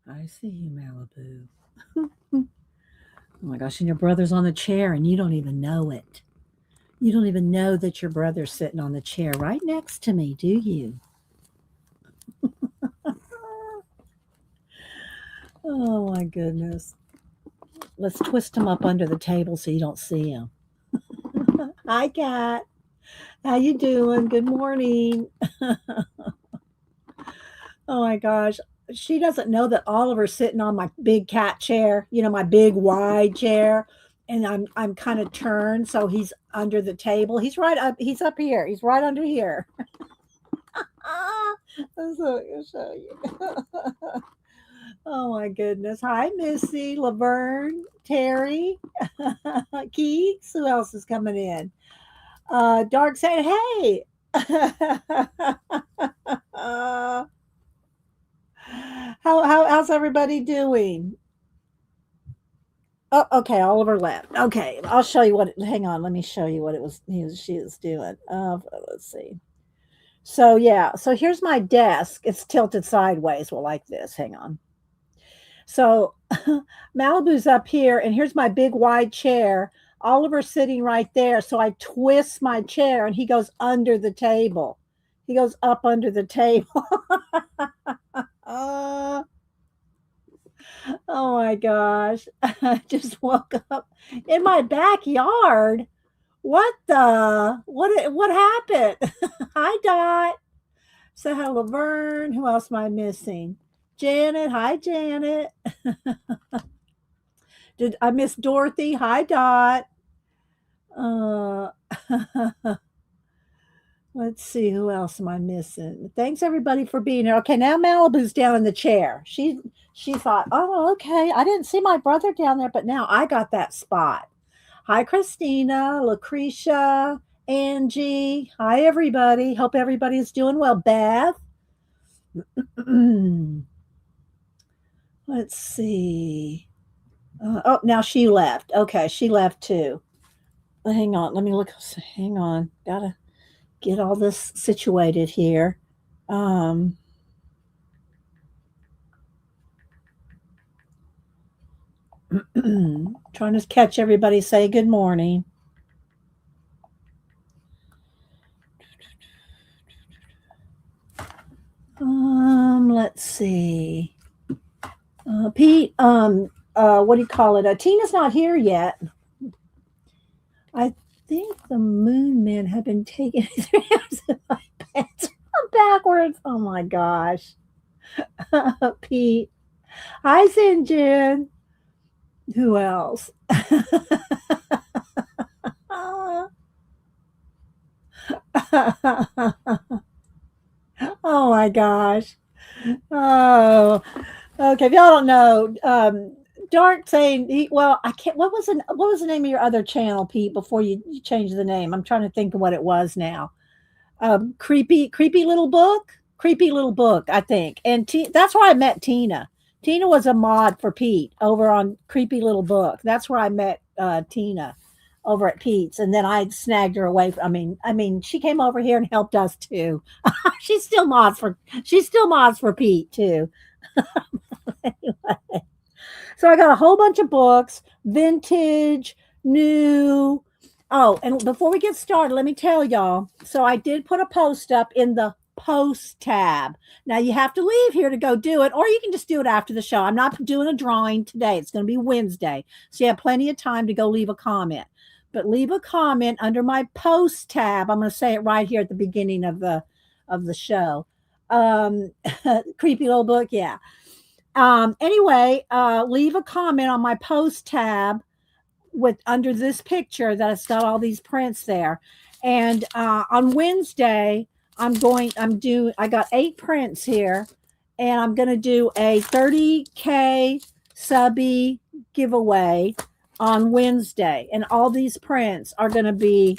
I see you, Malibu. Oh my gosh, and your brother's on the chair and you don't even know it. You don't even know that your brother's sitting on the chair right next to me, do you? Oh my goodness. Let's twist him up under the table so you don't see him. Hi, Cat. How you doing? Good morning. Oh my gosh. She doesn't know that Oliver's sitting on my big cat chair, my big wide chair, and I'm kind of turned so he's under the table. He's up here. He's right under here. Ah, so I'll show you. Oh my goodness. Hi, Missy, Laverne, Terry, Keeks. Who else is coming in? Dark said, hey. How's everybody doing? Oh, okay. Oliver left. Okay, I'll show you what. Hang on, let me show you what she was doing. Let's see. So yeah, so here's my desk. It's tilted sideways. Well, like this. Hang on. So Malibu's up here, and here's my big wide chair. Oliver's sitting right there. So I twist my chair, and he goes under the table. He goes up under the table. uh, Oh my gosh. I just woke up in my backyard. What happened? Hi Dot. So hello Laverne. Who else am I missing? Janet. Hi Janet. Did I miss Dorothy? Hi Dot. Uh let's see who else am I missing. Thanks everybody for being here. Okay, now Malibu's down in the chair. She thought, oh, okay. I didn't see my brother down there, but now I got that spot. Hi, Christina, Lucretia, Angie. Hi, everybody. Hope everybody's doing well. Beth. Let's see. Oh, now she left. Okay, she left too. Hang on. Let me look. Hang on. Gotta get all this situated here. Um, trying to catch everybody. Say good morning. Let's see. Pete, what do you call it? Tina's not here yet. I think the moon men have been taking his hands in my pants backwards. Oh my gosh. Pete. Hi, Sinjin. Who else? Oh my gosh. Oh, okay. If y'all don't know, Dark saying well, I can't. What was the name of your other channel, Pete? Before you changed the name, I'm trying to think of what it was now. Creepy little book, creepy little book, I think. And that's where I met Tina. Tina was a mod for Pete over on Creepy Little Book. That's where I met Tina over at Pete's, and then I snagged her away. I mean, she came over here and helped us too. She's still mods for Pete too. Anyway, so I got a whole bunch of books, vintage, new. Oh, and before we get started, let me tell y'all. So I did put a post up in the post tab. Now you have to leave here to go do it, or you can just do it after the show. I'm not doing a drawing today. It's going to be Wednesday. So you have plenty of time to go leave a comment. But leave a comment under my post tab. I'm going to say it right here at the beginning of the show. Um, creepy little book, yeah. Anyway, leave a comment on my post tab with under this picture that's got all these prints there. And on Wednesday, I got 8 prints here, and I'm going to do a 30K subby giveaway on Wednesday. And all these prints are going to be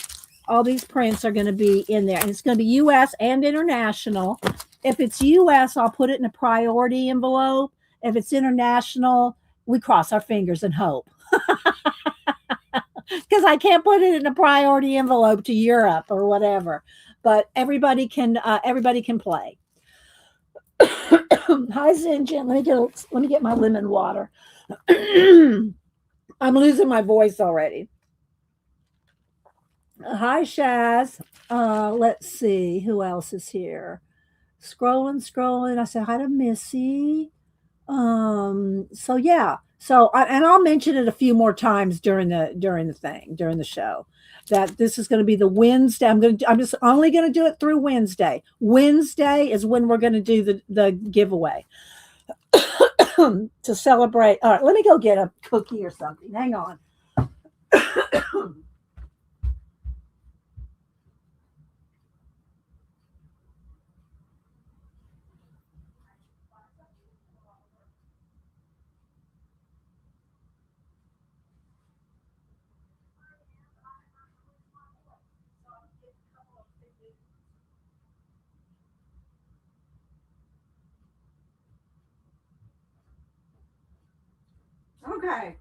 in there. And it's going to be US and international. If it's US, I'll put it in a priority envelope. If it's international, we cross our fingers and hope. Because I can't put it in a priority envelope to Europe or whatever. But everybody can play. Hi, Zinjan. Let me get my lemon water. I'm losing my voice already. Hi, Shaz. Let's see who else is here. Scrolling. I said hi to Missy. So yeah. And I'll mention it a few more times during the show that this is going to be the Wednesday. I'm just only going to do it through Wednesday. Wednesday is when we're going to do the giveaway to celebrate. All right, let me go get a cookie or something. Hang on. Okay.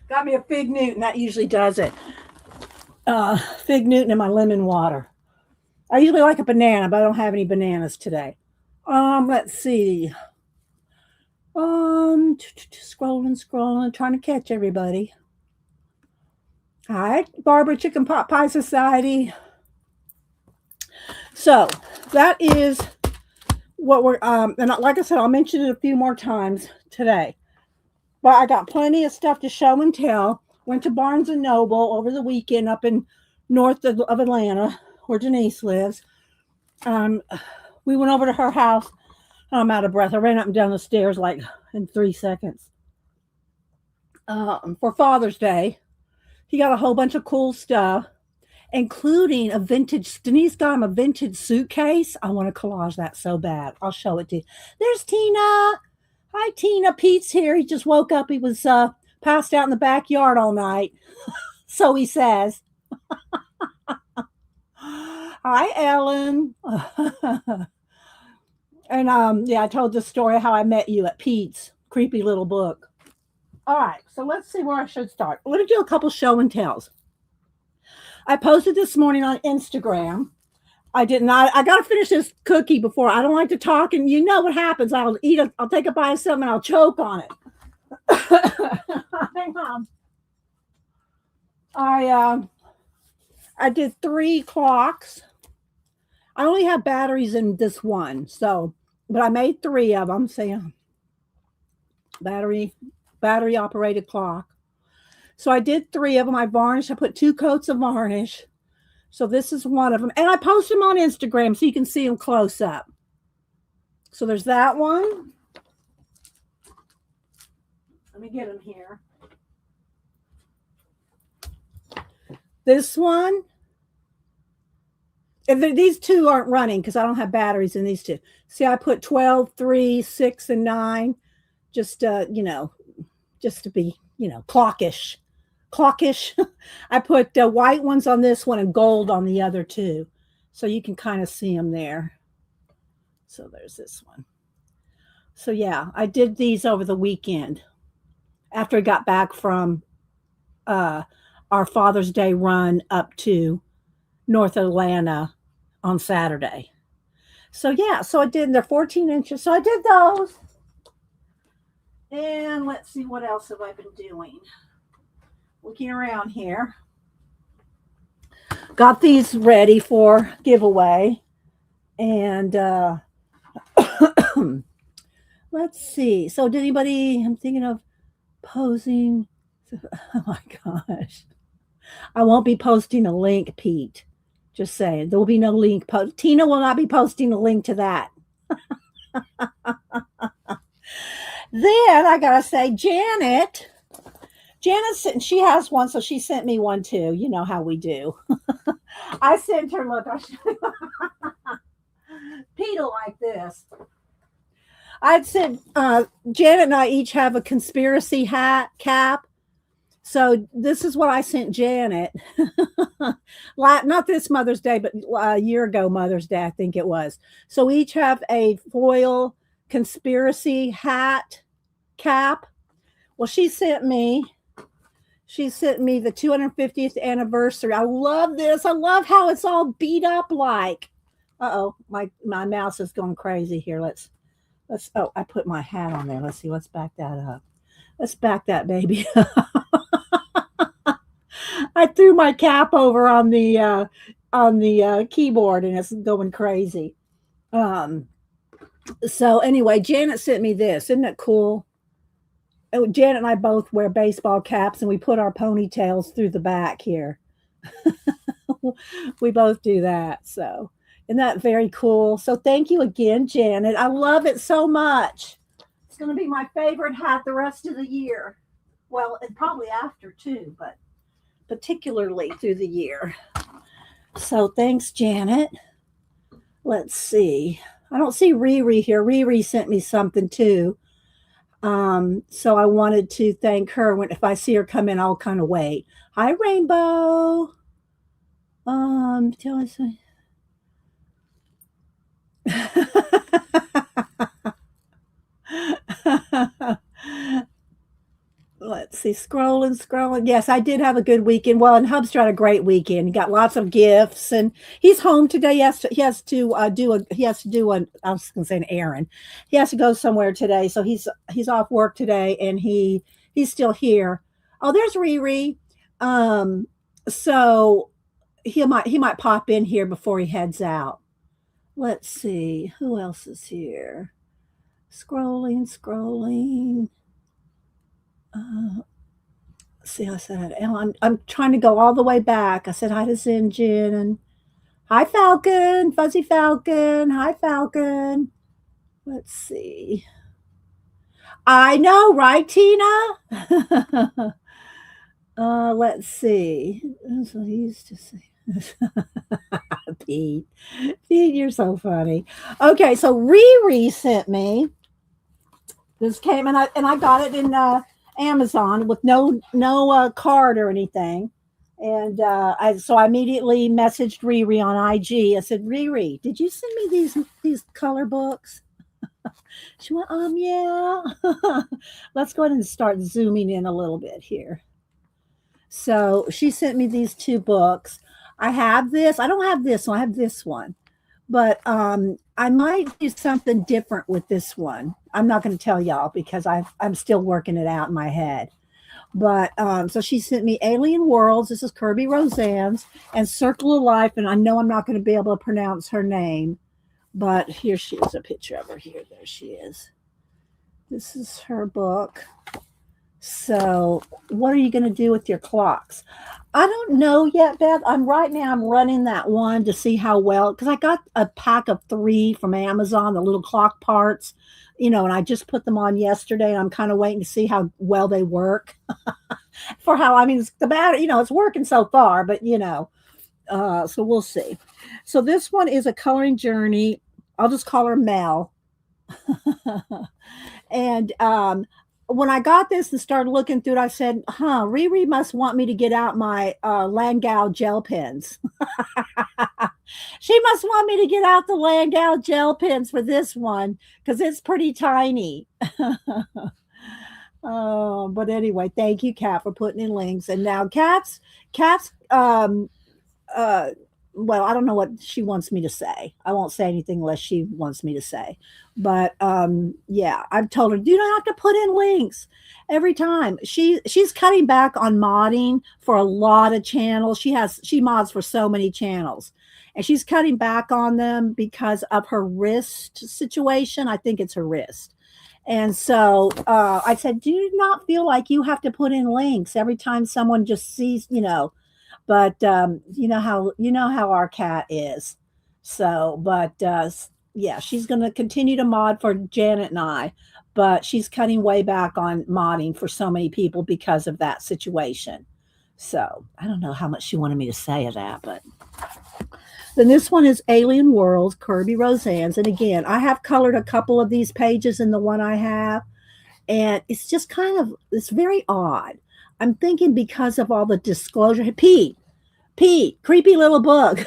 Got me a Fig Newton. That usually does it. Fig Newton and my lemon water. I usually like a banana, but I don't have any bananas today. Let's see. Scrolling, trying to catch everybody. Hi, Barbara Chicken Pot Pie Society. So that is what we're and like I said, I'll mention it a few more times today. But I got plenty of stuff to show and tell. Went to Barnes and Noble over the weekend up in north of Atlanta, where Denise lives. We went over to her house. I'm out of breath. I ran up and down the stairs like in 3 seconds. For Father's Day, he got a whole bunch of cool stuff, including a vintage. Denise got him a vintage suitcase. I want to collage that so bad. I'll show it to you. There's Tina. Hi, Tina. Pete's here. He just woke up. He was passed out in the backyard all night. So he says. Hi, Ellen. And yeah, I told the story of how I met you at Pete's creepy little book. All right, so let's see where I should start. Let me do a couple show and tells. I posted this morning on Instagram. I did not. I got to finish this cookie before. I don't like to talk, and you know what happens. I'll take a bite of something, and I'll choke on it. Hang on. I did 3 clocks. I only have batteries in this one, but I made 3 of them. So battery operated clock. So I did 3 of them. I varnished. I put 2 coats of varnish. So this is one of them. And I post them on Instagram so you can see them close up. So there's that one. Let me get them here. This one. And these 2 aren't running because I don't have batteries in these 2. See, I put 12, 3, 6, and 9. Just, just to be, clockish. I put white ones on this one and gold on the other 2. So you can kind of see them there. So there's this one. So yeah, I did these over the weekend after I got back from our Father's Day run up to North Atlanta on Saturday. So yeah, so I did, they're 14 inches. So I did those. And let's see, what else have I been doing? Looking around here. Got these ready for giveaway. And let's see. So did anybody, I'm thinking of posing. Oh my gosh. I won't be posting a link, Pete. Just saying. There will be no link. Tina will not be posting a link to that. Then I got to say, Janet's sitting, she has one, so she sent me one too. You know how we do. I sent her, look, Pete will like this. I'd said, Janet and I each have a conspiracy hat cap. So this is what I sent Janet. Not this Mother's Day, but a year ago Mother's Day, I think it was. So we each have a foil conspiracy hat cap. Well, she sent me the 250th anniversary. I love this. I love how it's all beat up like. Uh-oh, my mouse is going crazy here. Let's oh, I put my hat on there. Let's see, let's back that up. Let's back that baby. I threw my cap over on the keyboard and it's going crazy. Um so anyway, Janet sent me this. Isn't that cool? Oh, Janet and I both wear baseball caps and we put our ponytails through the back here. We both do that. So, isn't that very cool? So, thank you again, Janet. I love it so much. It's going to be my favorite hat the rest of the year. Well, and probably after too, but particularly through the year. So, thanks, Janet. Let's see. I don't see Riri here. Riri sent me something too. So I wanted to thank her. When if I see her come in, I'll kind of wait. Hi, Rainbow. Tell us. Let's see, scrolling. Yes, I did have a good weekend. Well, and Hubster had a great weekend. He got lots of gifts, and he's home today. He has to do an I was going to say an errand. He has to go somewhere today, so he's off work today, and he's still here. Oh, there's Riri. Um, so he might pop in here before he heads out. Let's see who else is here. Scrolling. See, I said, and I'm trying to go all the way back. I said hi to Zinjin and hi Falcon, Fuzzy Falcon, hi Falcon. Let's see. I know, right, Tina? Let's see. That's what he used to say. Pete, Pete, you're so funny. Okay, so Riri sent me. This came and I got it in Amazon with no card or anything. And I immediately messaged Riri on IG. I said, Riri, did you send me these color books? She went, yeah. Let's go ahead and start zooming in a little bit here. So she sent me these two books. I have this. I don't have this one. I have this one. But I might do something different with this one. I'm not going to tell y'all because I'm still working it out in my head. But so she sent me Alien Worlds. This is Kirby Roseanne's and Circle of Life. And I know I'm not going to be able to pronounce her name, but here she is, a picture of her here. There she is. This is her book. So what are you going to do with your clocks? I don't know yet, Beth. I'm running that one to see how well, because I got a pack of 3 from Amazon, the little clock parts, and I just put them on yesterday. And I'm kind of waiting to see how well they work. For how, I mean, it's the battery, it's working so far, but so we'll see. So this one is a coloring journey. I'll just call her Mel. And when I got this and started looking through it, I said, Riri must want me to get out my Langau gel pens. She must want me to get out the Langau gel pens for this one because it's pretty tiny. Oh, but anyway, thank you, Kat, for putting in links. And now Kat's uh well, I don't know what she wants me to say. I won't say anything unless she wants me to say. But yeah, I've told her you don't have to put in links every time. She's cutting back on modding for a lot of channels. She mods for so many channels. And she's cutting back on them because of her wrist situation. I think it's her wrist. And so I said, do you not feel like you have to put in links every time someone just sees, but you know how our cat is. So, but yeah, she's going to continue to mod for Janet and I, but she's cutting way back on modding for so many people because of that situation. So I don't know how much she wanted me to say of that, but then this one is Alien Worlds, Kirby Roseanne's. And again, I have colored a couple of these pages in the one I have. And it's just it's very odd. I'm thinking because of all the disclosure. Pete, creepy little bug.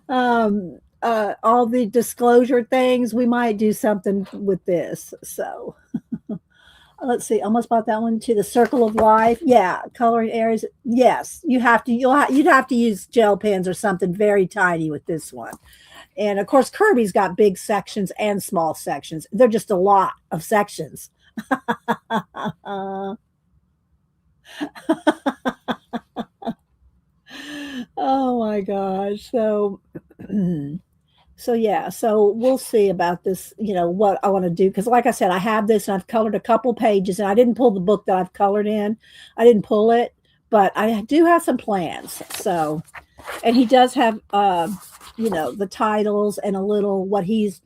All the disclosure things, we might do something with this. So Let's see. Almost bought that one too. The Circle of Life. Yeah, coloring areas. Yes, you have to. You'd have to use gel pens or something very tiny with this one. And of course, Kirby's got big sections and small sections. They're just a lot of sections. Oh my gosh. So so yeah, so we'll see about this, what I want to do because like I said, I have this and I've colored a couple pages and I didn't pull the book that I've colored in. I didn't pull it, but I do have some plans. So and he does have the titles and a little what he's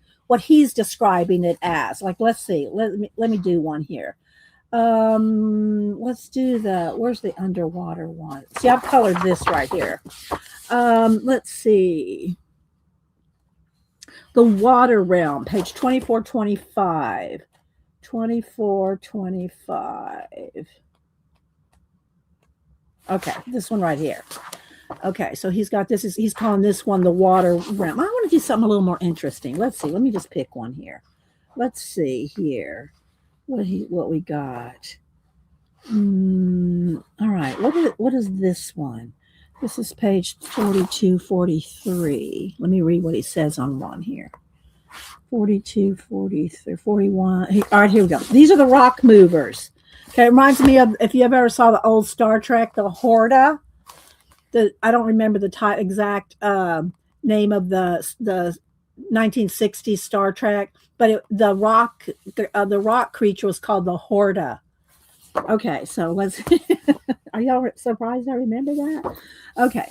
describing it as. Like let's see. Let me do one here. Let's do where's the underwater one? See, I've colored this right here. Let's see. The Water Realm, page 2425. 2425. Okay, this one right here. Okay, so he's got this. He's calling this one the Water Realm. I want to do something a little more interesting. Let's see. Let me just pick one here. Let's see here. What we got? All right. What is this one? This is page 4243. Let me read what he says on one here. 42, 43, 41. All right, here we go. These are the rock movers. Okay, it reminds me of if you ever saw the old Star Trek, the Horta. I don't remember the exact name of the 1960s Star Trek, but the rock creature was called the Horta. Okay, so let's. Are y'all surprised I remember that? Okay,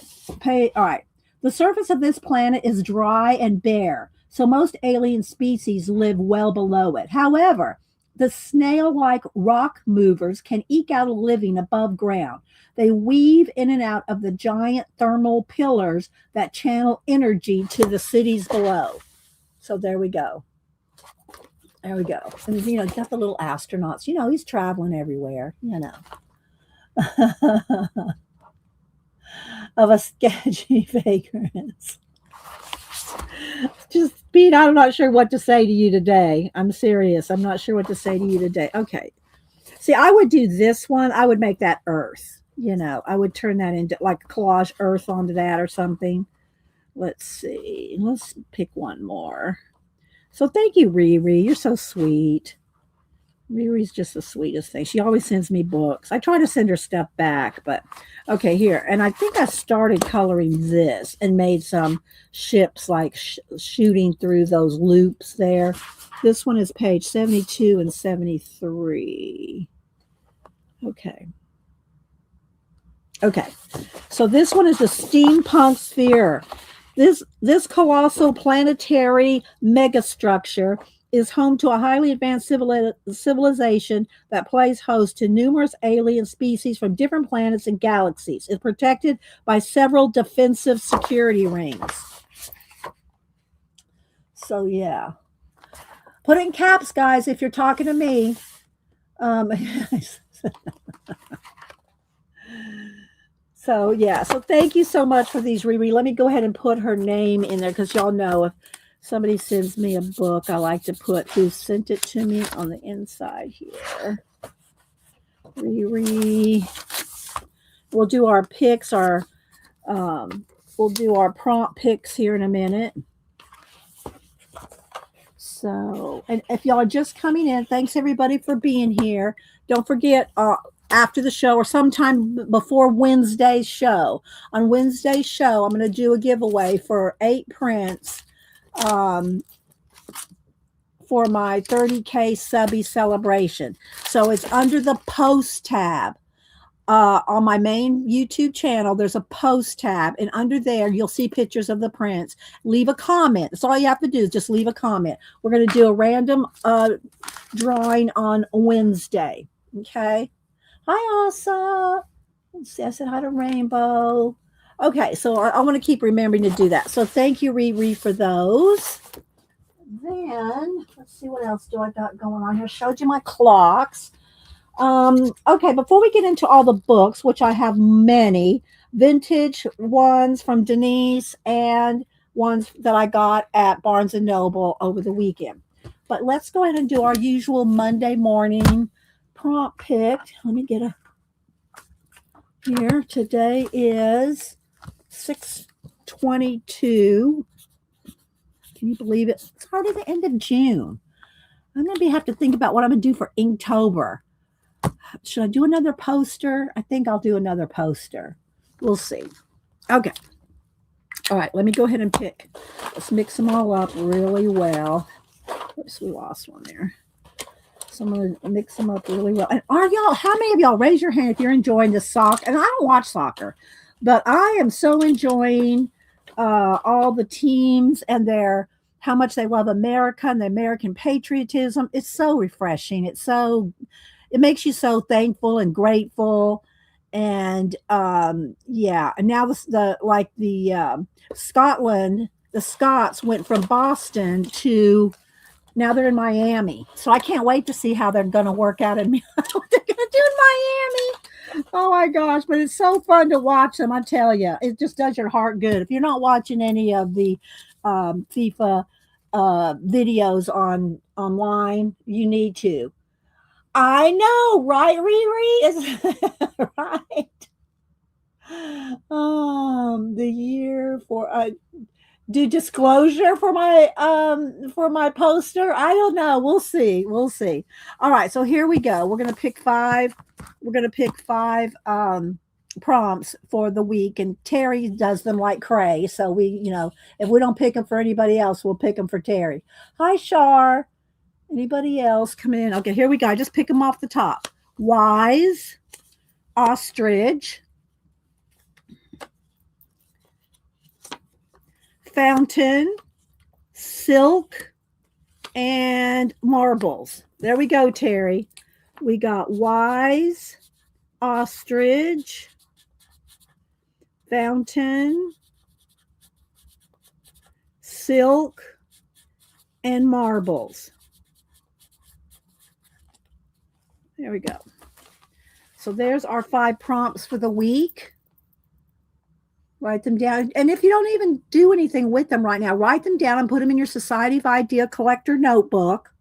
all right. The surface of this planet is dry and bare, so most alien species live well below it. However, the snail-like rock movers can eke out a living above ground. They weave in and out of the giant thermal pillars that channel energy to the cities below. So there we go. There we go. And got the little astronauts. He's traveling everywhere. Of a sketchy vagrants. Just Pete, I'm not sure what to say to you today. I'm serious. I'm not sure what to say to you today. Okay. See, I would do this one. I would make that earth. I would turn that into like collage earth onto that or something. Let's see. Let's pick one more. So thank you, Riri. You're so sweet. Riri's just the sweetest thing. She always sends me books. I try to send her stuff back, but okay, here. And I think I started coloring this and made some ships like shooting through those loops there. This one is page 72 and 73. Okay. Okay. So this one is the steampunk sphere. This colossal planetary megastructure is home to a highly advanced civilization that plays host to numerous alien species from different planets and galaxies. It's protected by several defensive security rings. So, yeah. Put it in caps, guys, if you're talking to me. So, yeah. So, thank you so much for these, Riri. Let me go ahead and put her name in there because y'all know if somebody sends me a book, I like to put who sent it to me on the inside here. Riri. We'll do our picks, we'll do our prompt picks here in a minute. So, and if y'all are just coming in, thanks everybody for being here. Don't forget, after the show or sometime before Wednesday's show. On Wednesday's show, I'm going to do a giveaway for 8 prints for my 30K subby celebration. So it's under the post tab. On my main YouTube channel, there's a post tab, and under there, you'll see pictures of the prints. Leave a comment. That's all you have to do is just leave a comment. We're going to do a random drawing on Wednesday. Okay. Hi, Asa. Let's see, I said hi to Rainbow. Okay, so I want to keep remembering to do that. So thank you, Riri, for those. Then, let's see what else do I got going on here. Showed you my clocks. Okay, before we get into all the books, which I have many, vintage ones from Denise and ones that I got at Barnes & Noble over the weekend. But let's go ahead and do our usual Monday morning prompt picked. Let me get a here. Today is 6/22. Can you believe it? It's already the end of June. I'm going to have to think about what I'm going to do for Inktober. Should I do another poster? I think I'll do another poster. We'll see. Okay. All right. Let me go ahead and pick. Let's mix them all up really well. Oops, we lost one there. So I'm going to mix them up really well. And how many of y'all, raise your hand if you're enjoying the soccer? And I don't watch soccer, but I am so enjoying all the teams and how much they love America and the American patriotism. It's so refreshing. It makes you so thankful and grateful. And yeah, and now Scotland, the Scots went from Boston to now they're in Miami. So I can't wait to see how they're going to work out in what they're going to do in Miami. Oh my gosh, but it's so fun to watch them. I tell you, it just does your heart good. If you're not watching any of the FIFA videos online, you need to. I know, right, Riri? Is right. The year for do disclosure for my poster. I don't know. We'll see. All right, so here we go. We're gonna pick five. Prompts for the week, and Terry does them like cray. So if we don't pick them for anybody else, we'll pick them for Terry. Hi, Shar. Anybody else come in? Okay, here we go. I just pick them off the top. Wise, ostrich, fountain, silk, and marbles. There we go, Terry. We got wise, ostrich, fountain, silk, and marbles. There we go. So there's our 5 prompts for the week. Write them down. And if you don't even do anything with them right now, write them down and put them in your Society of Idea Collector notebook.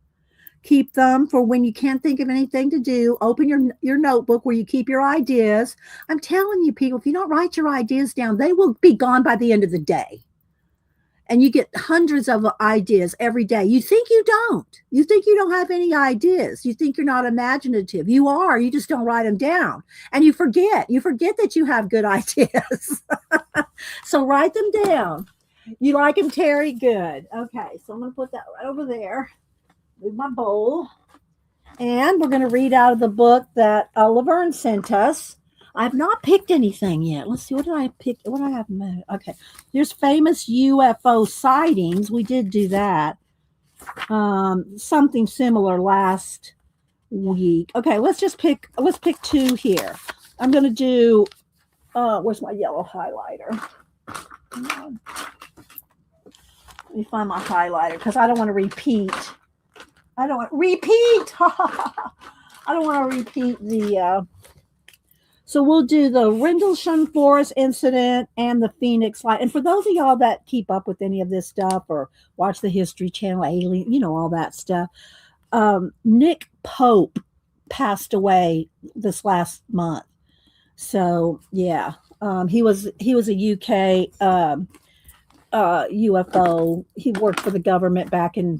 Keep them for when you can't think of anything to do. Open your notebook where you keep your ideas. I'm telling you, people, if you don't write your ideas down, they will be gone by the end of the day. And you get hundreds of ideas every day. You think you don't. You think you don't have any ideas. You think you're not imaginative. You are. You just don't write them down. And you forget. You forget that you have good ideas. So write them down. You like them, Terry? Good. Okay, so I'm going to put that right over there. Move my bowl. And we're going to read out of the book that Laverne sent us. I've not picked anything yet. Let's see. What did I pick? What do I have? Okay. There's famous UFO sightings. We did do that. Something similar last week. Okay. Let's pick 2 here. I'm going to do, where's my yellow highlighter? Let me find my highlighter because I don't want to repeat. I don't want to repeat the, so we'll do the Rendlesham Forest incident and the Phoenix Light. And for those of y'all that keep up with any of this stuff or watch the History Channel, Alien, all that stuff, Nick Pope passed away this last month. So yeah, he was a UK UFO. He worked for the government back in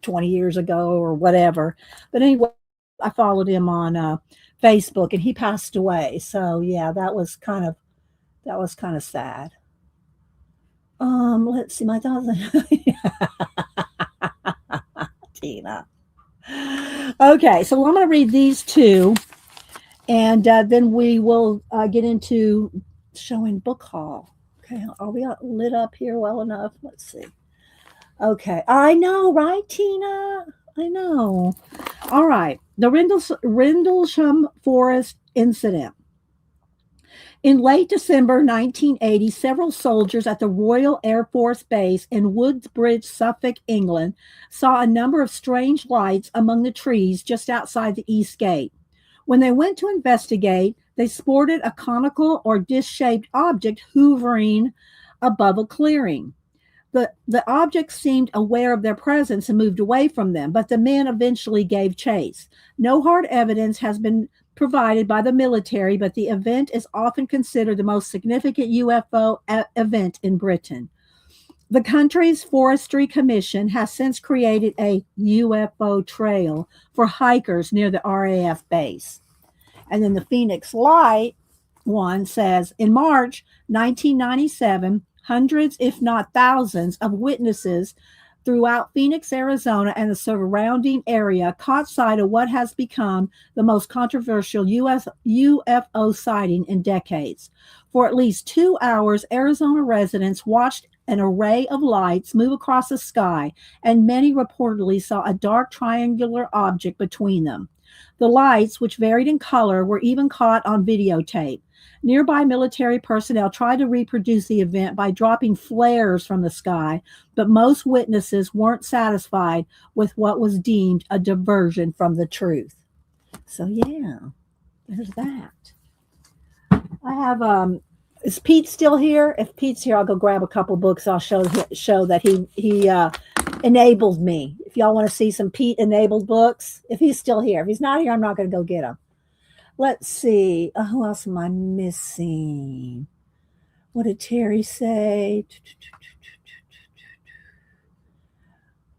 20 years ago or whatever. But anyway, I followed him on Facebook, and he passed away. So yeah, that was kind of sad. Let's see, my dozen. Tina. Okay, so I'm going to read these 2, and then we will get into showing book haul. Okay, are we lit up here well enough? Let's see. Okay, I know, right, Tina? I know. All right. The Rendlesham Forest incident. In late December 1980, several soldiers at the Royal Air Force Base in Woodbridge, Suffolk, England, saw a number of strange lights among the trees just outside the East Gate. When they went to investigate, they spotted a conical or disc-shaped object hovering above a clearing. The objects seemed aware of their presence and moved away from them, but the men eventually gave chase. No hard evidence has been provided by the military, but the event is often considered the most significant UFO event in Britain. The country's Forestry Commission has since created a UFO trail for hikers near the RAF base. And then the Phoenix Light one says in March 1997, hundreds, if not thousands, of witnesses throughout Phoenix, Arizona, and the surrounding area caught sight of what has become the most controversial UFO sighting in decades. For at least 2 hours, Arizona residents watched an array of lights move across the sky, and many reportedly saw a dark triangular object between them. The lights, which varied in color, were even caught on videotape. Nearby military personnel tried to reproduce the event by dropping flares from the sky, but most witnesses weren't satisfied with what was deemed a diversion from the truth. So yeah, there's that. I have is Pete still here? If Pete's here, I'll go grab a couple books. I'll show that he enabled me. If y'all want to see some Pete enabled books, if he's still here. If he's not here, I'm not going to go get him. Let's see. Who else am I missing? What did Terry say?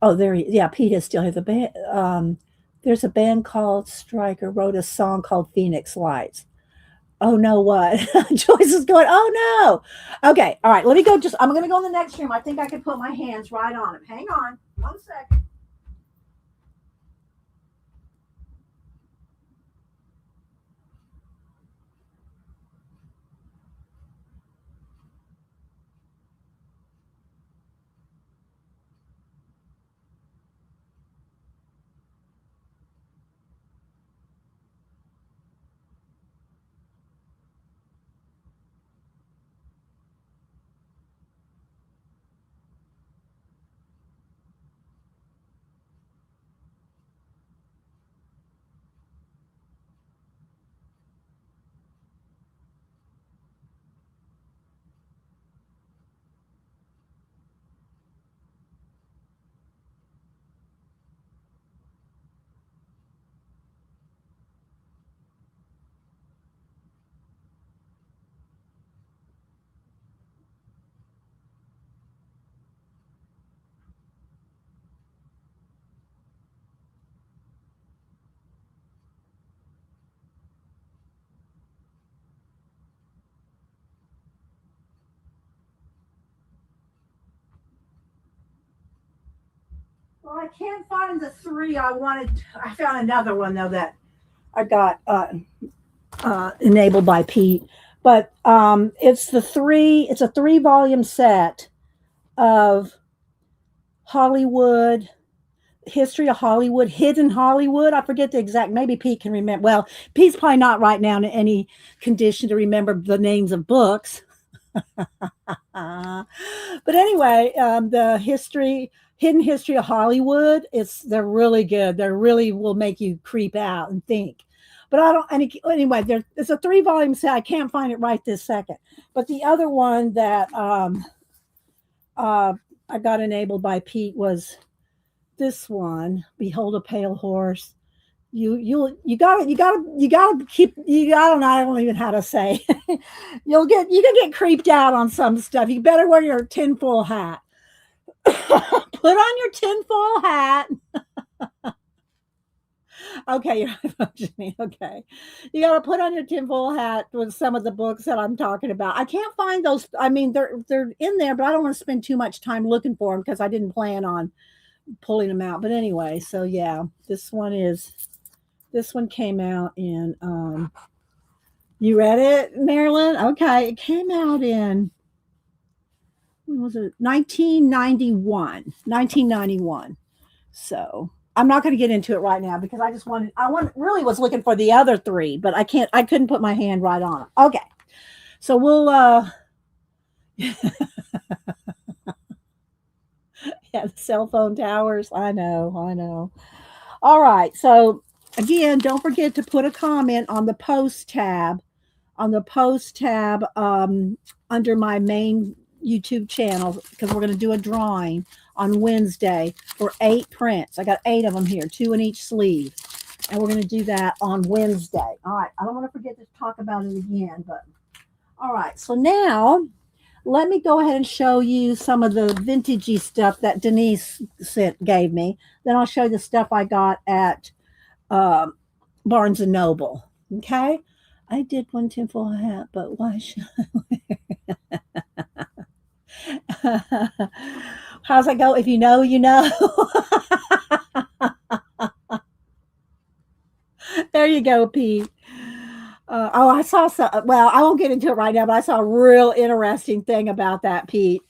Oh, Pete is still here. The band, there's a band called Stryker wrote a song called Phoenix Lights. Oh no, what? Joyce is going, oh no. Okay, all right, let me go. I'm going to go in the next room. I think I can put my hands right on him. Hang on 1 second. Well, I can't find the three I wanted. I found another one though that I got enabled by Pete, but it's a 3-volume set of Hollywood history of Hollywood, hidden Hollywood. I forget the exact. Maybe Pete can remember. Well, Pete's probably not right now in any condition to remember the names of books. But anyway, the hidden history of Hollywood. They're really good. They really will make you creep out and think. But I don't. Anyway, there's a 3-volume set. I can't find it right this second. But the other one that I got enabled by Pete was this one. Behold a Pale Horse. You gotta keep, I don't know, I don't even know how to say. You can get creeped out on some stuff. You better wear your tinfoil hat. Put on your tinfoil hat. Okay, you're functioning. Okay, you got to put on your tinfoil hat with some of the books that I'm talking about. I can't find those. I mean, they're in there, but I don't want to spend too much time looking for them because I didn't plan on pulling them out. But anyway, so yeah, this one came out in. You read it, Marilyn? Okay, it came out in. When was it? 1991. So I'm not going to get into it right now because I really was looking for the other three, but I couldn't put my hand right on them. Okay. So we'll, yeah, the cell phone towers. I know. All right. So again, don't forget to put a comment on the post tab, under my main YouTube channel because we're going to do a drawing on Wednesday for 8 prints. I got 8 of them here, 2 in each sleeve. And we're going to do that on Wednesday. All right. I don't want to forget to talk about it again, but all right. So now let me go ahead and show you some of the vintagey stuff that Denise gave me. Then I'll show you the stuff I got at Barnes and Noble. Okay. I did one tinfoil hat, but why should I? How's that go? If you know, you know. There you go, Pete. I saw some. Well, I won't get into it right now, but I saw a real interesting thing about that, Pete,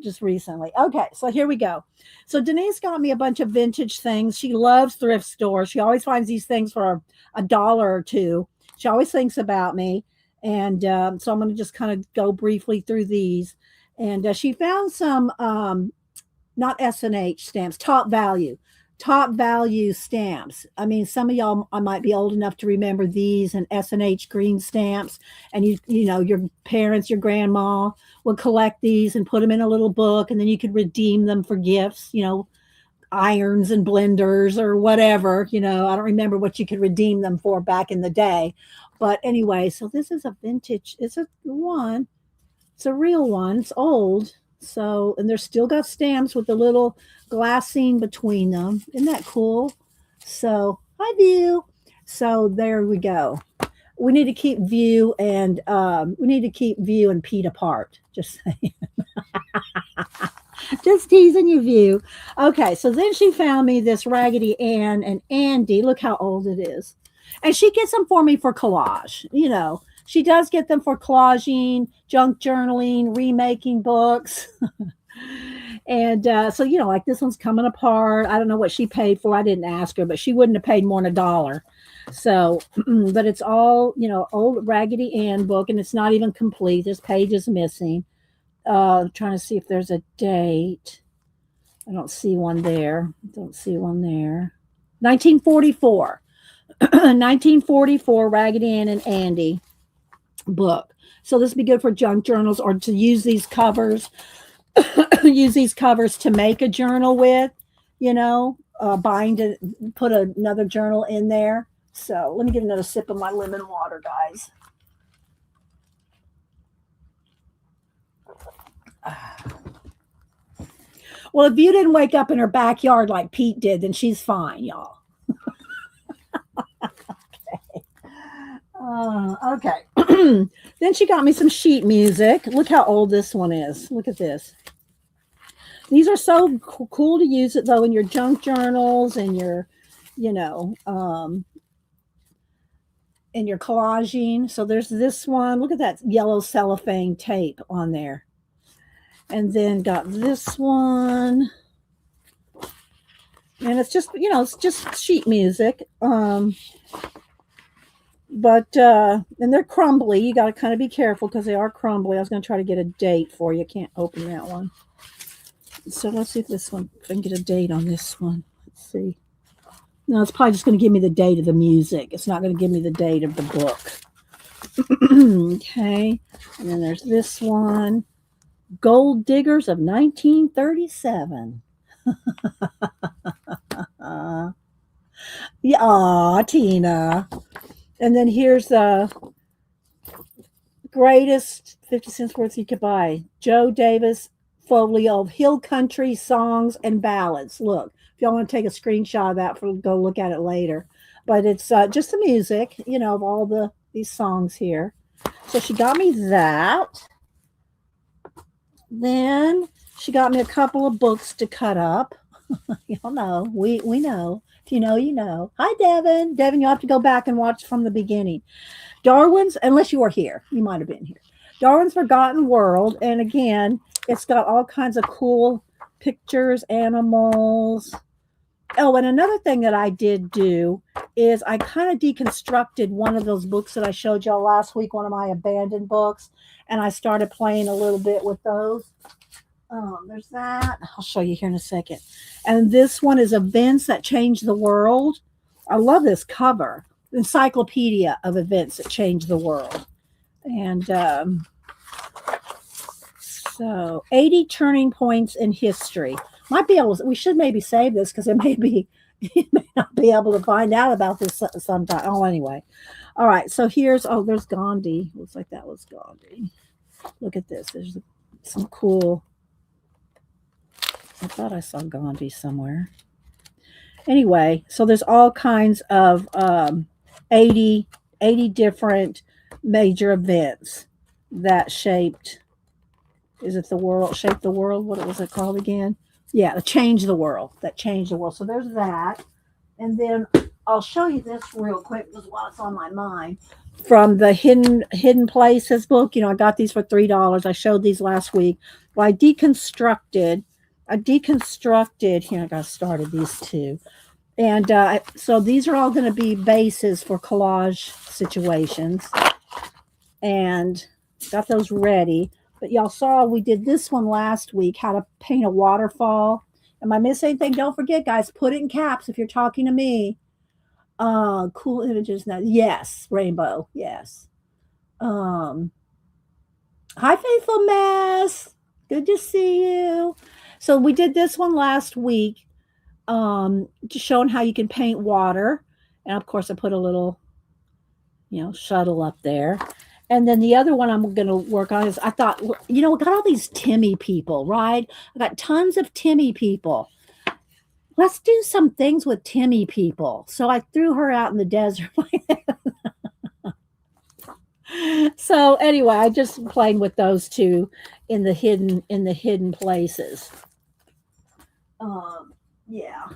just recently. Okay, so here we go. So Denise got me a bunch of vintage things. She loves thrift stores. She always finds these things for $1 or $2. She always thinks about me, and so I'm going to just kind of go briefly through these. And she found some not S&H stamps, top value stamps. I mean, some of y'all, I might be old enough to remember these and S&H green stamps. And you know, your parents, your grandma would collect these and put them in a little book, and then you could redeem them for gifts, you know, irons and blenders or whatever. You know, I don't remember what you could redeem them for back in the day. But anyway, so this is a vintage, it's a real one. It's old. So, and they're still got stamps with the little glassine between them. Isn't that cool? So, hi, View. So there we go. We need to keep View and Pete apart. Just saying. Just teasing you, View. Okay, so then she found me this Raggedy Ann and Andy. Look how old it is. And she gets them for me for collage, you know. She does get them for collaging, junk journaling, remaking books. And so, you know, like this one's coming apart. I don't know what she paid for. I didn't ask her, but she wouldn't have paid more than $1. So, but it's all, you know, old Raggedy Ann book, and it's not even complete. This page is missing. Trying to see if there's a date. I don't see one there. 1944. 1944 Raggedy Ann and Andy book. So this would be good for junk journals, or to use these covers to make a journal with, you know, bind it, put another journal in there. So let me get another sip of my lemon water, guys. Well, if you didn't wake up in her backyard like Pete did, then she's fine, y'all. Okay. Then she got me some sheet music. Look how old this one is. Look at this. These are so cool to use it, though, in your junk journals and your, you know, in your collaging. So there's this one. Look at that yellow cellophane tape on there. And then got this one. And it's just, you know, it's just sheet music. But and they're crumbly. You got to kind of be careful because they are crumbly. I was going to try to get a date for you. Can't open that one. So let's see if this one, if I can get a date on this one. Let's see. No, it's probably just going to give me the date of the music. It's not going to give me the date of the book. Okay. And then there's this one. Gold Diggers of 1937. Yeah, Tina. And then here's the greatest 50 cents worth you could buy. Joe Davis Folio, Hill Country Songs and Ballads. Look, if y'all want to take a screenshot of that, go look at it later. But it's just the music, you know, of all these songs here. So she got me that. Then she got me a couple of books to cut up. Y'all know, we know. If you know, you know. Hi, Devin. Devin, you'll have to go back and watch from the beginning. Darwin's, unless you were here. You might have been here. Darwin's Forgotten World. And again, it's got all kinds of cool pictures, animals. Oh, and another thing that I did do is I kind of deconstructed one of those books that I showed y'all last week, one of my abandoned books. And I started playing a little bit with those. There's that. I'll show you here in a second. And this one is Events That Changed the World. I love this cover. Encyclopedia of Events That Changed the World. And so So 80 turning points in history. Might be able to, we should maybe save this because it may be you may not be able to find out about this sometime. Oh, anyway. All right. So here's there's Gandhi. Looks like that was Gandhi. Look at this. There's some cool. I thought I saw Gandhi somewhere. Anyway, so there's all kinds of 80, 80 different major events that shaped. Is it the world? Shaped the world? What was it called again? Yeah, change the world. That changed the world. So there's that, and then I'll show you this real quick because while it's on my mind, from the Hidden Places book. I got these for $3. I showed these last week. Well, I deconstructed. Here, I got started these two, and so these are all going to be bases for collage situations, and got those ready. But y'all saw we did this one last week, how to paint a waterfall. Am I missing anything? Don't forget, guys, put it in caps if you're talking to me. Cool images now. Yes, rainbow. Yes. Um, Hi, Faithful Mess. Good to see you. So we did this one last week, just showing how you can paint water. And of course, I put a little, shuttle up there. And then the other one I'm going to work on is I thought, we got all these Timmy people, right? I got tons of Timmy people. Let's do some things with Timmy people. So I threw her out in the desert. So anyway, I just playing with those two in the hidden places. Yeah.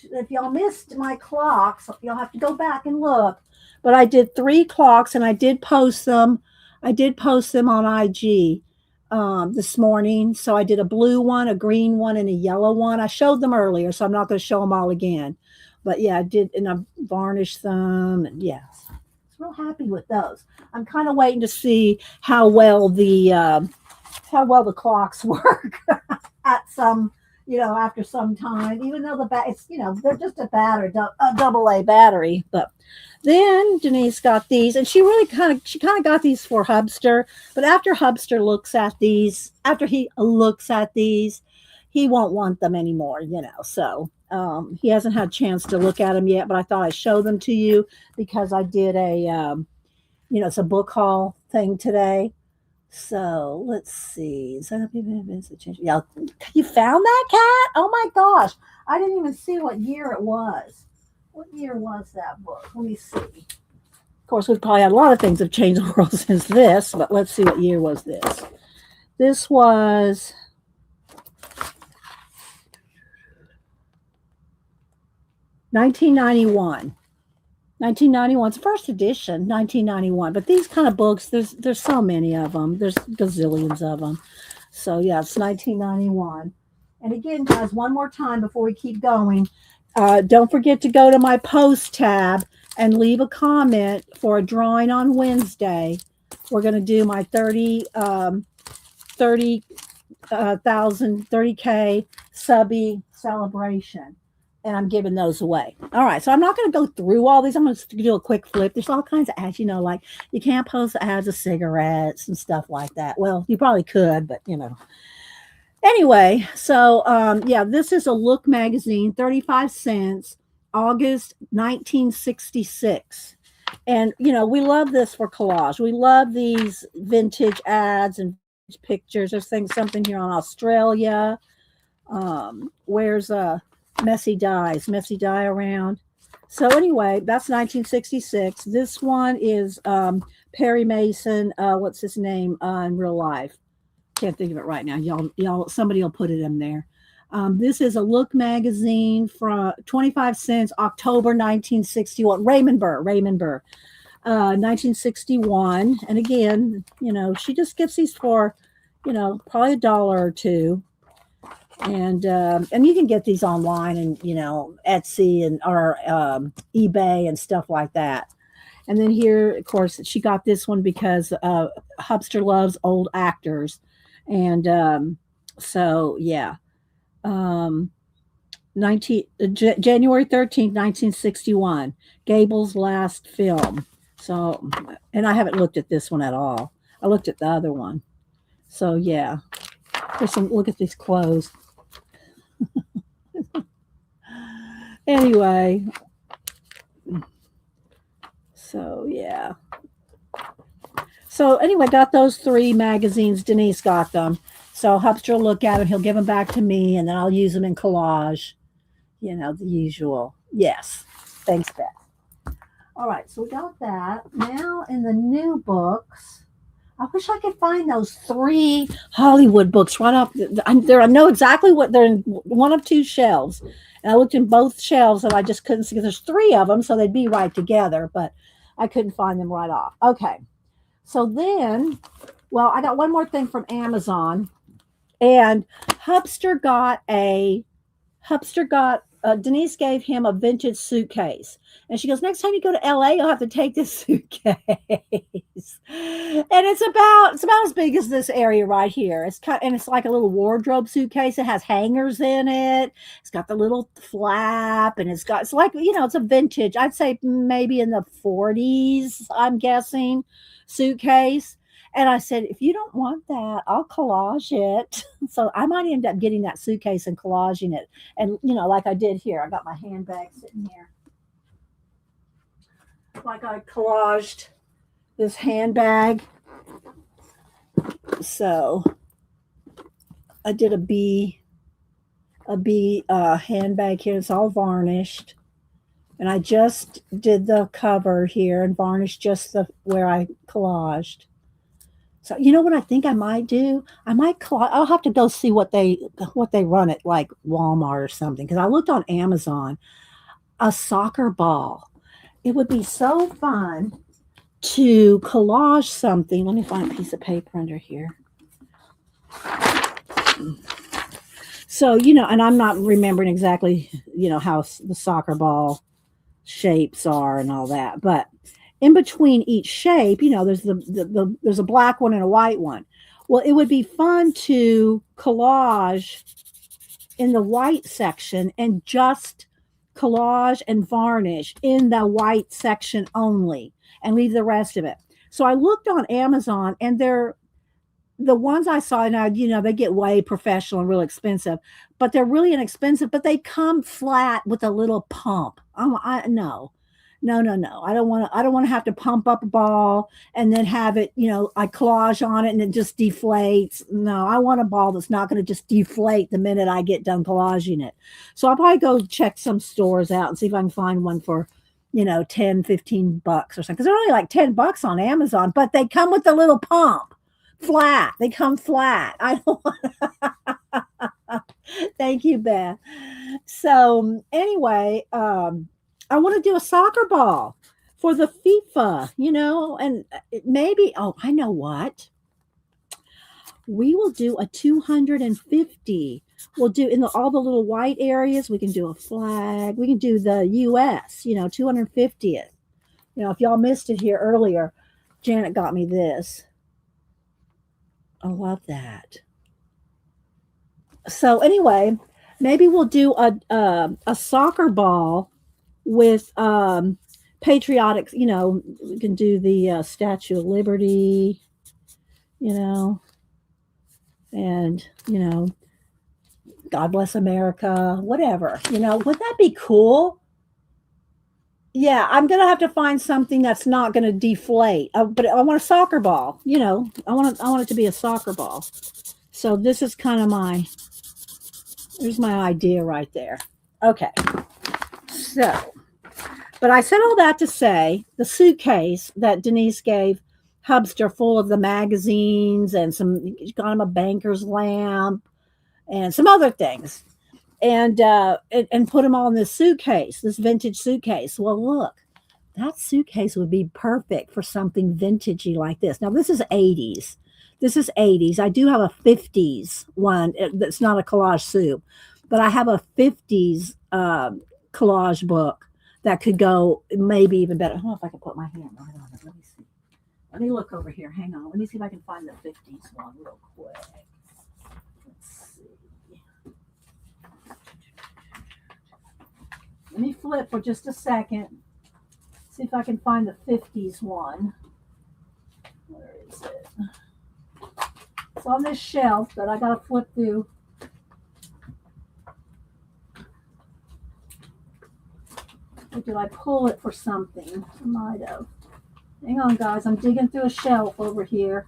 If y'all missed my clocks, you'll have to go back and look. But I did 3 clocks and I did post them. I did post them on IG this morning. So I did a blue one, a green one, and a yellow one. I showed them earlier, so I'm not going to show them all again. But yeah, I did, and I varnished them. And yeah, I was real happy with those. I'm kind of waiting to see how well the clocks work at some, after some time. Even though it's they're just a double A battery, but. Then Denise got these, and she kind of got these for Hubster. But after Hubster looks at these, he won't want them anymore, So he hasn't had a chance to look at them yet. But I thought I'd show them to you because I did it's a book haul thing today. So let's see. Yeah, you found that cat? Oh my gosh! I didn't even see what year it was. What year was that book? Let me see. Of course, we've probably had a lot of things have changed the world since this, but let's see what year was this. This was 1991. 1991. It's first edition, 1991. But these kind of books, there's so many of them. There's gazillions of them. So yeah, it's 1991. And again, guys, one more time before we keep going. Don't forget to go to my post tab and leave a comment for a drawing on Wednesday. We're going to do my 30K subby celebration. And I'm giving those away. All right. So I'm not going to go through all these. I'm going to do a quick flip. There's all kinds of ads, like you can't post ads of cigarettes and stuff like that. Well, you probably could, but Anyway, so this is a Look magazine, 35 cents, August 1966. And, we love this for collage. We love these vintage ads and pictures. There's something here on Australia. Where's Messy Dye around. So anyway, that's 1966. This one is Perry Mason. What's his name in real life? Can't think of it right now. Y'all, somebody will put it in there. This is a Look magazine from 25 cents, October 1961. Raymond Burr, 1961. And again, she just gets these for, probably $1 or $2. And you can get these online and Etsy and or eBay and stuff like that. And then here, of course, she got this one because Hubster loves old actors. And so yeah, January 13th, 1961, Gable's last film. So, and I haven't looked at this one at all. I looked at the other one. So yeah, there's some. Look at these clothes. Anyway, so yeah. So anyway, got those three magazines. Denise got them. So Hubster will look at them. He'll give them back to me, and then I'll use them in collage. You know, the usual. Yes. Thanks, Beth. All right, so we got that. Now in the new books, I wish I could find those three Hollywood books right off. There, I know exactly what they're in one of two shelves. And I looked in both shelves and I just couldn't see. There's three of them, so they'd be right together, but I couldn't find them right off. Okay. So then, well, I got one more thing from Amazon. And Hubster got Denise gave him a vintage suitcase. And she goes, next time you go to LA, you'll have to take this suitcase. And it's about as big as this area right here. It's like a little wardrobe suitcase. It has hangers in it. It's got the little flap, and it's like, it's a vintage, I'd say maybe in the 40s, I'm guessing, suitcase. And I said, if you don't want that, I'll collage it. So I might end up getting that suitcase and collaging it. And, like I did here, I got my handbag sitting here. Like I collaged this handbag. So I did a B handbag here. It's all varnished. And I just did the cover here and varnished just where I collaged. So you know what I think I might do? I'll have to go see what they run at like Walmart or something, because I looked on Amazon, a soccer ball. It would be so fun to collage something. Let me find a piece of paper under here. So, and I'm not remembering exactly, how the soccer ball shapes are and all that, but in between each shape, there's there's a black one and a white one. Well, it would be fun to collage in the white section and just collage and varnish in the white section only and leave the rest of it. So I looked on Amazon, and the ones I saw now, they get way professional and real expensive, but they're really inexpensive, but they come flat with a little pump. No. I don't want to have to pump up a ball and then have it, I collage on it and it just deflates. No, I want a ball that's not going to just deflate the minute I get done collaging it. So I'll probably go check some stores out and see if I can find one for, 10, 15 bucks or something. Because they're only like 10 bucks on Amazon, but they come with the little pump. Flat. They come flat. I don't want Thank you, Beth. So anyway, I want to do a soccer ball for the FIFA, and maybe, I know what. We will do a 250. We'll do in all the little white areas. We can do a flag. We can do the US, 250th. If y'all missed it here earlier, Janet got me this. I love that. So anyway, maybe we'll do a soccer ball with patriotic, we can do the Statue of Liberty, and God bless America, whatever, would that be cool? Yeah, I'm gonna have to find something that's not gonna deflate, but I want a soccer ball, I want it to be a soccer ball. So this is kind of there's my idea right there. Okay, so, but I said all that to say the suitcase that Denise gave Hubster, full of the magazines and got him a banker's lamp and some other things, and put them all in this suitcase, this vintage suitcase. Well, look, that suitcase would be perfect for something vintagey like this. Now, this is 80s. I do have a 50s one that's not a collage soup, but I have a 50s collage book that could go maybe even better. I don't know if I can put my hand right on it. Let me see. Let me look over here. Hang on. Let me see if I can find the 50s one real quick. Let's see. Let me flip for just a second. See if I can find the 50s one. Where is it? it's on this shelf that I gotta flip through. Or did I pull it for something? I might have. Hang on, guys. I'm digging through a shelf over here.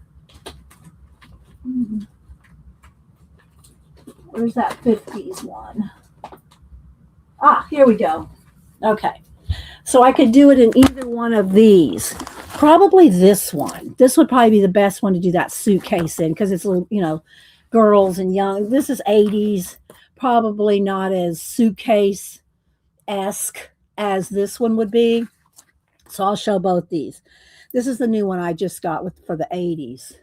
Where's that 50s one? Ah, here we go. Okay. So I could do it in either one of these. Probably this one. This would probably be the best one to do that suitcase in because it's a little, girls and young. This is 80s. Probably not as suitcase-esque as this one would be. So I'll show both these. This is the new one I just got for the 80s.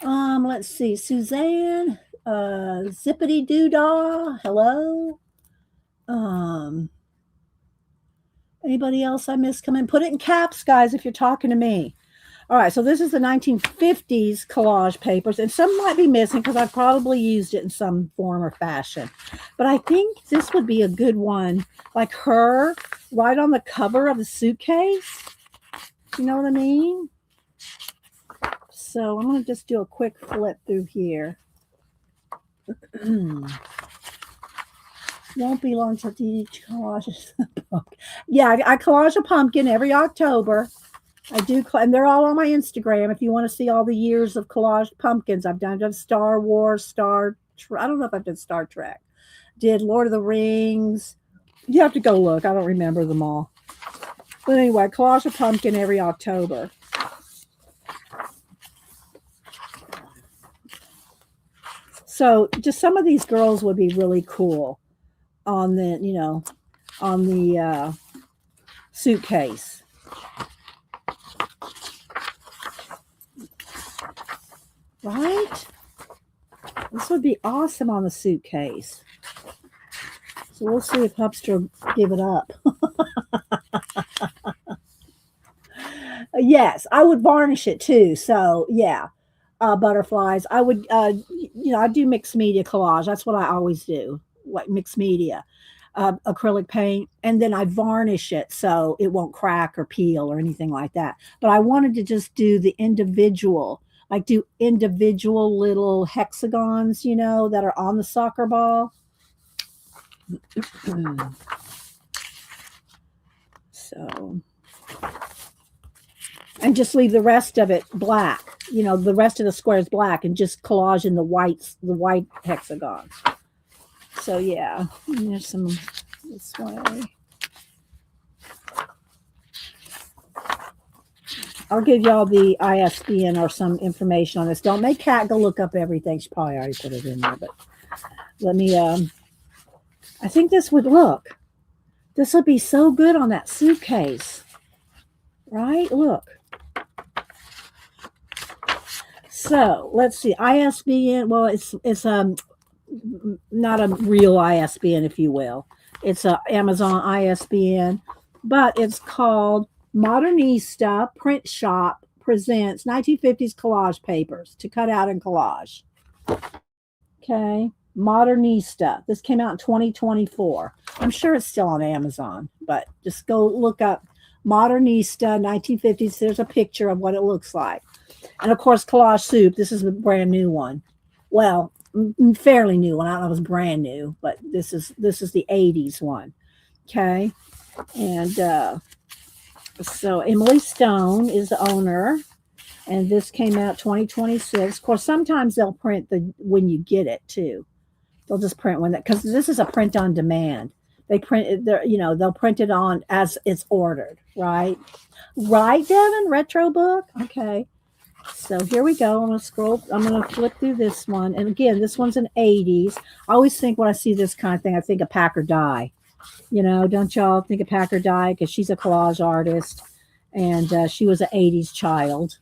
Let's see. Suzanne, Zippity Doodah. Hello. Anybody else I missed? Come in. Put it in caps, guys, if you're talking to me. All right, so this is the 1950s collage papers, and some might be missing because I've probably used it in some form or fashion. But I think this would be a good one, like her right on the cover of the suitcase. You know what I mean? So I'm going to just do a quick flip through here. Won't be long till each collage. Yeah, I collage a pumpkin every October. I do, and they're all on my Instagram. If you want to see all the years of collaged pumpkins, I've done Star Wars, I don't know if I've done Star Trek. Did Lord of the Rings. You have to go look. I don't remember them all. But anyway, collage a pumpkin every October. So just some of these girls would be really cool on the, on the suitcase. Right? This would be awesome on the suitcase. So we'll see if Hubster will give it up. Yes, I would varnish it too. So yeah, butterflies. I would, I do mixed media collage. That's what I always do, like mixed media, acrylic paint, and then I varnish it so it won't crack or peel or anything like that. But I wanted to just do the individual. Like do individual little hexagons, that are on the soccer ball. So, and just leave the rest of it black. The rest of the squares black, and just collage in the white hexagons. So yeah, there's some this way. I'll give y'all the ISBN or some information on this. Don't make Kat go look up everything. She probably already put it in there, but let me, I think this would be so good on that suitcase, right? Look. So let's see, ISBN. Well, it's not a real ISBN, if you will. It's a Amazon ISBN, but it's called Modernista Print Shop presents 1950s collage papers to cut out in collage. Okay. Modernista. This came out in 2024. I'm sure it's still on Amazon, but just go look up Modernista 1950s. There's a picture of what it looks like. And of course, Collage Soup. This is a brand new one. Well, fairly new one. I don't know if it's brand new, but this is the 80s one. Okay. And, so Emily Stone is the owner, and this came out 2026. Of course, sometimes they'll print when you get it too. They'll just print because this is a print on demand. They print it, they'll print it on as it's ordered, right? Right, Devin? Retro book? Okay. So here we go. I'm going to flip through this one. And again, this one's an 80s. I always think when I see this kind of thing, I think of Packer Dye. Don't y'all think of Packer Dye? Because she's a collage artist, and she was an 80s child.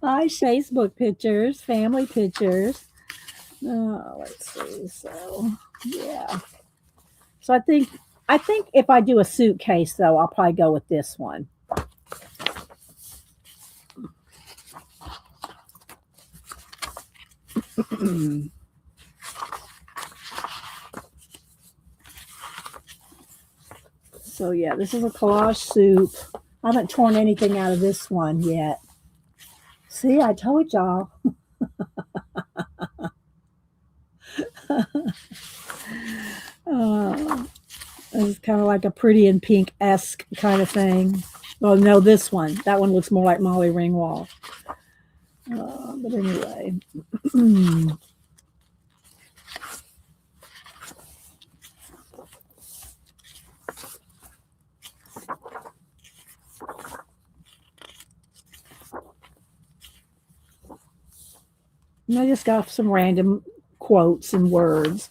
My Facebook pictures, family pictures. Oh, let's see. So, yeah. So I think if I do a suitcase, though, I'll probably go with this one. So yeah, this is a Collage Soup. I haven't torn anything out of this one yet. See, I told y'all. uh, it's kind of like a Pretty in Pink esque kind of thing. Well, no, this one. That one looks more like Molly Ringwald. But anyway. And I just got some random quotes and words.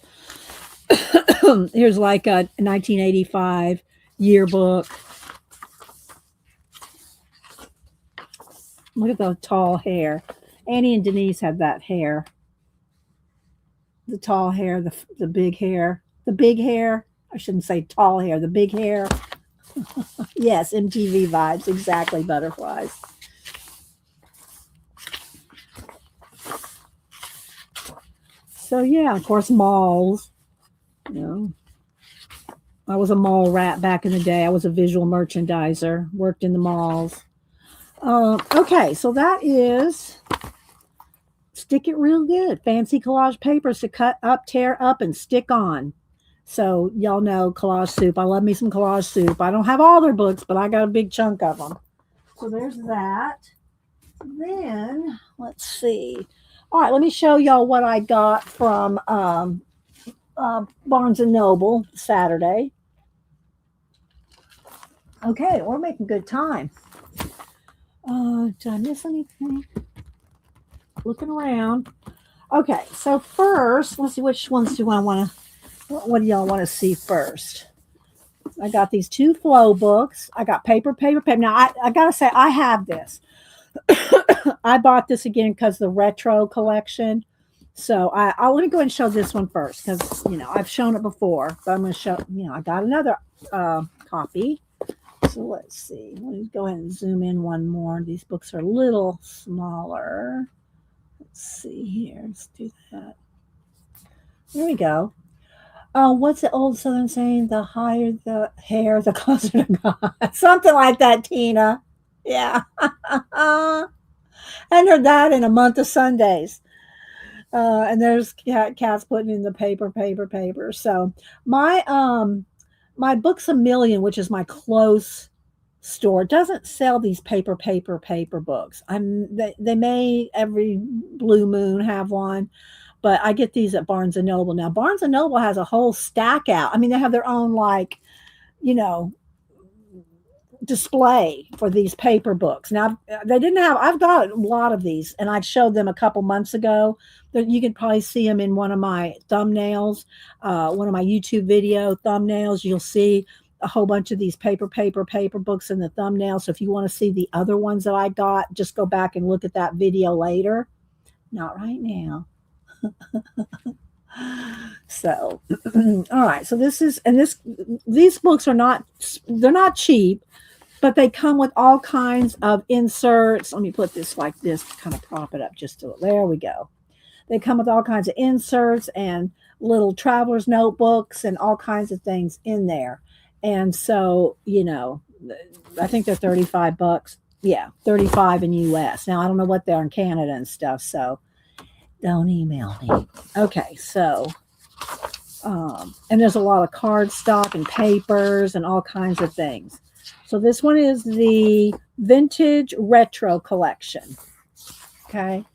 Here's like a 1985 yearbook. Look at the tall hair. Annie and Denise had that hair. The tall hair, the big hair. The big hair. I shouldn't say tall hair, the big hair. Yes, MTV vibes. Exactly, butterflies. So yeah, of course, malls. You know, I was a mall rat back in the day. I was a visual merchandiser. Worked in the malls. Okay, so that is stick it real good. Fancy collage papers to cut up, tear up, and stick on. So y'all know collage soup. I love me some collage soup. I don't have all their books, but I got a big chunk of them. So there's that. Then let's see. All right, let me show y'all what I got from Barnes and Noble Saturday. Okay, we're making good time. Did I miss anything? Looking around. Okay, so first, let's see which ones do I want to. What do y'all want to see first? I got these two flow books. I got paper. Now I gotta say I have this. I bought this again because the retro collection. So I want to go ahead and show this one first because I've shown it before, but I'm going to show I got another copy. So let's see. Let me go ahead and zoom in one more. These books are a little smaller. Let's see here. Let's do that. There we go. What's the old Southern saying? The higher the hair, the closer to God. Something like that, Tina. Yeah. I heard that in a month of Sundays. And there's cats putting in the paper. So my Books a Million, which is my close store, doesn't sell these paper books. They may every blue moon have one, but I get these at Barnes and Noble. Now Barnes and Noble has a whole stack out. I mean, they have their own display for these paper books. Now they didn't have. I've got a lot of these, and I showed them a couple months ago. You can probably see them in one of my thumbnails, one of my YouTube video thumbnails. You'll see a whole bunch of these paper books in the thumbnail. So if you want to see the other ones that I got, just go back and look at that video later. Not right now. So, all right. So these books they're not cheap, but they come with all kinds of inserts. Let me put this like this to kind of prop it up there we go. They come with all kinds of inserts and little traveler's notebooks and all kinds of things in there. And so, I think they're $35. Yeah, 35 in US. Now I don't know what they're in Canada and stuff, so don't email me. Okay, so and there's a lot of cardstock and papers and all kinds of things. So this one is the Vintage Retro Collection. Okay,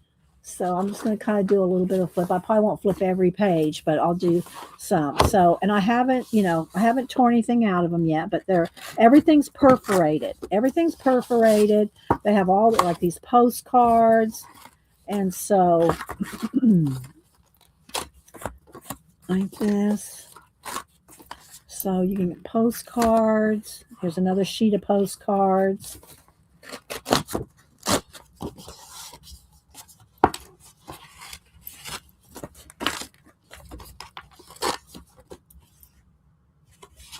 so I'm just going to kind of do a little bit of flip. I probably won't flip every page, but I'll do some. So, and I haven't torn anything out of them yet, but everything's perforated. Everything's perforated. They have all like these postcards. And so, like this. So you can get postcards. Here's another sheet of postcards.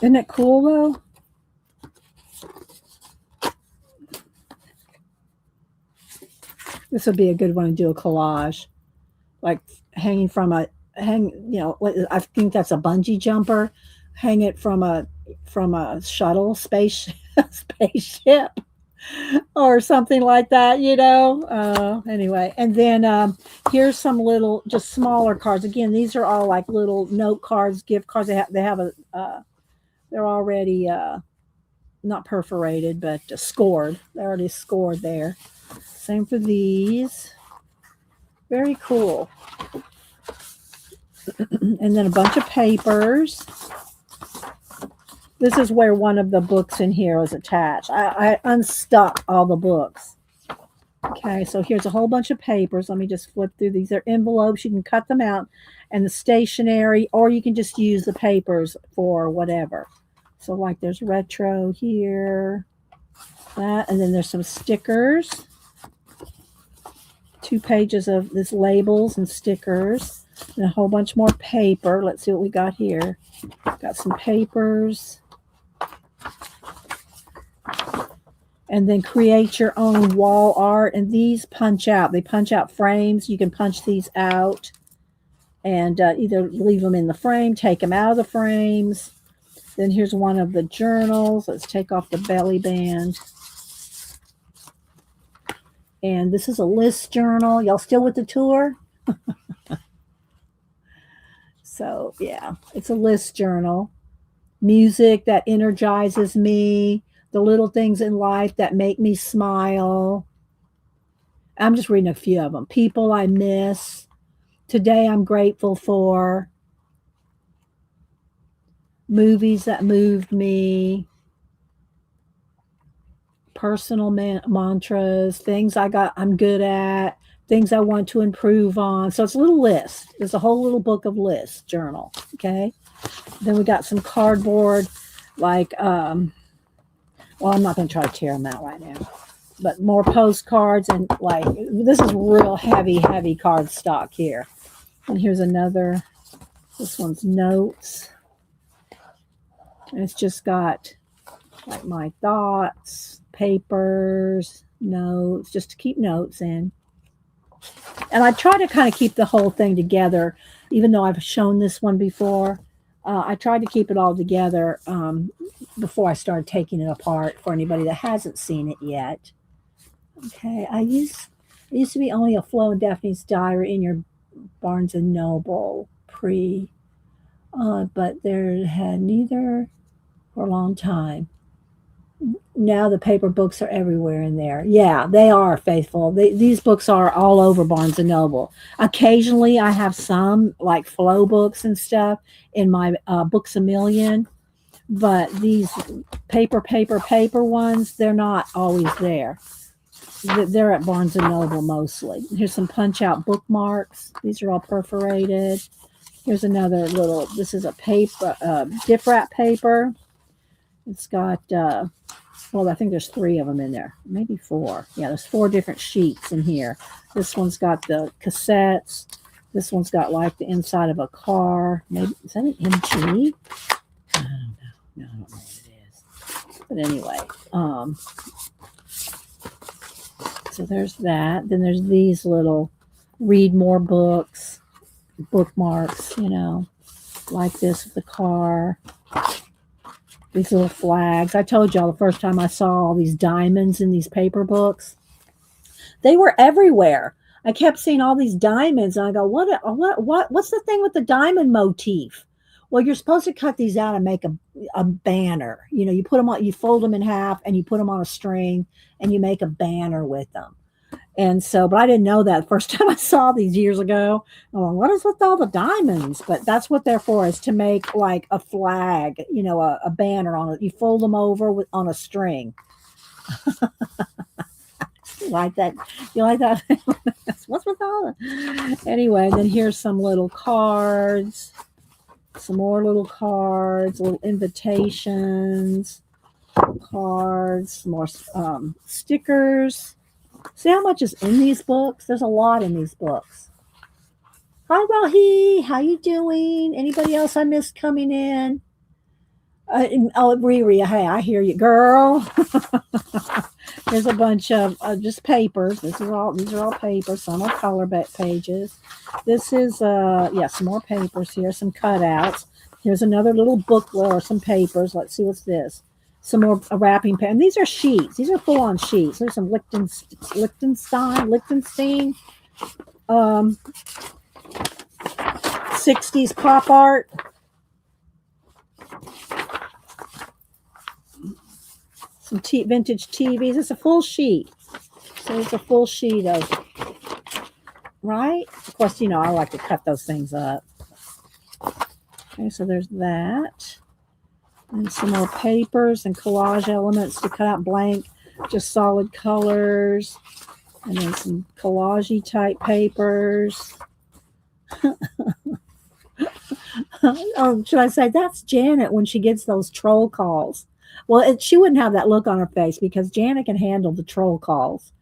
Isn't it cool though? This would be a good one to do a collage, like hanging from I think that's a bungee jumper. Hang it from a shuttle spaceship. or something like that, you know. Anyway, and then here's some little, just smaller cards. Again, these are all like little note cards, gift cards. They have a they're already not perforated, but scored. They're already scored there. Same for these. Very cool. And then a bunch of papers. This is where one of the books in here was attached. I unstuck all the books. Okay, so here's a whole bunch of papers. Let me just flip through these. They're envelopes. You can cut them out and the stationery, or you can just use the papers for whatever. So like there's retro here, that, and then there's some stickers. 2 pages of this labels and stickers, and a whole bunch more paper. Let's see what we got here. Got some papers. And then create your own wall art. And these punch out. They punch out frames. You can punch these out and either leave them in the frame, take them out of the frames. Then here's one of the journals. Let's take off the belly band. And this is a list journal. Y'all still with the tour? So, yeah, it's a list journal. Music that energizes me. The little things in life that make me smile. I'm just reading a few of them. People I miss. Today I'm grateful for. Movies that moved me. Personal mantras. Things I'm good at. Things I want to improve on. So it's a little list. There's a whole little book of lists journal. Okay. Then we got some cardboard, like well, I'm not going to try to tear them out right now, but more postcards, and like this is real heavy card stock here. And here's another. This one's notes, and it's just got like my thoughts, papers, notes, just to keep notes in. And I try to kind of keep the whole thing together, even though I've shown this one before. I tried to keep it all together before I started taking it apart for anybody that hasn't seen it yet. Okay, it used to be only a Flo and Daphne's diary in your Barnes and Noble but there had neither for a long time. Now the paper books are everywhere in there. Yeah, they are faithful. These books are all over Barnes and Noble. Occasionally, I have some like Flo books and stuff in my Books A Million, but these paper ones, they're not always there. They're at Barnes and Noble mostly. Here's some punch out bookmarks. These are all perforated. Here's another little. This is a paper, gift wrap paper. It's got. Well, I think there's 3 of them in there, maybe 4. Yeah, there's 4 different sheets in here. This one's got the cassettes. This one's got like the inside of a car. Maybe is that an MG? I don't know. No, I don't know what it is. But anyway, so there's that. Then there's these little read more books, bookmarks. Like this with the car. These little flags. I told y'all the first time I saw all these diamonds in these paper books. They were everywhere. I kept seeing all these diamonds, and I go, what's the thing with the diamond motif? Well, you're supposed to cut these out and make a banner. You put them on, you fold them in half, and you put them on a string, and you make a banner with them. And so, but I didn't know that the first time I saw these years ago. I'm like, what is with all the diamonds? But that's what they're for, is to make like a flag, a banner on it. You fold them over on a string. You like that? You like that? What's with all that? Anyway, then here's some little cards. Some more little cards, little invitations, cards, some more stickers. See how much is in these books? There's a lot in these books. Hi, Rahi. How you doing? Anybody else I missed coming in? Riri. Hey, I hear you, girl. There's a bunch of just papers. These are all papers. Some are color pages. This is some more papers here. Some cutouts. Here's another little booklet or some papers. Let's see what's this. Some more wrapping paper. And these are sheets. These are full-on sheets. There's some Liechtenstein, um, 60s pop art. Some vintage TVs. It's a full sheet. So it's a full sheet of, right? Of course, I like to cut those things up. Okay, so there's that. And some more papers and collage elements to cut out blank, just solid colors. And then some collage type papers. Oh, should I say that's Janet when she gets those troll calls? Well, she wouldn't have that look on her face because Janet can handle the troll calls,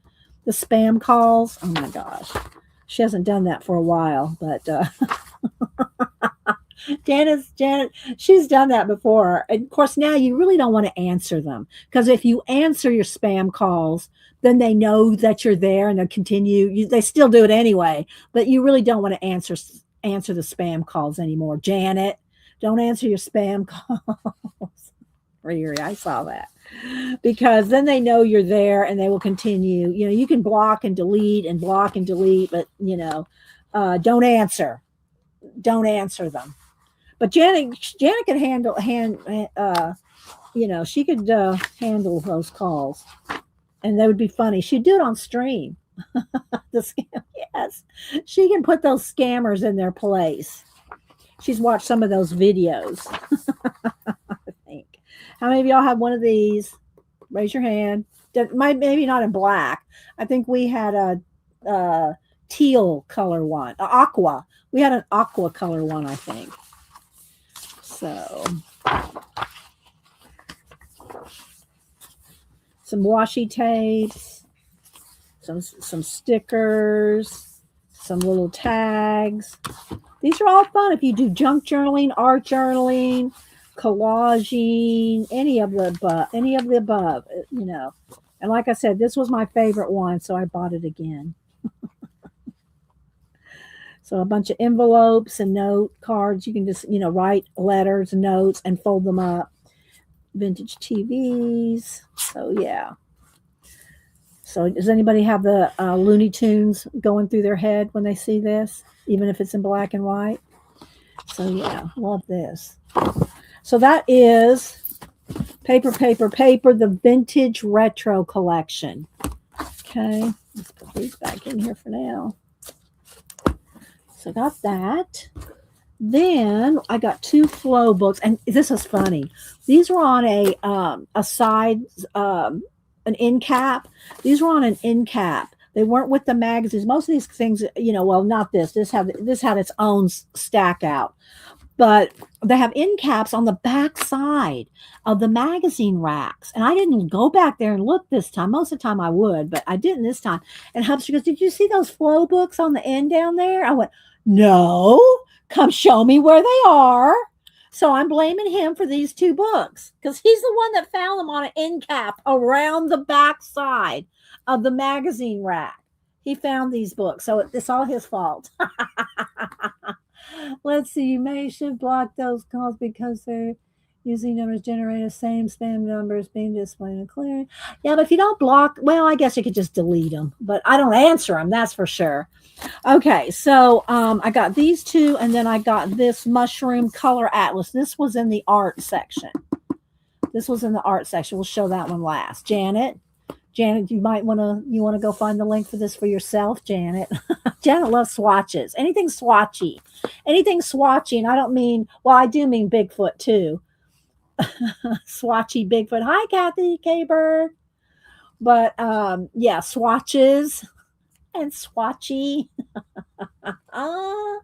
the spam calls. Oh my gosh, she hasn't done that for a while, but Janet, she's done that before. And of course, now you really don't want to answer them because if you answer your spam calls, then they know that you're there and they'll continue. They still do it anyway, but you really don't want to answer the spam calls anymore. Janet, don't answer your spam calls. Riri, I saw that because then they know you're there and they will continue. You can block and delete, but don't answer them. But Janet can she could handle those calls, and that would be funny. She'd do it on stream. The scam, yes, she can put those scammers in their place. She's watched some of those videos. I think. How many of y'all have one of these? Raise your hand. Maybe not in black. I think we had a teal color one, aqua. We had an aqua color one, I think. So, some washi tapes, some stickers, some little tags. These are all fun if you do junk journaling, art journaling, collaging, any of the above, And like I said, this was my favorite one, so I bought it again. So a bunch of envelopes and note cards. You can just, write letters, notes, and fold them up. Vintage TVs. So, yeah. So does anybody have the Looney Tunes going through their head when they see this, even if it's in black and white? So, yeah, love this. So that is Paper, the Vintage Retro Collection. Okay, let's put these back in here for now. So I got that. Then I got 2 flow books, and this is funny. These were on a side, an end cap. These were on an end cap. They weren't with the magazines. Most of these things, well, not this. This had its own stack out, but they have end caps on the back side of the magazine racks. And I didn't go back there and look this time. Most of the time I would, but I didn't this time. And Hubster goes, "Did you see those flow books on the end down there?" I went, "No, come show me where they are." So I'm blaming him for these 2 books because he's the one that found them on an end cap around the back side of the magazine rack. He found these books. So it's all his fault. Let's see. You may should block those calls because they're using numbers generated the same spam numbers being displayed and clear. Yeah, but if you don't block, well, I guess you could just delete them. But I don't answer them. That's for sure. Okay, so I got these 2, and then I got this mushroom color atlas. This was in the art section. We'll show that one last. Janet, you might want to go find the link for this for yourself, Janet. Janet loves swatches. Anything swatchy, and I don't mean, well, I do mean Bigfoot too. Swatchy Bigfoot. Hi, Kathy K-Bird. But yeah, swatches and swatchy. I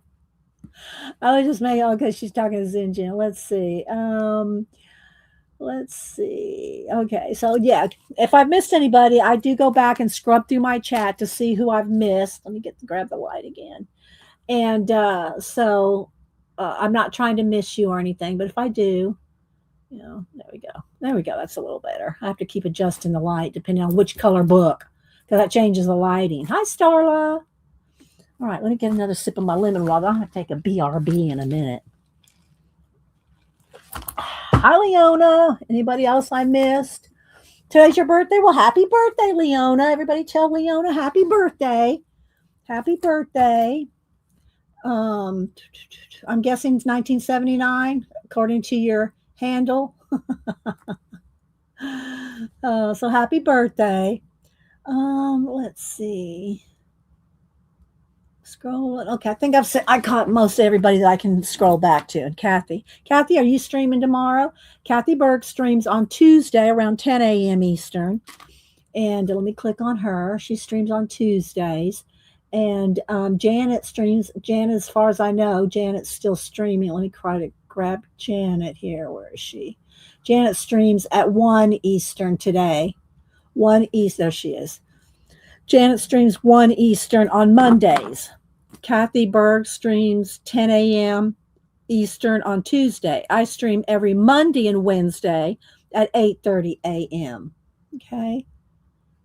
was just making, okay, she's talking to Zinjan. Let's see. Okay, so yeah, if I've missed anybody, I do go back and scrub through my chat to see who I've missed. Let me grab the light again. And so I'm not trying to miss you or anything, but if I do, there we go. That's a little better. I have to keep adjusting the light depending on which color book, because that changes the lighting. Hi, Starla. All right, let me get another sip of my lemon water. I'll take a BRB in a minute. Hi, Leona. Anybody else I missed? Today's your birthday. Well, happy birthday, Leona. Everybody tell Leona happy birthday. Happy birthday. Um, I'm guessing it's 1979, according to your handle. So happy birthday. Let's see. Scroll. Okay, I think I caught most everybody that I can scroll back to. And Kathy, are you streaming tomorrow? Kathy Berg streams on Tuesday around 10 a.m. Eastern. And let me click on her. She streams on Tuesdays. And Janet streams. Janet, as far as I know, Janet's still streaming. Let me try to grab Janet here. Where is she? Janet streams at 1 Eastern today. 1 East. There she is. Janet streams 1 Eastern on Mondays. Kathy Berg streams 10 a.m. Eastern on Tuesday. I stream every Monday and Wednesday at 8:30 a.m. Okay.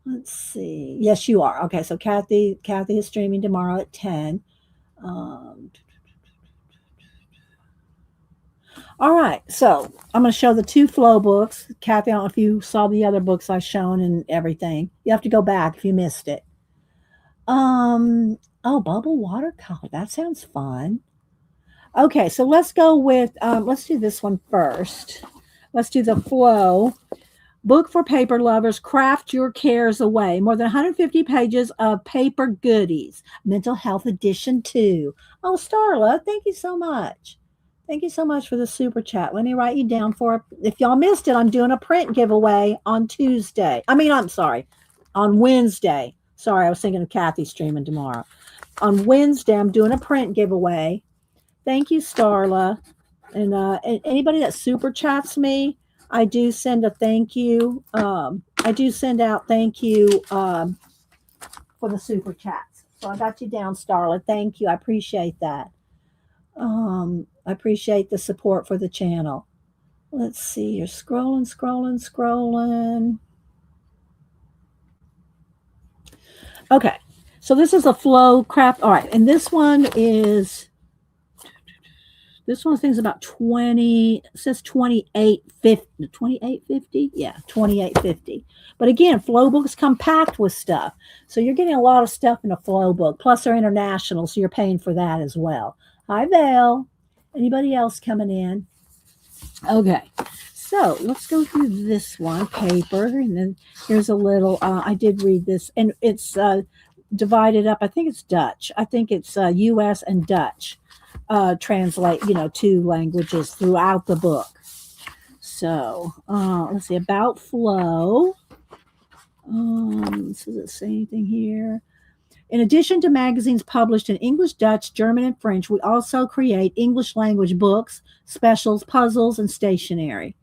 Let's see. Yes, you are. Okay, so Kathy is streaming tomorrow at 10. All right, so I'm going to show the two flow books. Kathy, I don't know if you saw the other books I've shown and everything. You have to go back if you missed it. Oh, bubble watercolor. That sounds fun. Okay, so let's go with, let's do this one first. Let's do the flow. Book for paper lovers, Craft Your Cares Away. More than 150 pages of paper goodies. Mental Health Edition 2. Oh, Starla, thank you so much. Thank you so much for the super chat. Let me write you down for, if y'all missed it, I'm doing a print giveaway on Tuesday. On Wednesday. Sorry, I was thinking of Kathy streaming tomorrow. On Wednesday, I'm doing a print giveaway. Thank you, Starla. And anybody that super chats me, I do send a thank you. I do send out thank you for the super chats. So I got you down, Starla. Thank you. I appreciate that. I appreciate the support for the channel. Let's see. You're scrolling. Okay. So this is a flow craft. All right. And this one thing's about 20, it says 2850. Yeah, 2850. But again, flow books come packed with stuff. So you're getting a lot of stuff in a flow book. Plus they're international, so you're paying for that as well. Hi, Val. Anybody else coming in? Okay. So let's go through this one, paper. And then here's a little, I did read this, and it's divided up. I think it's Dutch. I think it's U.S. and Dutch. Translate, two languages throughout the book. So let's see, about flow. Does it say anything here? In addition to magazines published in English, Dutch, German, and French, we also create English language books, specials, puzzles, and stationery.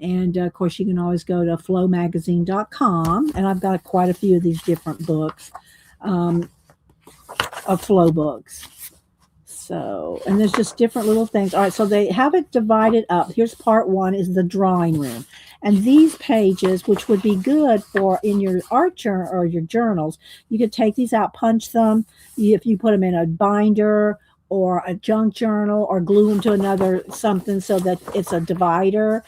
And of course, you can always go to flowmagazine.com, and I've got quite a few of these different books of flow books. So, and there's just different little things. All right, so they have it divided up. Here's part one is the drawing room. And these pages, which would be good for in your art journal or your journals, you could take these out, punch them. If you put them in a binder or a junk journal or glue them to another something so that it's a divider.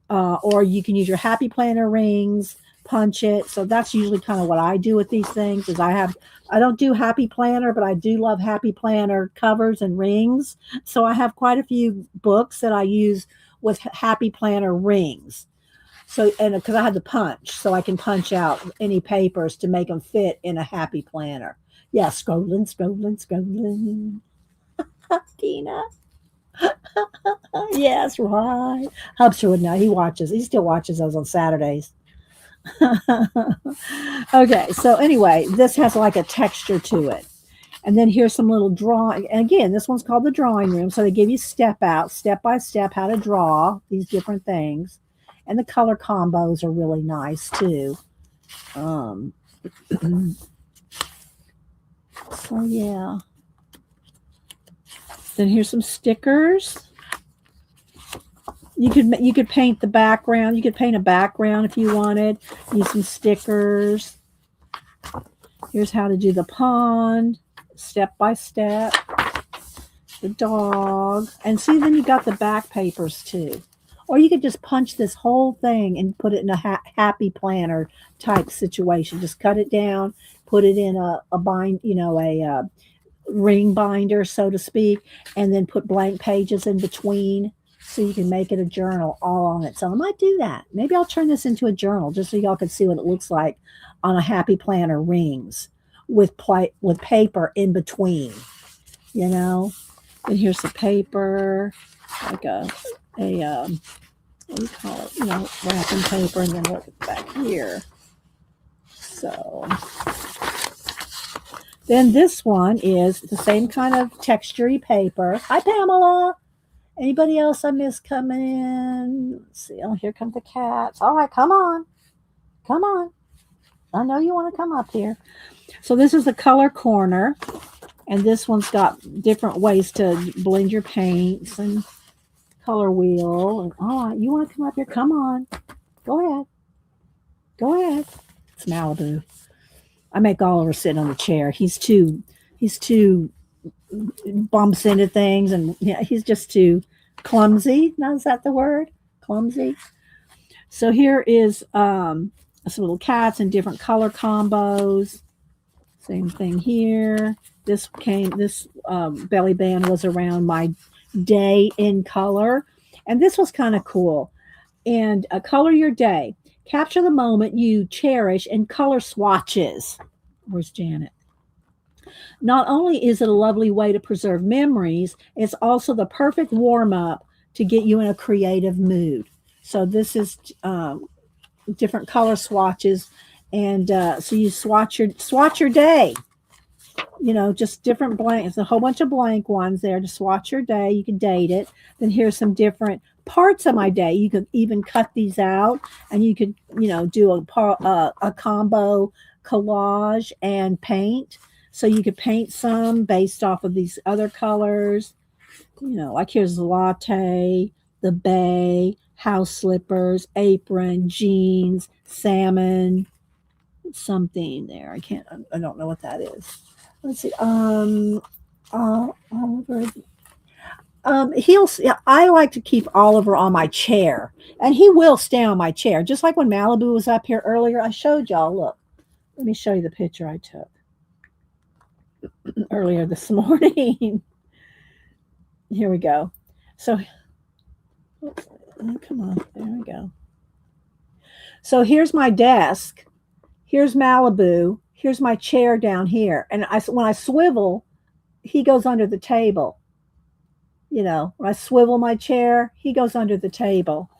Or you can use your Happy Planner rings, punch it. So that's usually kind of what I do with these things is I don't do Happy Planner, but I do love Happy Planner covers and rings. So I have quite a few books that I use with Happy Planner rings. So, and because I had to punch, so I can punch out any papers to make them fit in a Happy Planner. Yeah, scrolling. Tina. Yes, right. Hubster would know. He still watches those on Saturdays. Okay, so anyway, this has like a texture to it. And then here's some little drawing. And again, this one's called the drawing room. So they give you step by step, how to draw these different things. And the color combos are really nice too. So yeah. Then here's some stickers. You could paint the background. You could paint a background if you wanted. Use some stickers. Here's how to do the pond, step by step. The dog. And see, then you got the back papers too. Or you could just punch this whole thing and put it in a happy planner type situation. Just cut it down, put it in a bind, a ring binder, so to speak, and then put blank pages in between so you can make it a journal all on its own. I might do that. Maybe I'll turn this into a journal just so y'all can see what it looks like on a happy planner rings with paper in between, you know. And here's the paper, like a what do you call it? Wrapping paper, and then look back here. So then this one is the same kind of textury paper. Hi, Pamela. Anybody else I miss coming in? Let's see. Oh, here come the cats. All right, come on. Come on. I know you want to come up here. So this is the color corner. And this one's got different ways to blend your paints and color wheel. And all right, you want to come up here? Come on. Go ahead. Go ahead. It's Malibu. I make Oliver sit on the chair. He's too bumps into things, and he's just too clumsy. Now, is that the word? Clumsy. So here is some little cats in different color combos. Same thing here. This belly band was around my day in color, and this was kind of cool. And color your day. Capture the moment you cherish and color swatches. Where's Janet? Not only is it a lovely way to preserve memories, it's also the perfect warm-up to get you in a creative mood. So this is different color swatches, and so you swatch your day. Just different blanks, a whole bunch of blank ones there to swatch your day. You can date it. Then here's some different parts of my day. You could even cut these out, and you could, do a combo collage and paint. So you could paint some based off of these other colors. Like here's the latte, the bay, house slippers, apron, jeans, salmon, something there. I don't know what that is. Let's see. Oliver. I like to keep Oliver on my chair, and he will stay on my chair. Just like when Malibu was up here earlier, I showed y'all. Look, let me show you the picture I took earlier this morning. Here we go. So, come on, there we go. So here's my desk. Here's Malibu. Here's my chair down here. And when I swivel, he goes under the table. When I swivel my chair, he goes under the table.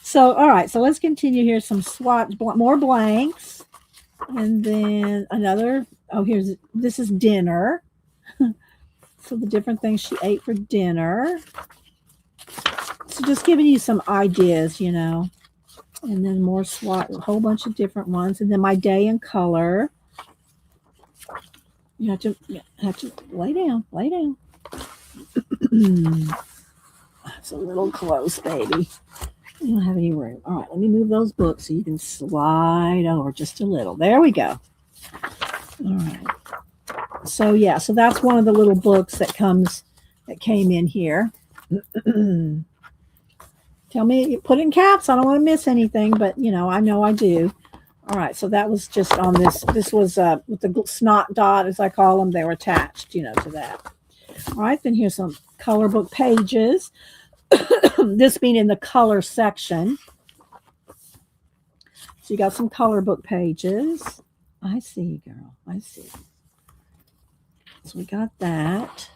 So, all right. So let's continue here. Some more blanks. And then another. This is dinner. So the different things she ate for dinner. So just giving you some ideas, And then more a whole bunch of different ones. And then my day in color. You have to lay down. It's a little close, baby. You don't have any room. All right, let me move those books so you can slide over just a little. There we go. All right. So that's one of the little books that came in here. Tell me, put in caps. I don't want to miss anything, but I know I do. All right, so that was just on this. This was with the snot dot, as I call them. They were attached, to that. All right, then here's some color book pages. This being in the color section. So you got some color book pages. I see, girl. I see. So we got that.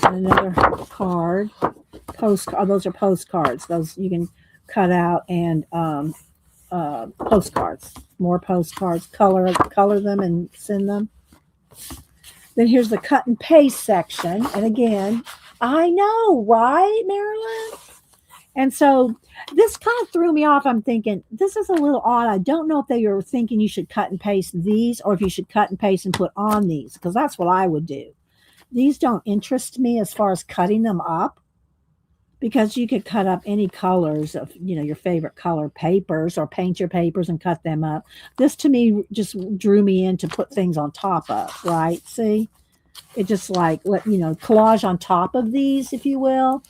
And another card. Postcard. Those are postcards. Those you can cut out and postcards. More postcards. Color them and send them. Then here's the cut and paste section. And again, I know, right, Marilyn? And so this kind of threw me off. I'm thinking, this is a little odd. I don't know if they were thinking you should cut and paste these or if you should cut and paste and put on these, because that's what I would do. These don't interest me as far as cutting them up, because you could cut up any colors of, your favorite color papers or paint your papers and cut them up. This to me just drew me in to put things on top of, right? See, it just collage on top of these, if you will.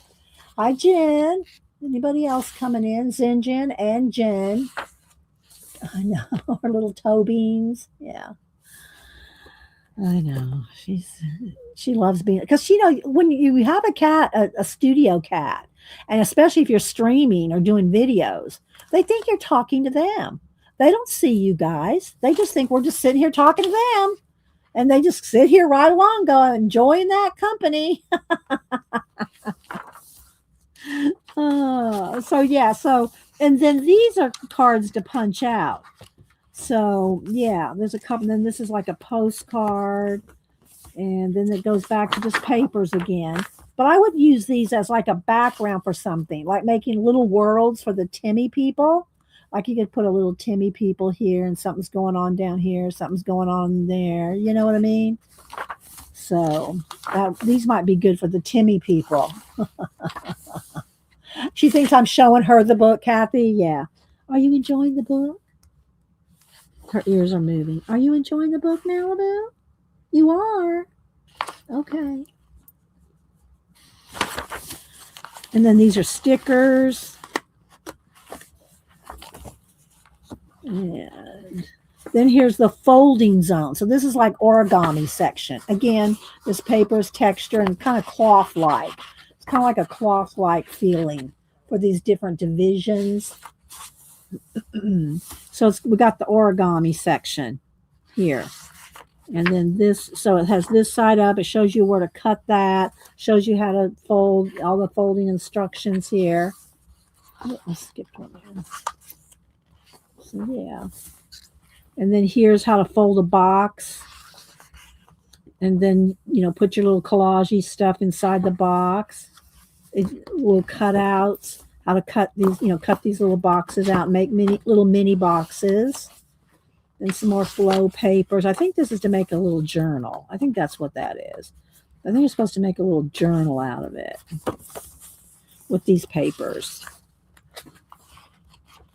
Hi, Jen. Anybody else coming in? Zinjen and Jen. I know. Our little toe beans. Yeah. I know. She loves being because when you have a cat, a studio cat, and especially if you're streaming or doing videos, they think you're talking to them. They don't see you guys. They just think we're just sitting here talking to them, and they just sit here right along, going enjoying that company. So yeah. So and then these are cards to punch out. So yeah, there's a couple. Then this is like a postcard, and then it goes back to just papers again. But I would use these as like a background for something, like making little worlds for the Timmy people. Like you could put a little Timmy people here, and something's going on down here, something's going on there. You know what I mean? So these might be good for the Timmy people. She thinks I'm showing her the book, Kathy. Yeah. Are you enjoying the book? Her ears are moving. Are you enjoying the book, Malibu? You are. Okay. And then these are stickers. And then here's the folding zone. So this is like origami section. Again, this paper is texture and kind of cloth-like. It's kind of like a cloth-like feeling for these different divisions. So we got the origami section here. And then this, so it has this side up. It shows you where to cut that. Shows you how to fold, all the folding instructions here. Oh, I skipped one there. So yeah. And then here's how to fold a box. And then, put your little collage stuff inside the box. Little cutouts, how to cut these, cut these little boxes out, make little mini boxes. And some more flow papers. I think this is to make a little journal. I think that's what that is. I think you're supposed to make a little journal out of it with these papers.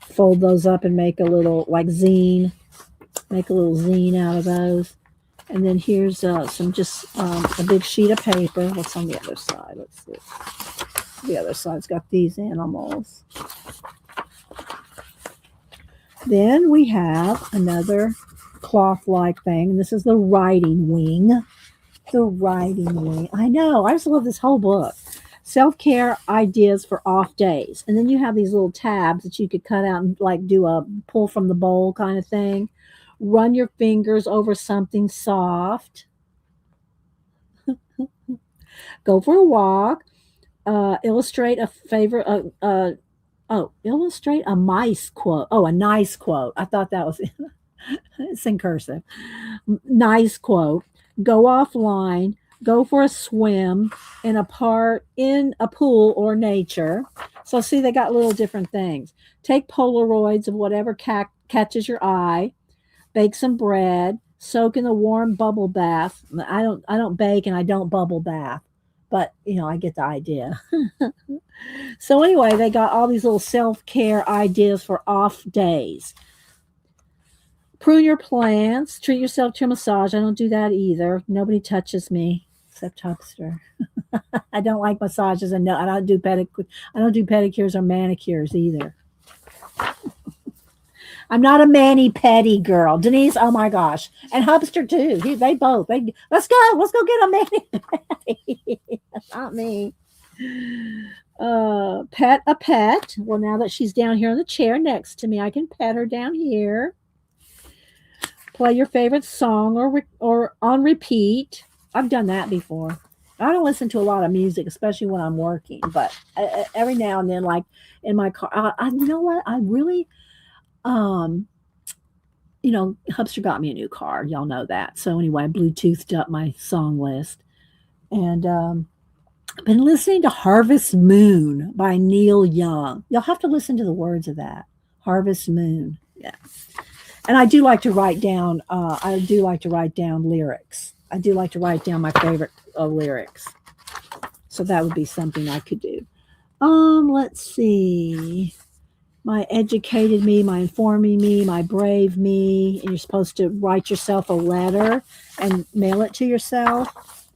Fold those up and make a little, like zine. Make a little zine out of those. And then here's some just a big sheet of paper. What's on the other side? Let's see. The other side's got these animals. Then we have another cloth-like thing. This is the writing wing. The writing wing. I know. I just love this whole book. Self-care ideas for off days. And then you have these little tabs that you could cut out and like do a pull from the bowl kind of thing. Run your fingers over something soft. Go for a walk. Illustrate a favorite. Illustrate a mice quote. Oh, a nice quote. I thought that was it's in cursive. Nice quote. Go offline. Go for a swim in a pool or nature. So see, they got little different things. Take Polaroids of whatever catches your eye. Bake some bread. Soak in a warm bubble bath. I don't bake and I don't bubble bath, but I get the idea. So anyway, they got all these little self-care ideas for off days. Prune your plants. Treat yourself to a massage. I don't do that either. Nobody touches me except Hubster. I don't like massages, and no, I don't do pedicures or manicures either. I'm not a mani-pedi girl. Denise, oh my gosh. And Hubster too. They both. Let's go get a mani-pedi. Not me. Pet a pet. Well, now that she's down here in the chair next to me, I can pet her down here. Play your favorite song or on repeat. I've done that before. I don't listen to a lot of music, especially when I'm working, but every now and then, like in my car, you know what? I really, Hubster got me a new car. Y'all know that. So anyway, I Bluetoothed up my song list. And I've been listening to Harvest Moon by Neil Young. You'll have to listen to the words of that. Harvest Moon. Yeah. And I do like to write down, lyrics. I do like to write down my favorite lyrics. So that would be something I could do. Let's see. My educated me, my informing me, my brave me. And you're supposed to write yourself a letter and mail it to yourself.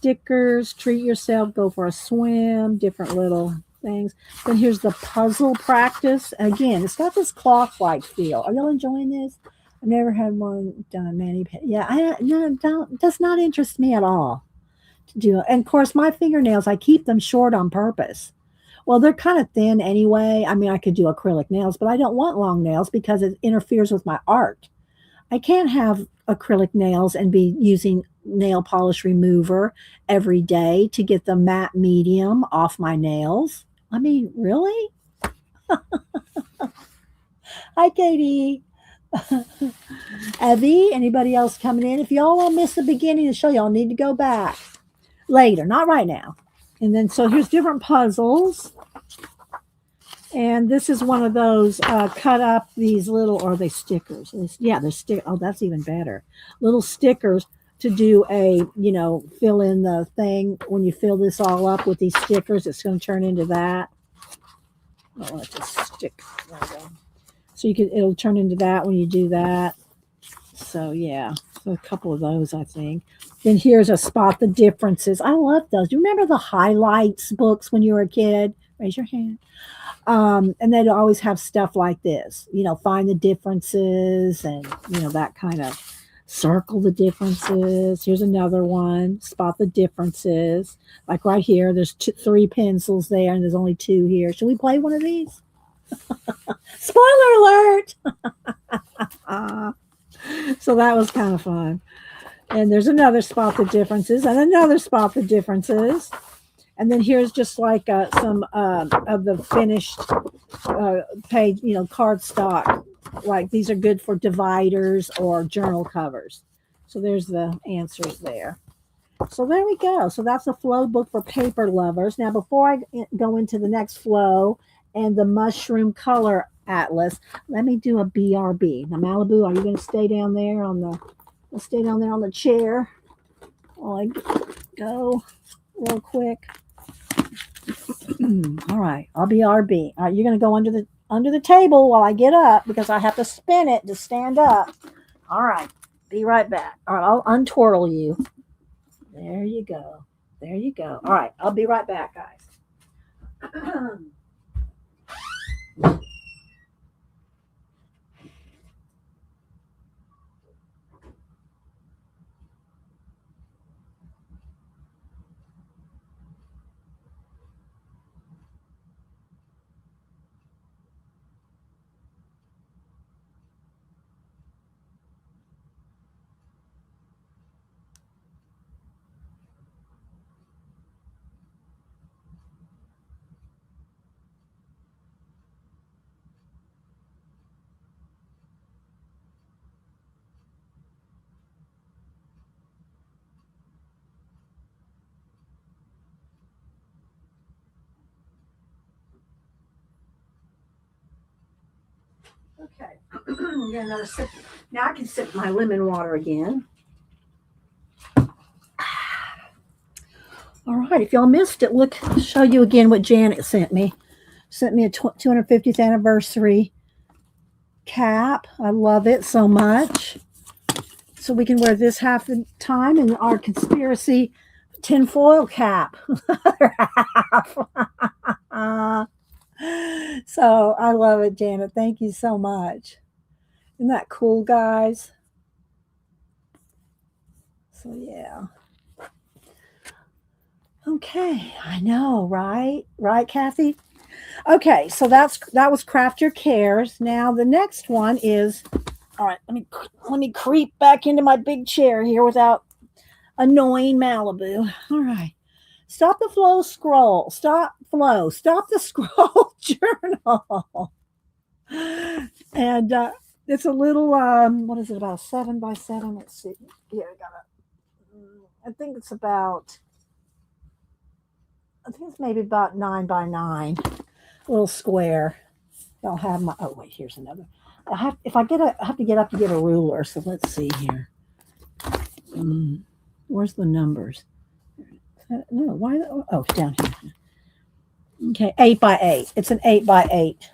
stickers, treat yourself, go for a swim, different little things. Then here's the puzzle practice. Again, it's got this cloth-like feel. Are y'all enjoying this? I've never had one done mani pedi. Yeah, I no, don't does not interest me at all to do. And of course, my fingernails, I keep them short on purpose. Well, they're kind of thin anyway. I mean, I could do acrylic nails, but I don't want long nails because it interferes with my art. I can't have acrylic nails and be using nail polish remover every day to get the matte medium off my nails. I mean, really? Hi, Katie. Evie, anybody else coming in? If y'all will miss the beginning of the show, y'all need to go back later, not right now. And then, so here's different puzzles. And this is one of those cut up these little, or are they stickers? Yeah, they're stick. Oh, that's even better. Little stickers to do a, fill in the thing. When you fill this all up with these stickers, it's going to turn into that. I want it to stick. There we go. So it'll turn into that when you do that. So yeah, so a couple of those, I think. Then here's a spot the differences. I love those. Do you remember the highlights books when you were a kid? Raise your hand. And they'd always have stuff like this, find the differences and, that kind of circle the differences. Here's another one, spot the differences. Like right here, there's 3 pencils there and there's only 2 here. Should we play one of these? Spoiler alert! So that was kind of fun. And there's another spot the differences and another spot the differences. And then here's just like some of the finished page, cardstock. Like these are good for dividers or journal covers. So there's the answers there. So there we go. So that's a flow book for paper lovers. Now, before I go into the next flow and the mushroom color atlas, let me do a BRB. Now, Malibu, are you going to stay down there on the chair while I go real quick? All right, I'll be RB. All right, you're going to go under the table while I get up because I have to spin it to stand up. All right, be right back. All right, I'll untwirl you. There you go. There you go. All right, I'll be right back, guys. Okay, get another sip. Now I can sip my lemon water again. All right, if y'all missed it, look, I'll show you again what Janet sent me. Sent me a 250th anniversary cap. I love it so much. So we can wear this half the time and our conspiracy tinfoil cap. So I love it, Janet. Thank you so much. Isn't that cool, guys? So yeah. Okay, I know, right? Right, Kathy? Okay, so that was Craft Your Cares. Now the next one is, all right, let me creep back into my big chair here without annoying Malibu. All right. Stop the flow scroll. Stop the scroll journal. And it's a little what is it, about 7x7? Let's see. Here, I think it's maybe about 9x9. A little square. I'll have my, oh wait, here's another. I have to get up to get a ruler. So let's see here. Where's the numbers? No, why? Oh, down here. Okay, 8x8. It's an 8x8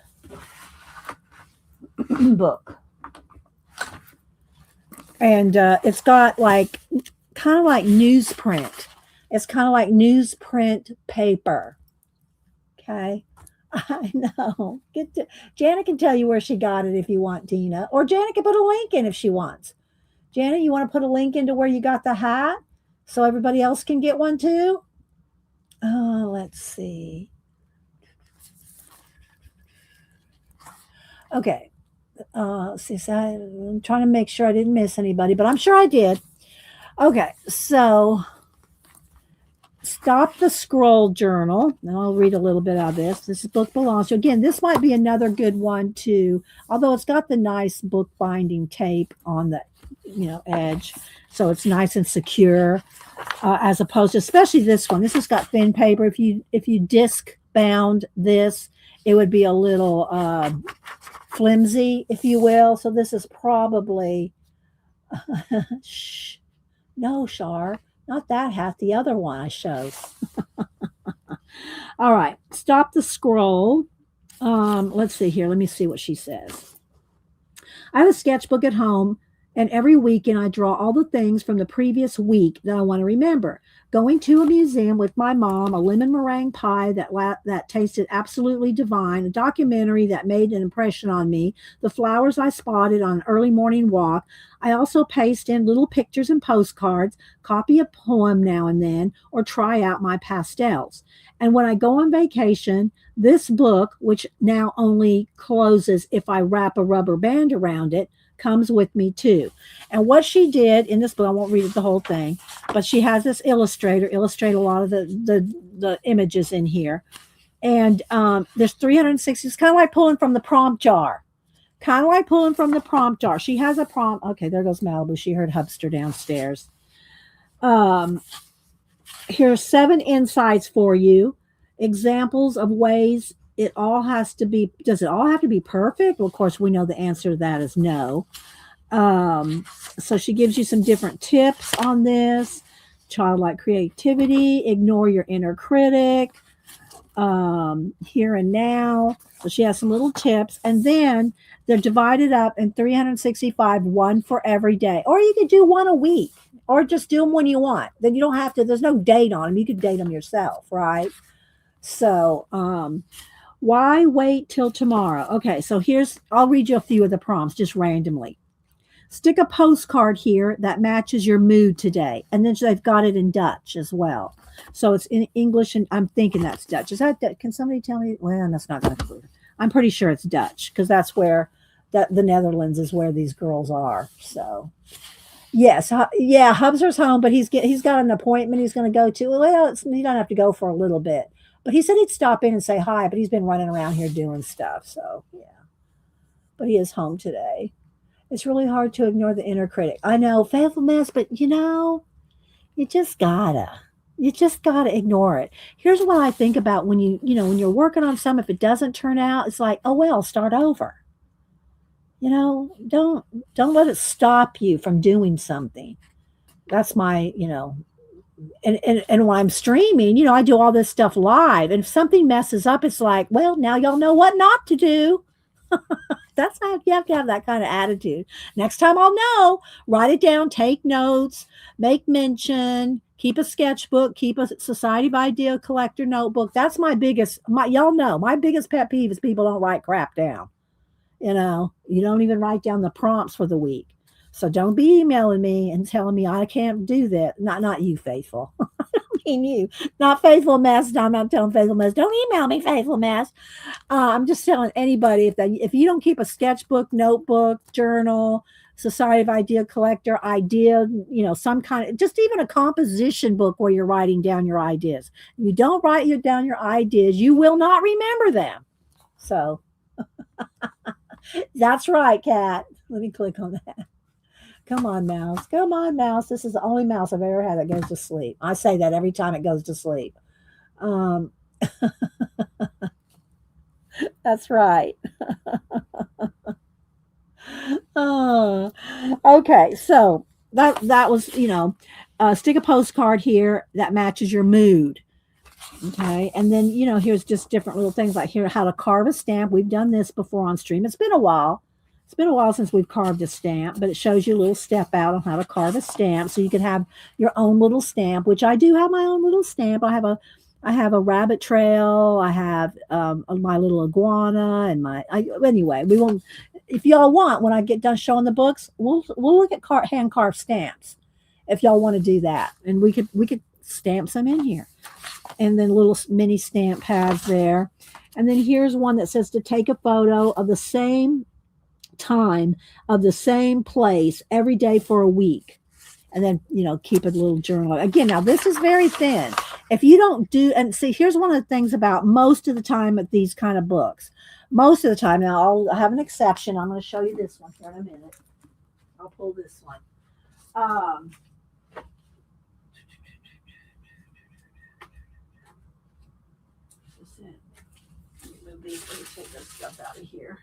book, and it's got like kind of like newsprint. It's kind of like newsprint paper. Okay. I know. Janet can tell you where she got it if you want, Tina. Or Janet can put a link in if she wants. Janet, you want to put a link into where you got the hat so everybody else can get one too? Let's see. Okay. See, so I'm trying to make sure I didn't miss anybody, but I'm sure I did. Okay, so Stop the Scroll Journal. Now I'll read a little bit of this. This book belongs to, again, this might be another good one too, although it's got the nice book binding tape on the edge. So it's nice and secure, as opposed to, especially this one. This has got thin paper. If you disc bound this, it would be a little flimsy, if you will. So this is probably, shh, no, Shar. Not that hat, the other one I showed. All right, Stop the Scroll. Let's see here. Let me see what she says. I have a sketchbook at home, and every weekend I draw all the things from the previous week that I want to remember. Going to a museum with my mom, a lemon meringue pie that tasted absolutely divine, a documentary that made an impression on me, the flowers I spotted on an early morning walk. I also paste in little pictures and postcards, copy a poem now and then, or try out my pastels. And when I go on vacation, this book, which now only closes if I wrap a rubber band around it, comes with me too. And what she did in this book, I won't read the whole thing, but she has this illustrator illustrate a lot of the images in here. And there's 360. It's kind of like pulling from the prompt jar. Kind of like pulling from the prompt jar. She has a prompt. Okay, there goes Malibu. She heard Hubster downstairs. Here's 7 insights for you. Examples of ways it all has to be. Does it all have to be perfect? Well, of course, we know the answer to that is no. So she gives you some different tips on this. Childlike creativity, ignore your inner critic, here and now. So she has some little tips, and then they're divided up in 365, one for every day. Or you could do one a week, or just do them when you want. Then you don't have to, there's no date on them. You could date them yourself, right? So, why wait till tomorrow? Okay, so I'll read you a few of the prompts just randomly. Stick a postcard here that matches your mood today. And then they've got it in Dutch as well. So it's in English, and I'm thinking that's Dutch. Is that, can somebody tell me? Well, that's not going to be. I'm pretty sure it's Dutch, because that's where the Netherlands is where these girls are. So, yes, yeah, Hubser's home, but he's got an appointment he's going to go to. Well, he don't have to go for a little bit. But he said he'd stop in and say hi, but he's been running around here doing stuff. So, yeah. But he is home today. It's really hard to ignore the inner critic. I know, faithfulness, but you just gotta ignore it. Here's what I think about when when you're working on something, if it doesn't turn out, it's like, oh well, start over. Don't let it stop you from doing something. That's my, and when I'm streaming, I do all this stuff live, and if something messes up, it's like, well, now y'all know what not to do. That's how you have to have that kind of attitude. Next time I'll know. Write it down, take notes, make mention, keep a sketchbook, keep a Society of Idea Collector notebook. That's my biggest, y'all know, my biggest pet peeve is people don't write crap down. You don't even write down the prompts for the week. So don't be emailing me and telling me I can't do that. Not you, Faithful. You, not Faithful Mess. I'm not telling Faithful Mess. Don't email me, Faithful Mess. I'm just telling anybody if you don't keep a sketchbook, notebook, journal, Society of Idea Collector, some kind of, just even a composition book where you're writing down your ideas. If you don't write down your ideas, you will not remember them. So that's right, Kat. Let me click on that. Come on, mouse. Come on, mouse. This is the only mouse I've ever had that goes to sleep. I say that every time it goes to sleep. That's right. Okay. So that was, stick a postcard here that matches your mood. Okay. And then, here's just different little things like here, how to carve a stamp. We've done this before on stream. It's been a while. It's been a while since we've carved a stamp, but it shows you a little step out on how to carve a stamp, so you can have your own little stamp. Which I do have my own little stamp. I have a rabbit trail. I have my little iguana and anyway. We will, if y'all want, when I get done showing the books, we'll look at hand carved stamps. If y'all want to do that, and we could stamp some in here, and then little mini stamp pads there. And then here's one that says to take a photo of the same time of the same place every day for a week. And then, keep a little journal. Again, now this is very thin. If you don't do, and see, here's one of the things about most of the time at these kind of books. Most of the time, now I'll have an exception. I'm going to show you this one here in a minute. I'll pull this one. Let me take this stuff out of here.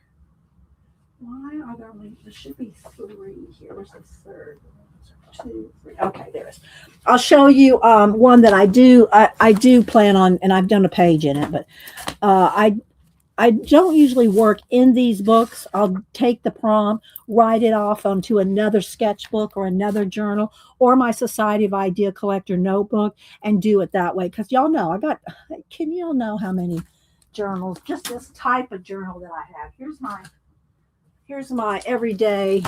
Why are there only, there should be 3 here. Where's the third? 2, 3. Okay, there it is. I'll show you one that I do plan on, and I've done a page in it, but I don't usually work in these books. I'll take the prompt, write it off onto another sketchbook or another journal or my Society of Idea Collector notebook and do it that way. Because y'all know, can y'all know how many journals, just this type of journal that I have? Here's my everyday,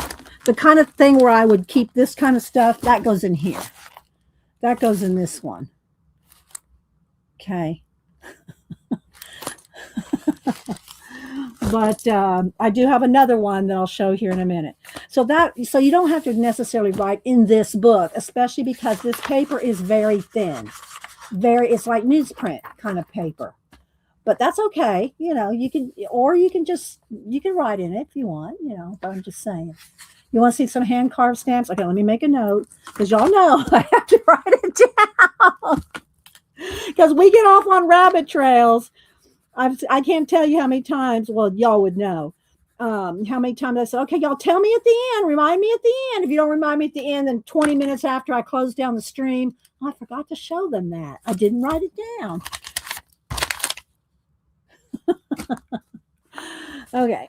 the kind of thing where I would keep this kind of stuff, that goes in here. That goes in this one. Okay. But I do have another one that I'll show here in a minute. So you don't have to necessarily write in this book, especially because this paper is very thin. It's like newsprint kind of paper. But that's okay. You can write in it if you want, but I'm just saying. You want to see some hand carved stamps? Okay, let me make a note, because y'all know I have to write it down. Because we get off on rabbit trails. I can't tell you how many times, well, y'all would know, how many times I said, okay, y'all tell me at the end, remind me at the end. If you don't remind me at the end, then 20 minutes after I close down the stream, I forgot to show them that. I didn't write it down. Okay,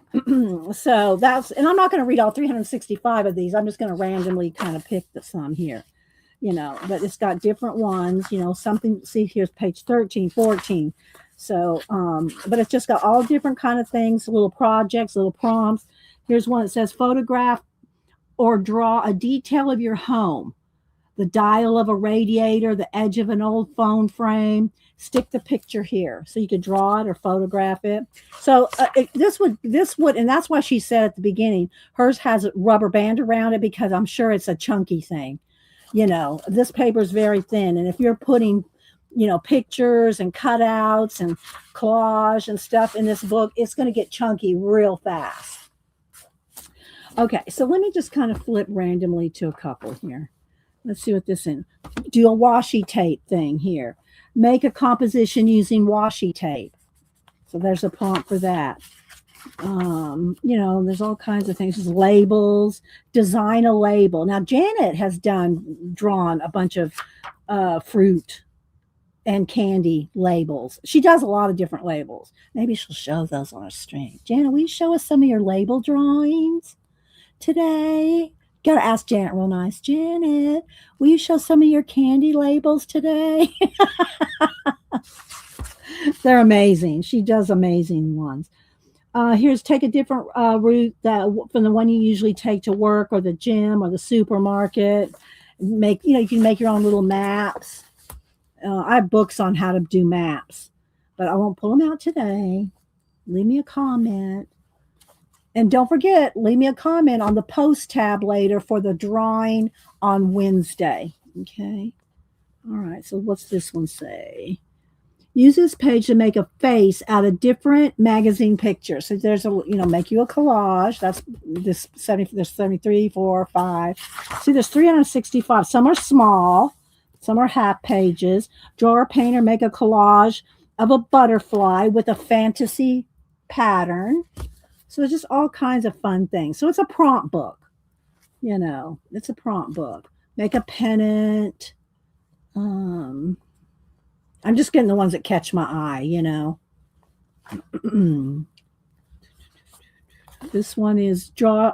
so and I'm not going to read all 365 of these. I'm just going to randomly kind of pick some here, but it's got different ones, something. See, here's page 13, 14. So, but it's just got all different kind of things, little projects, little prompts. Here's one that says photograph or draw a detail of your home, the dial of a radiator, the edge of an old phone frame. Stick the picture here, so you could draw it or photograph it. So this would, and that's why she said at the beginning, hers has a rubber band around it, because I'm sure it's a chunky thing. This paper is very thin, and if you're putting, pictures and cutouts and collage and stuff in this book, it's going to get chunky real fast. Okay, so let me just kind of flip randomly to a couple here. Let's see what this is. Do a washi tape thing here. Make a composition using washi tape. So there's a prompt for that. There's all kinds of things. There's labels. Design a label. Now, Janet has drawn a bunch of fruit and candy labels. She does a lot of different labels. Maybe she'll show those on her stream. Janet, will you show us some of your label drawings today? Gotta ask Janet real nice. Janet, will you show some of your candy labels today? They're amazing. She does amazing ones. Here's take a different route from the one you usually take to work or the gym or the supermarket. You can make your own little maps. I have books on how to do maps, but I won't pull them out today. Leave me a comment. And don't forget, leave me a comment on the post tab later for the drawing on Wednesday. Okay. All right. So what's this one say? Use this page to make a face out of different magazine pictures. So there's make you a collage. That's this 70, there's 73, 4, 5. See, there's 365. Some are small. Some are half pages. Draw or paint or make a collage of a butterfly with a fantasy pattern. So there's just all kinds of fun things. So it's a prompt book. It's a prompt book. Make a pennant. I'm just getting the ones that catch my eye, This one is draw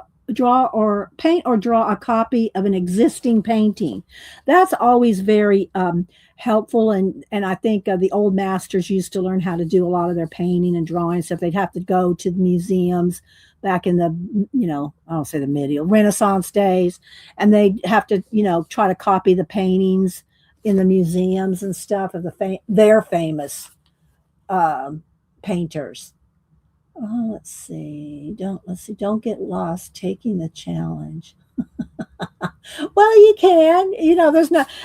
or paint or draw a copy of an existing painting. That's always very helpful, and I think the old masters used to learn how to do a lot of their painting and drawing stuff. They'd have to go to the museums back in the, I don't say the medieval Renaissance days, and they'd have to try to copy the paintings in the museums and stuff of their famous painters. Oh, Don't get lost taking the challenge. Well, you can.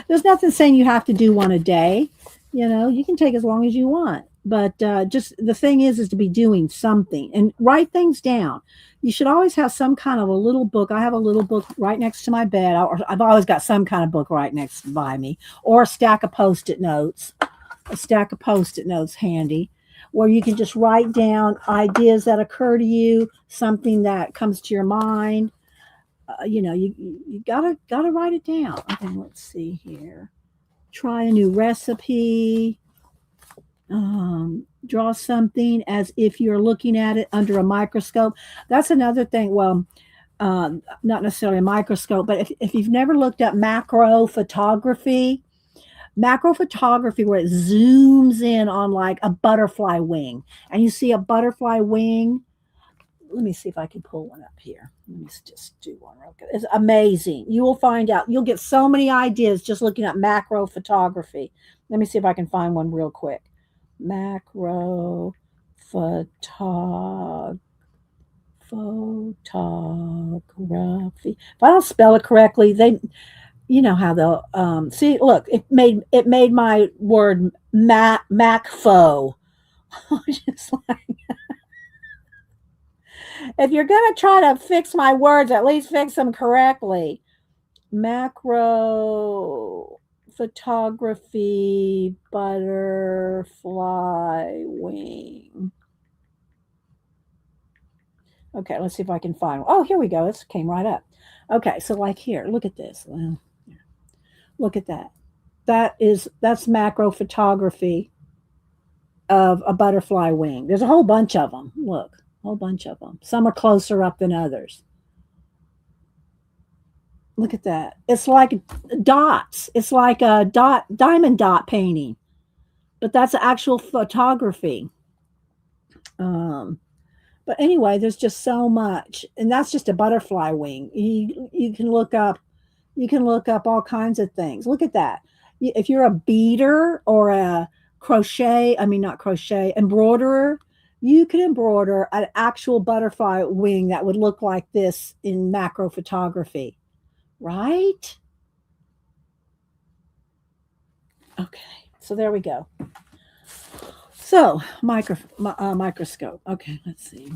There's nothing saying you have to do one a day. You can take as long as you want. But just the thing is to be doing something and write things down. You should always have some kind of a little book. I have a little book right next to my bed. I've always got some kind of book right next by me, or a stack of post-it notes. A stack of post-it notes handy, where you can just write down ideas that occur to you, something that comes to your mind. You gotta write it down. Okay, let's see here. Try a new recipe. Draw something as if you're looking at it under a microscope. That's another thing. Well, not necessarily a microscope, but if you've never looked at macro photography where it zooms in on like a butterfly wing, and you see a butterfly wing. Let me see if I can pull one up here. Let me just do one real quick. It's amazing. You will find out. You'll get so many ideas just looking at macro photography. Let me see if I can find one real quick. Macro photography. If I don't spell it correctly, you know how they'll see. Look, it made my word macfo. Just like, if you're gonna try to fix my words, at least fix them correctly. Macro photography butterfly wing. Okay, let's see if I can find. Oh, here we go. It came right up. Okay, so like here, look at this. Look at that. That's macro photography of a butterfly wing. There's a whole bunch of them. Look, a whole bunch of them. Some are closer up than others. Look at that. It's like dots. It's like a diamond dot painting, but that's actual photography. Um, but anyway, there's just so much, and that's just a butterfly wing. You can look up all kinds of things. Look at that. If you're a beader or a not crochet, embroiderer, you can embroider an actual butterfly wing that would look like this in macro photography, right? Okay, so there we go. So microscope. Okay, let's see.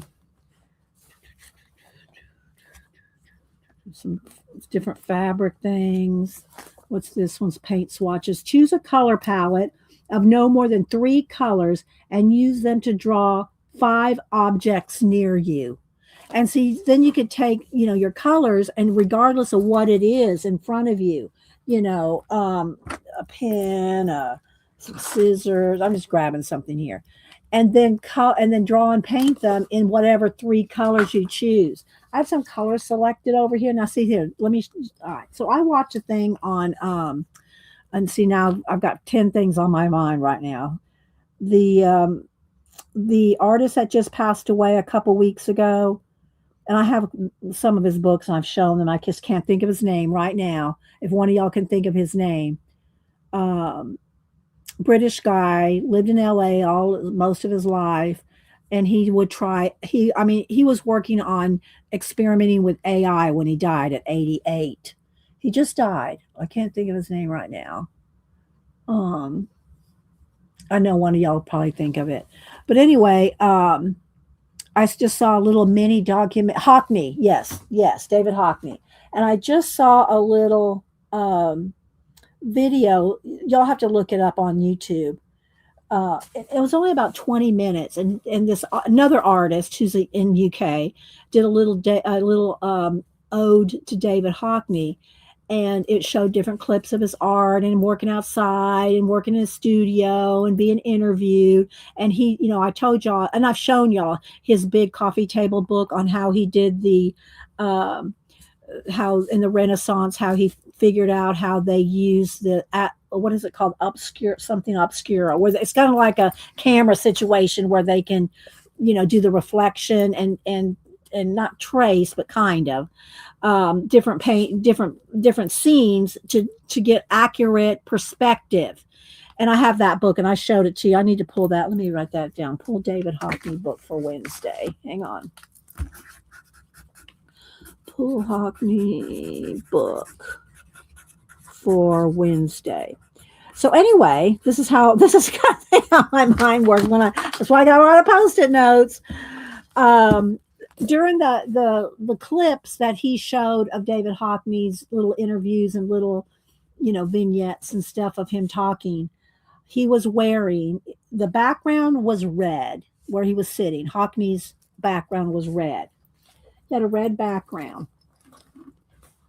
Some different fabric things. What's this one's paint swatches? Choose a color palette of no more than 3 colors and use them to draw 5 objects near you. And see, then you could take, your colors, and regardless of what it is in front of you, a pen, some scissors. I'm just grabbing something here, and then draw and paint them in whatever 3 colors you choose. I have some colors selected over here. Now, see here. All right. So I watch a thing on, and see now I've got 10 things on my mind right now. The artist that just passed away a couple weeks ago, and I have some of his books and I've shown them. I just can't think of his name right now. If one of y'all can think of his name, British guy, lived in LA most of his life, and he was working on experimenting with AI when he died at 88. He just died. I can't think of his name right now. I know one of y'all will probably think of it. But anyway, I just saw a little mini document. Hockney, yes, David Hockney. And I just saw a little video. Y'all have to look it up on YouTube. It was only about 20 minutes, and this another artist who's in UK did a little ode to David Hockney, and it showed different clips of his art and working outside and working in a studio and being interviewed. And he, I told y'all, and I've shown y'all his big coffee table book on how he did the, um, how in the Renaissance, how he figured out how they use the, what is it called? Obscure, something obscura, where it's kind of like a camera situation where they can, do the reflection and not trace, but kind of different paint, different scenes to get accurate perspective. And I have that book, and I showed it to you. I need to pull that. Let me write that down. Pull David Hockney book for Wednesday. Hang on. Pull Hockney book for Wednesday. So anyway, this is kind of how my mind works that's why I got a lot of Post-it notes. During the clips that he showed of David Hockney's little interviews and little, vignettes and stuff of him talking, he was wearing, the background was red where he was sitting. Hockney's background was red. He had a red background.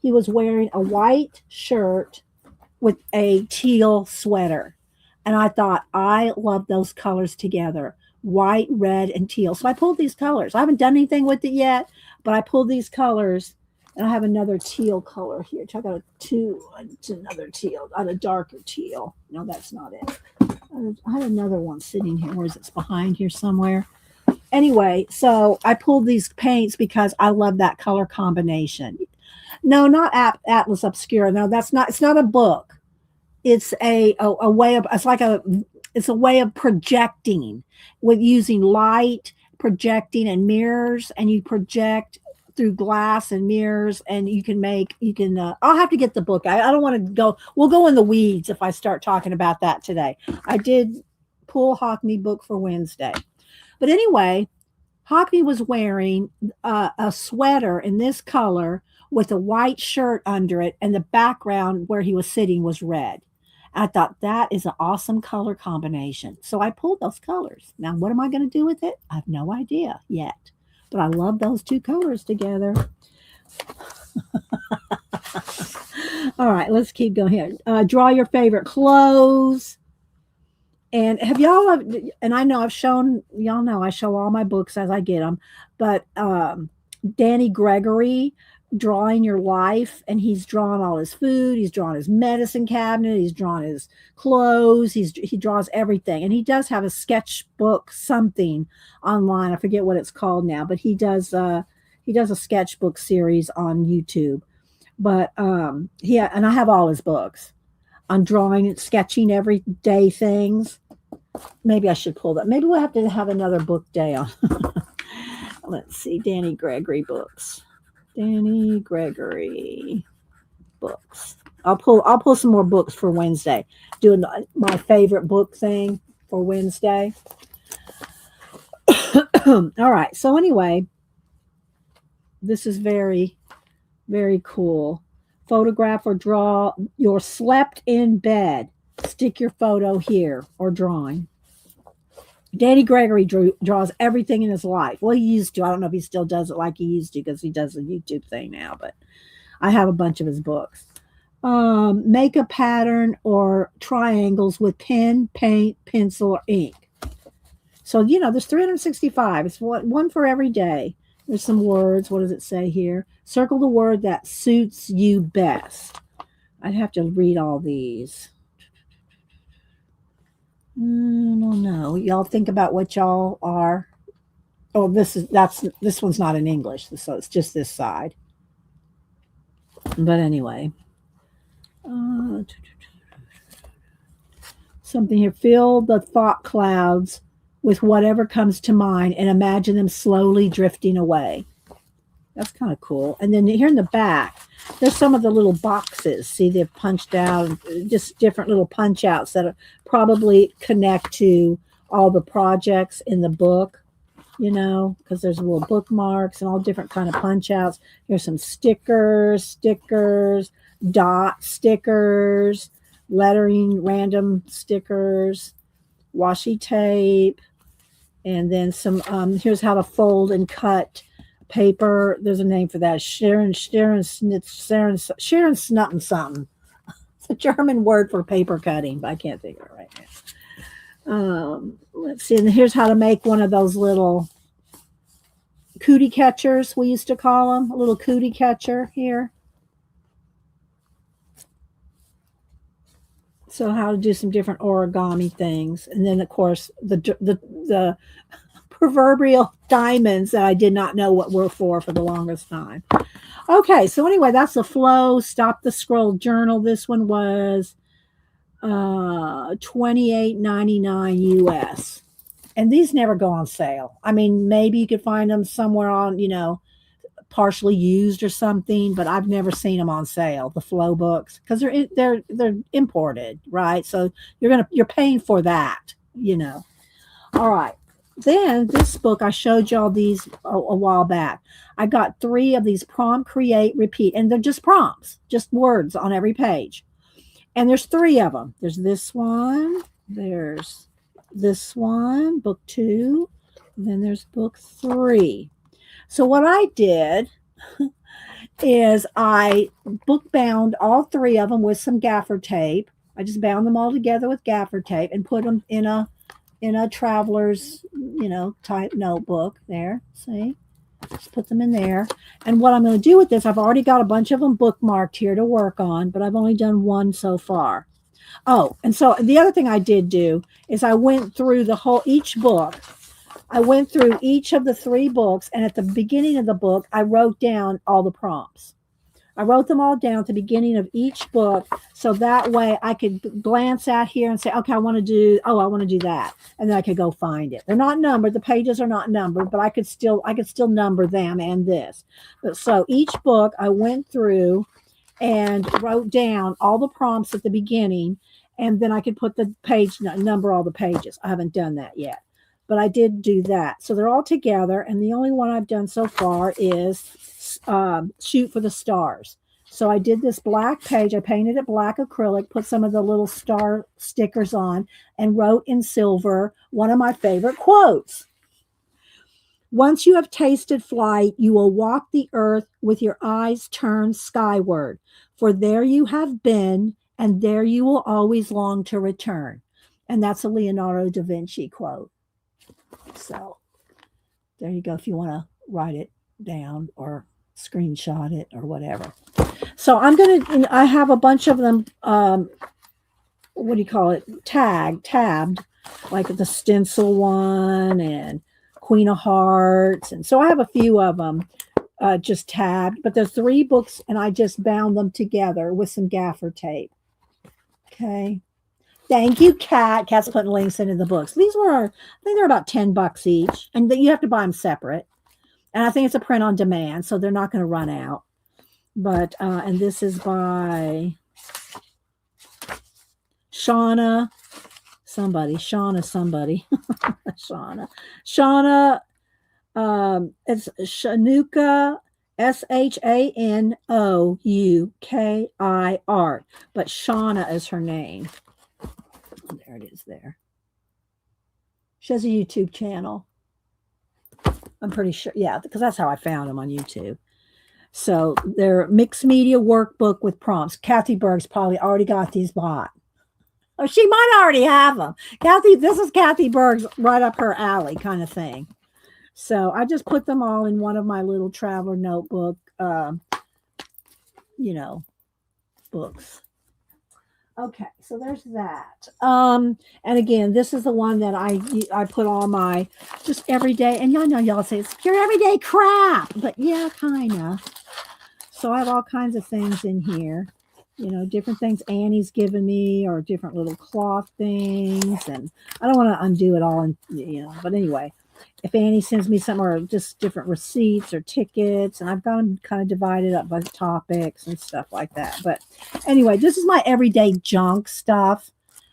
He was wearing a white shirt with a teal sweater. And I thought, I love those colors together. White, red, and teal. So I pulled these colors. I haven't done anything with it yet, but I pulled these colors, and I have another teal color here. Check out another teal, a darker teal. No, that's not it. I had another one sitting here. Where is it? It's behind here somewhere. Anyway, so I pulled these paints because I love that color combination. No, not Atlas Obscura. No, that's not. It's not a book. It's a way of. It's a way of projecting with using light, projecting, and mirrors, and you project through glass and mirrors, and you can I'll have to get the book. I don't want to go. We'll go in the weeds if I start talking about that today. I did pull Hockney book for Wednesday. But anyway, Hockney was wearing a sweater in this color with a white shirt under it, and the background where he was sitting was red. I thought that is an awesome color combination. So I pulled those colors. Now, what am I going to do with it? I have no idea yet. But I love those two colors together. All right, let's keep going here. Draw your favorite clothes. And and I know I show all my books as I get them, but Danny Gregory, Drawing Your Life, and he's drawn all his food, he's drawn his medicine cabinet, he's drawn his clothes, he draws everything. And he does have a sketchbook something online. I forget what it's called now, but he does a sketchbook series on YouTube. But and I have all his books on drawing and sketching everyday things. Maybe I should pull that. Maybe we'll have to have another book day on. Let's see, Danny Gregory books. Danny Gregory books. I'll pull some more books for Wednesday. Doing my favorite book thing for Wednesday. All right. So anyway, this is very, very cool. Photograph or draw your slept in bed. Stick your photo here or drawing. Danny Gregory draws everything in his life. Well, he used to. I don't know if he still does it like he used to because he does a YouTube thing now, but I have a bunch of his books. Make a pattern or triangles with pen, paint, pencil, or ink. So, there's 365. It's one for every day. There's some words. What does it say here? Circle the word that suits you best. I'd have to read all these. I don't know. Y'all think about what y'all are. Oh, this one's not in English, so it's just this side. But anyway, something here. Fill the thought clouds with whatever comes to mind and imagine them slowly drifting away. That's kind of cool. And then here in the back, there's some of the little boxes. See, they've punched out just different little punch outs that probably connect to all the projects in the book, because there's little bookmarks and all different kind of punch outs. Here's some stickers, dot stickers, lettering, random stickers, washi tape, and then some, here's how to fold and cut paper. There's a name for that. Sharon Snutton something. It's a German word for paper cutting, but I can't think of it right now. Let's see. And here's how to make one of those little cootie catchers, we used to call them. A little cootie catcher here. So how to do some different origami things. And then, of course, the proverbial diamonds that I did not know what were for the longest time. Okay, so anyway, that's the Flow Stop the Scroll journal. This one was $28.99 US. And these never go on sale. I mean, maybe you could find them somewhere on, partially used or something, but I've never seen them on sale. The Flow books, because they're imported, right? So you're paying for that, All right. Then this book, I showed y'all these a while back. I got 3 of these prompt, create, repeat, and they're just prompts, just words on every page. And there's 3 of them. There's this one. There's this one, book 2. Then there's book 3. So what I did is I book bound all 3 of them with some gaffer tape. I just bound them all together with gaffer tape and put them in a traveler's, type notebook there. See, just put them in there. And what I'm going to do with this, I've already got a bunch of them bookmarked here to work on, but I've only done 1 so far. Oh, and so the other thing I did do is I went through each book. I went through each of the 3 books, and at the beginning of the book, I wrote down all the prompts. I wrote them all down at the beginning of each book, so that way I could glance at here and say, okay, I want to do that, and then I could go find it. They're not numbered; the pages are not numbered, but I could still number them and this. So each book I went through and wrote down all the prompts at the beginning, and then I could put the page number all the pages. I haven't done that yet, but I did do that. So they're all together, and the only one I've done so far is Shoot for the Stars. So I did this black page. I painted it black acrylic, put some of the little star stickers on, and wrote in silver one of my favorite quotes. Once you have tasted flight, you will walk the earth with your eyes turned skyward, for there you have been, and there you will always long to return. And that's a Leonardo da Vinci quote. So there you go if you want to write it down or screenshot it or whatever. So I have a bunch of them, tabbed, like the stencil one and Queen of Hearts. And so I have a few of them just tabbed, but there's 3 books and I just bound them together with some gaffer tape. Okay. Thank you, Kat. Kat's putting links into the books. These were, I think they're about $10 each, and you have to buy them separate. And I think it's a print on demand, so they're not going to run out. But, and this is by Shauna somebody. It's Shanuka, Shanoukir, but Shauna is her name. There it is there. She has a YouTube channel. I'm pretty sure. Yeah, because that's how I found them on YouTube. So they're mixed media workbook with prompts. Kathy Berg's probably already got these bought. Or she might already have them. This is Kathy Berg's right up her alley kind of thing. So I just put them all in one of my little traveler notebook, books. Okay, so there's that. And again, this is the one that I put all my just everyday, and y'all say it's pure everyday crap, but yeah, kind of. So I have all kinds of things in here, different things Annie's given me or different little cloth things, and I don't want to undo it all, and but anyway. If Annie sends me some or just different receipts or tickets, and I've got them kind of divided up by topics and stuff like that. But anyway, this is my everyday junk stuff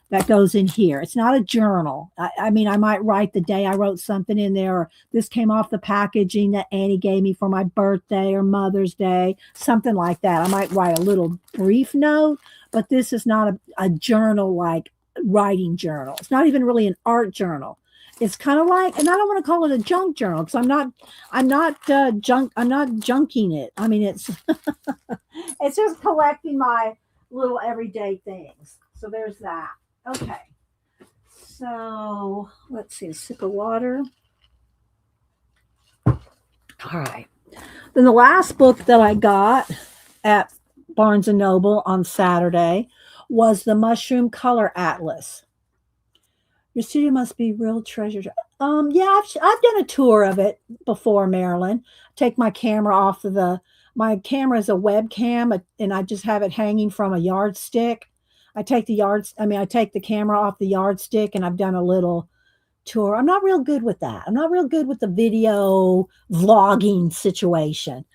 that goes in here. It's not a journal. I mean, I might write the day I wrote something in there, or this came off the packaging that Annie gave me for my birthday or Mother's Day, something like that. I might write a little brief note, but this is not a journal like writing journal. It's not even really an art journal. It's kind of like, and I don't want to call it a junk journal because I'm not junking it. I mean, it's it's just collecting my little everyday things. So there's that. Okay. So let's see, a sip of water. All right. Then the last book that I got at Barnes and Noble on Saturday was the Mushroom Color Atlas. Your studio must be real treasure. Yeah, I've done a tour of it before, Marilyn. Take my camera off of my camera is a webcam, and I just have it hanging from a yardstick. I take the camera off the yardstick, and I've done a little tour. I'm not real good with that. I'm not real good with the video vlogging situation.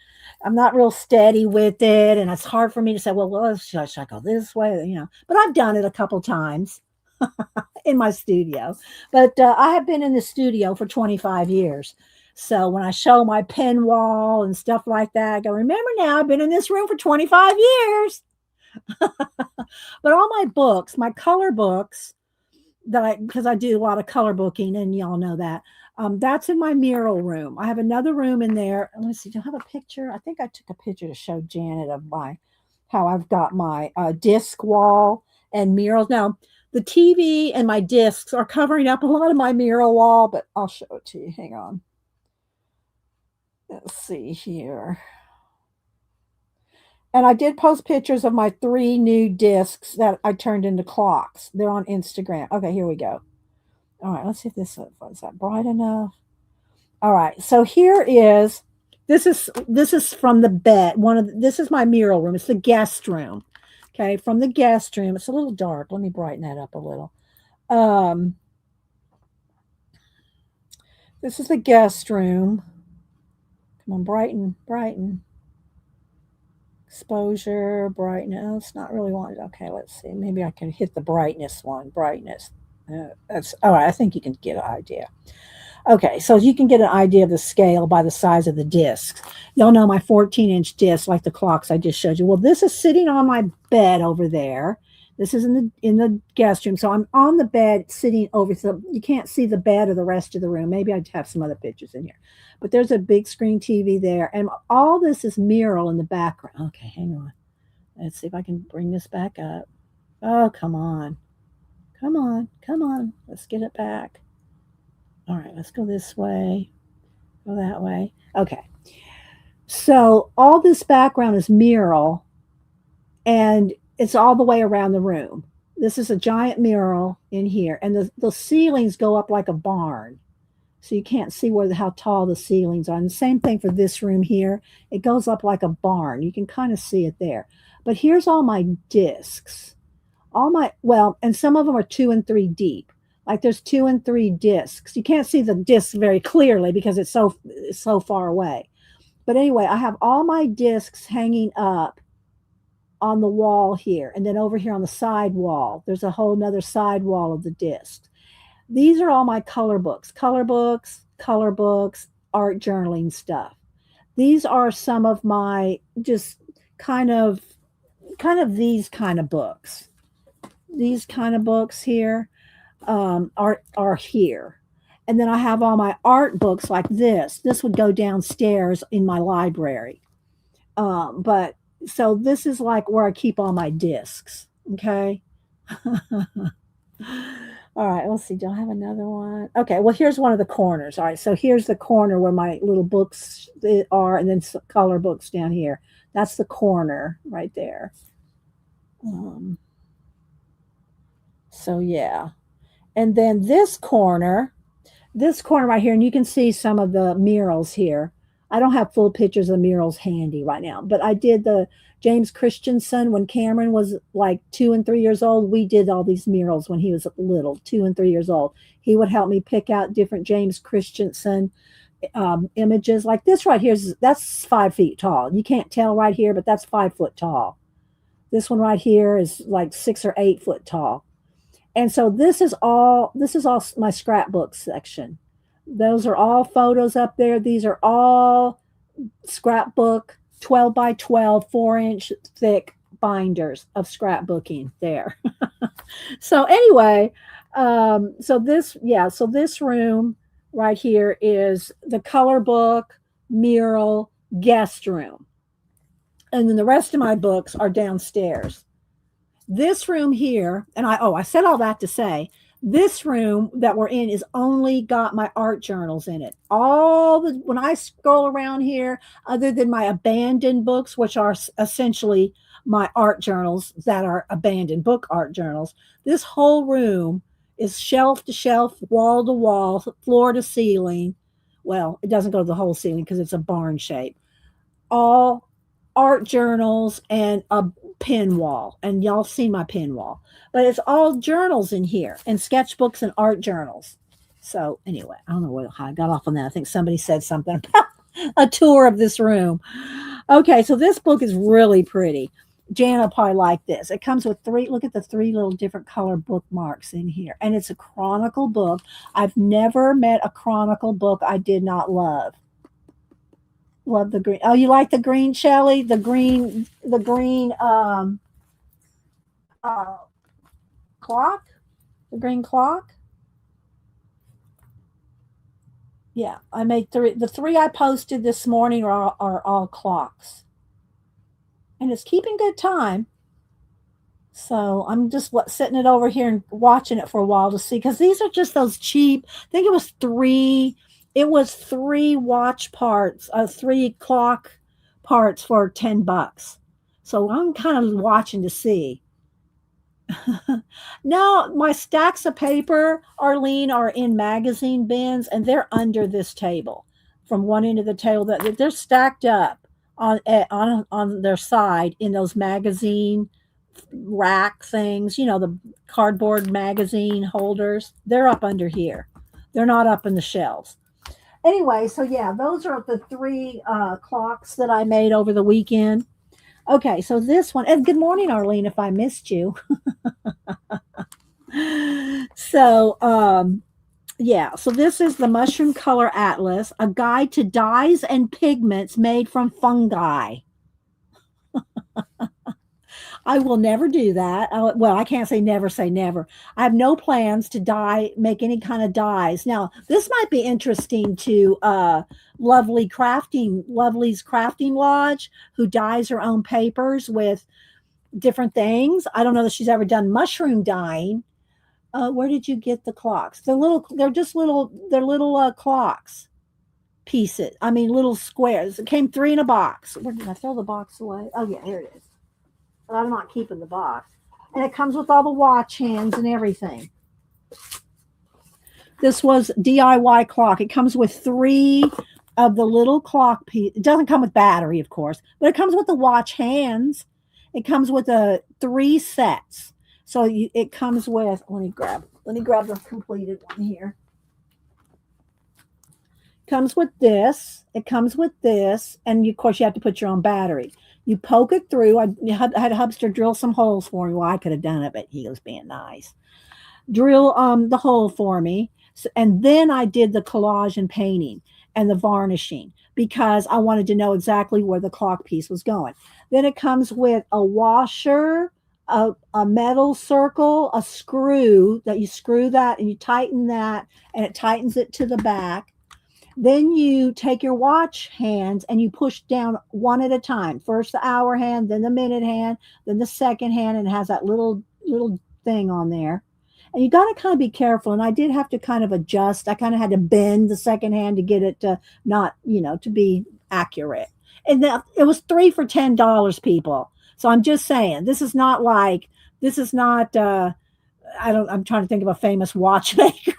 I'm not real steady with it, and it's hard for me to say, well, should I go this way? But I've done it a couple times in my studio. But I have been in the studio for 25 years. So when I show my pen wall and stuff like that, I go, remember now, I've been in this room for 25 years. But all my books, my color books, because I do a lot of color booking, and y'all know that. That's in my mural room. I have another room in there. Let me see. Do I have a picture? I think I took a picture to show Janet of how I've got my disc wall and murals. Now, the TV and my discs are covering up a lot of my mural wall, but I'll show it to you. Hang on. Let's see here. And I did post pictures of my 3 new discs that I turned into clocks. They're on Instagram. Okay, here we go. All right, let's see if is that bright enough. All right, so this is from the bed. This is my mural room. It's the guest room. Okay, from the guest room. It's a little dark. Let me brighten that up a little. This is the guest room. Come on, brighten. Exposure, brightness. No, it's not really wanted. Okay, let's see. Maybe I can hit the brightness one. Brightness. That's all right. I think you can get an idea. Okay, so you can get an idea of the scale by the size of the discs. Y'all know my 14-inch disc, like the clocks I just showed you. Well, this is sitting on my bed over there. This is in the guest room. So I'm on the bed sitting over, so you can't see the bed or the rest of the room. Maybe I'd have some other pictures in here. But there's a big screen TV there. And all this is mural in the background. Okay, hang on. Let's see if I can bring this back up. Oh, come on. Come on. Let's get it back. All right, let's go this way. Go that way. Okay. So all this background is mural, and it's all the way around the room. This is a giant mural in here, and the ceilings go up like a barn. So you can't see how tall the ceilings are. And the same thing for this room here. It goes up like a barn. You can kind of see it there. But here's all my discs. And some of them are 2 and 3 deep. Like there's 2 and 3 discs. You can't see the discs very clearly because it's so far away. But anyway, I have all my discs hanging up on the wall here. And then over here on the side wall, there's a whole nother side wall of the discs. These are all my color books, art journaling stuff. These are some of my just kind of these kind of books. These kind of books here are here. And then I have all my art books like this. This would go downstairs in my library. But so this is like where I keep all my discs. Okay. All right, let's see. Do I have another one? Okay, well, here's one of the corners. All right, so here's the corner where my little books are, and then some color books down here. That's the corner right there. So, yeah. And then this corner right here, and you can see some of the murals here. I don't have full pictures of murals handy right now, but I did the James Christensen when Cameron was like 2 and 3 years old. We did all these murals when he was little, 2 and 3 years old. He would help me pick out different James Christensen images. Like this right here, that's 5 feet tall. You can't tell right here, but that's 5 foot tall. This one right here is like 6 or 8 foot tall. And so this is all my scrapbook section. Those are all photos up there. These are all scrapbook 12 by 12, 4-inch thick binders of scrapbooking there. So anyway, So this room right here is the color book, mural, guest room. And then the rest of my books are downstairs. This room here, and I said all that to say, this room that we're in is only got my art journals in it. When I scroll around here, other than my abandoned books, which are essentially my art journals that are abandoned book art journals, this whole room is shelf to shelf, wall to wall, floor to ceiling. Well, it doesn't go to the whole ceiling because it's a barn shape. All art journals and a pin wall. And y'all see my pin wall. But it's all journals in here and sketchbooks and art journals. So anyway, I don't know how I got off on that. I think somebody said something about a tour of this room. Okay, so this book is really pretty. Jana probably like this. It comes with look at the three little different color bookmarks in here. And it's a chronicle book. I've never met a chronicle book I did not love. Love the green. Oh, you like the green, Shelley? The green clock? The green clock? Yeah, I made three. The three I posted this morning are all clocks. And it's keeping good time. So I'm just sitting it over here and watching it for a while to see, because these are just those cheap. I think it was three watch parts, three clock parts for $10. So I'm kind of watching to see. Now my stacks of paper, Arlene, are in magazine bins, and they're under this table. From one end of the table, that they're stacked up on their side in those magazine rack things, the cardboard magazine holders. They're up under here. They're not up in the shelves. Anyway, so yeah, those are the three clocks that I made over the weekend. Okay, so this one, and good morning, Arlene, if I missed you. So, so this is the Mushroom Color Atlas, a guide to dyes and pigments made from fungi. I will never do that. Well, I can't say never. I have no plans to make any kind of dyes. Now, this might be interesting to Lovely's Crafting Lodge, who dyes her own papers with different things. I don't know that she's ever done mushroom dyeing. Where did you get the clocks? They're little clocks pieces. I mean, little squares. It came 3 in a box. Where did I throw the box away? Oh yeah, here it is. But I'm not keeping the box. And it comes with all the watch hands and everything. This was DIY clock. It comes with 3 of the little clock pieces. It doesn't come with battery, of course, but it comes with the watch hands. It comes with 3 sets. So it comes with, let me grab the completed one here. Comes with this. It comes with this. And of course, you have to put your own battery. You poke it through. I had Hubster drill some holes for me. Well, I could have done it, but he was being nice. Drill the hole for me. And then I did the collage and painting and the varnishing, because I wanted to know exactly where the clock piece was going. Then it comes with a washer, a metal circle, a screw that you screw that and you tighten that, and it tightens it to the back. Then you take your watch hands and you push down one at a time. First the hour hand, then the minute hand, then the second hand, and it has that little thing on there. And you got to kind of be careful. And I did have to kind of adjust. I kind of had to bend the second hand to get it to not, to be accurate. And it was 3 for $10, people. So I'm just saying, I'm trying to think of a famous watchmaker.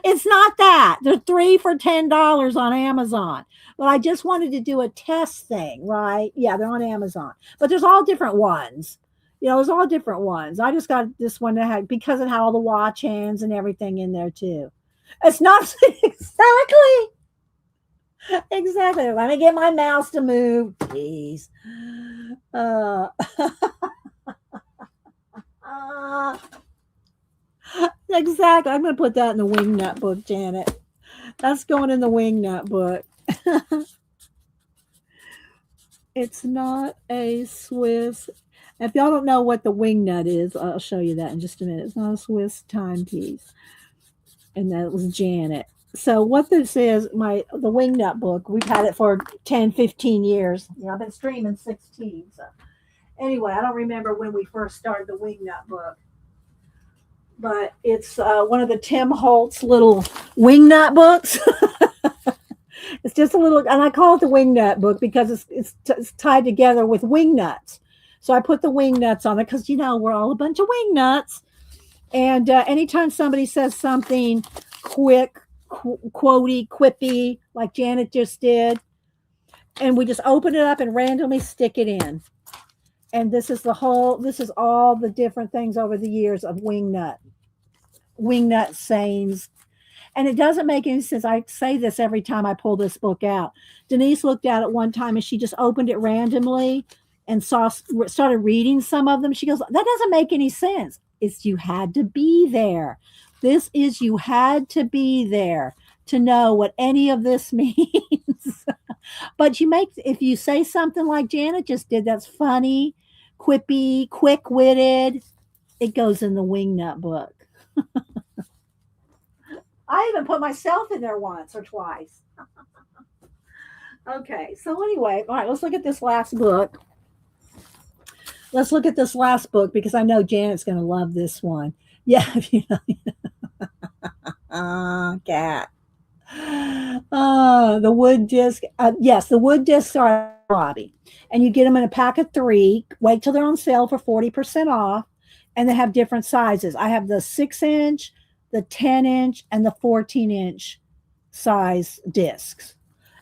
It's not that. They're 3 for $10 on Amazon. But I just wanted to do a test thing, right? Yeah, they're on Amazon. But there's all different ones. There's all different ones. I just got this one that had, because it had all the watch hands and everything in there too. It's not exactly. Let me get my mouse to move. Jeez. Exactly. I'm going to put that in the Wingnut book, Janet. That's going in the Wingnut book. It's not a Swiss. If y'all don't know what the wing nut is, I'll show you that in just a minute. It's not a Swiss timepiece. And that was Janet. So what this is, the wing nut book, we've had it for 10, 15 years. I've been streaming 16. So anyway, I don't remember when we first started the wing nut book, but it's one of the Tim Holtz little wing nut books. It's just a little, and I call it the wing nut book because it's tied together with wing nuts. So I put the wing nuts on it because we're all a bunch of wing nuts. And anytime somebody says something quick, quotey, quippy, like Janet just did, and we just open it up and randomly stick it in. And this is all the different things over the years of wing nut sayings. And it doesn't make any sense. I say this every time I pull this book out. Denise looked at it one time and she just opened it randomly and started reading some of them. She goes, that doesn't make any sense. It's you had to be there. This is you had to be there to know what any of this means. But if you say something like Janet just did, that's funny, quippy, quick-witted, it goes in the wingnut book. I even put myself in there once or twice. Okay, so anyway, all right, let's look at this last book. Let's look at this last book because I know Janet's going to love this one. Yeah, cat. The wood disc. Yes, the wood discs are Robbie, and you get them in a pack of 3. Wait till they're on sale for 40% off, and they have different sizes. I have the 6-inch, the 10-inch, and the 14-inch size discs,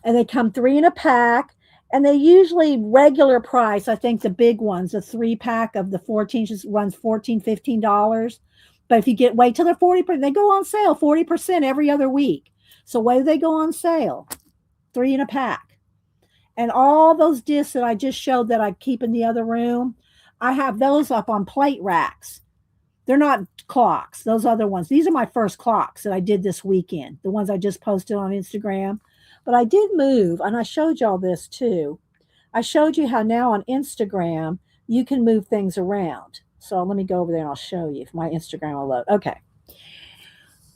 and they come 3 in a pack. And they usually regular price. I think the big ones, the 3-pack of the 14 inches runs $14, $15. But if you wait till they're 40%, they go on sale 40% every other week. So why do they go on sale? 3 in a pack. And all those discs that I just showed that I keep in the other room, I have those up on plate racks. They're not clocks, those other ones. These are my first clocks that I did this weekend, the ones I just posted on Instagram. But I did move, and I showed y'all this too. I showed you how now on Instagram, you can move things around. So let me go over there and I'll show you if my Instagram will load. Okay.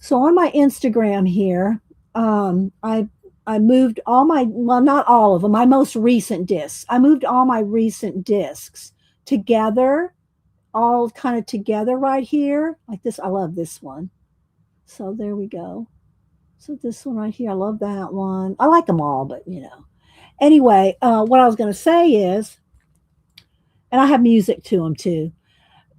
So on my Instagram here, I moved not all of them, my most recent discs. I moved all my recent discs together, all kind of together right here, like this. I love this one. So there we go. So this one right here, I love that one. I like them all, but Anyway, what I was going to say is, and I have music to them too.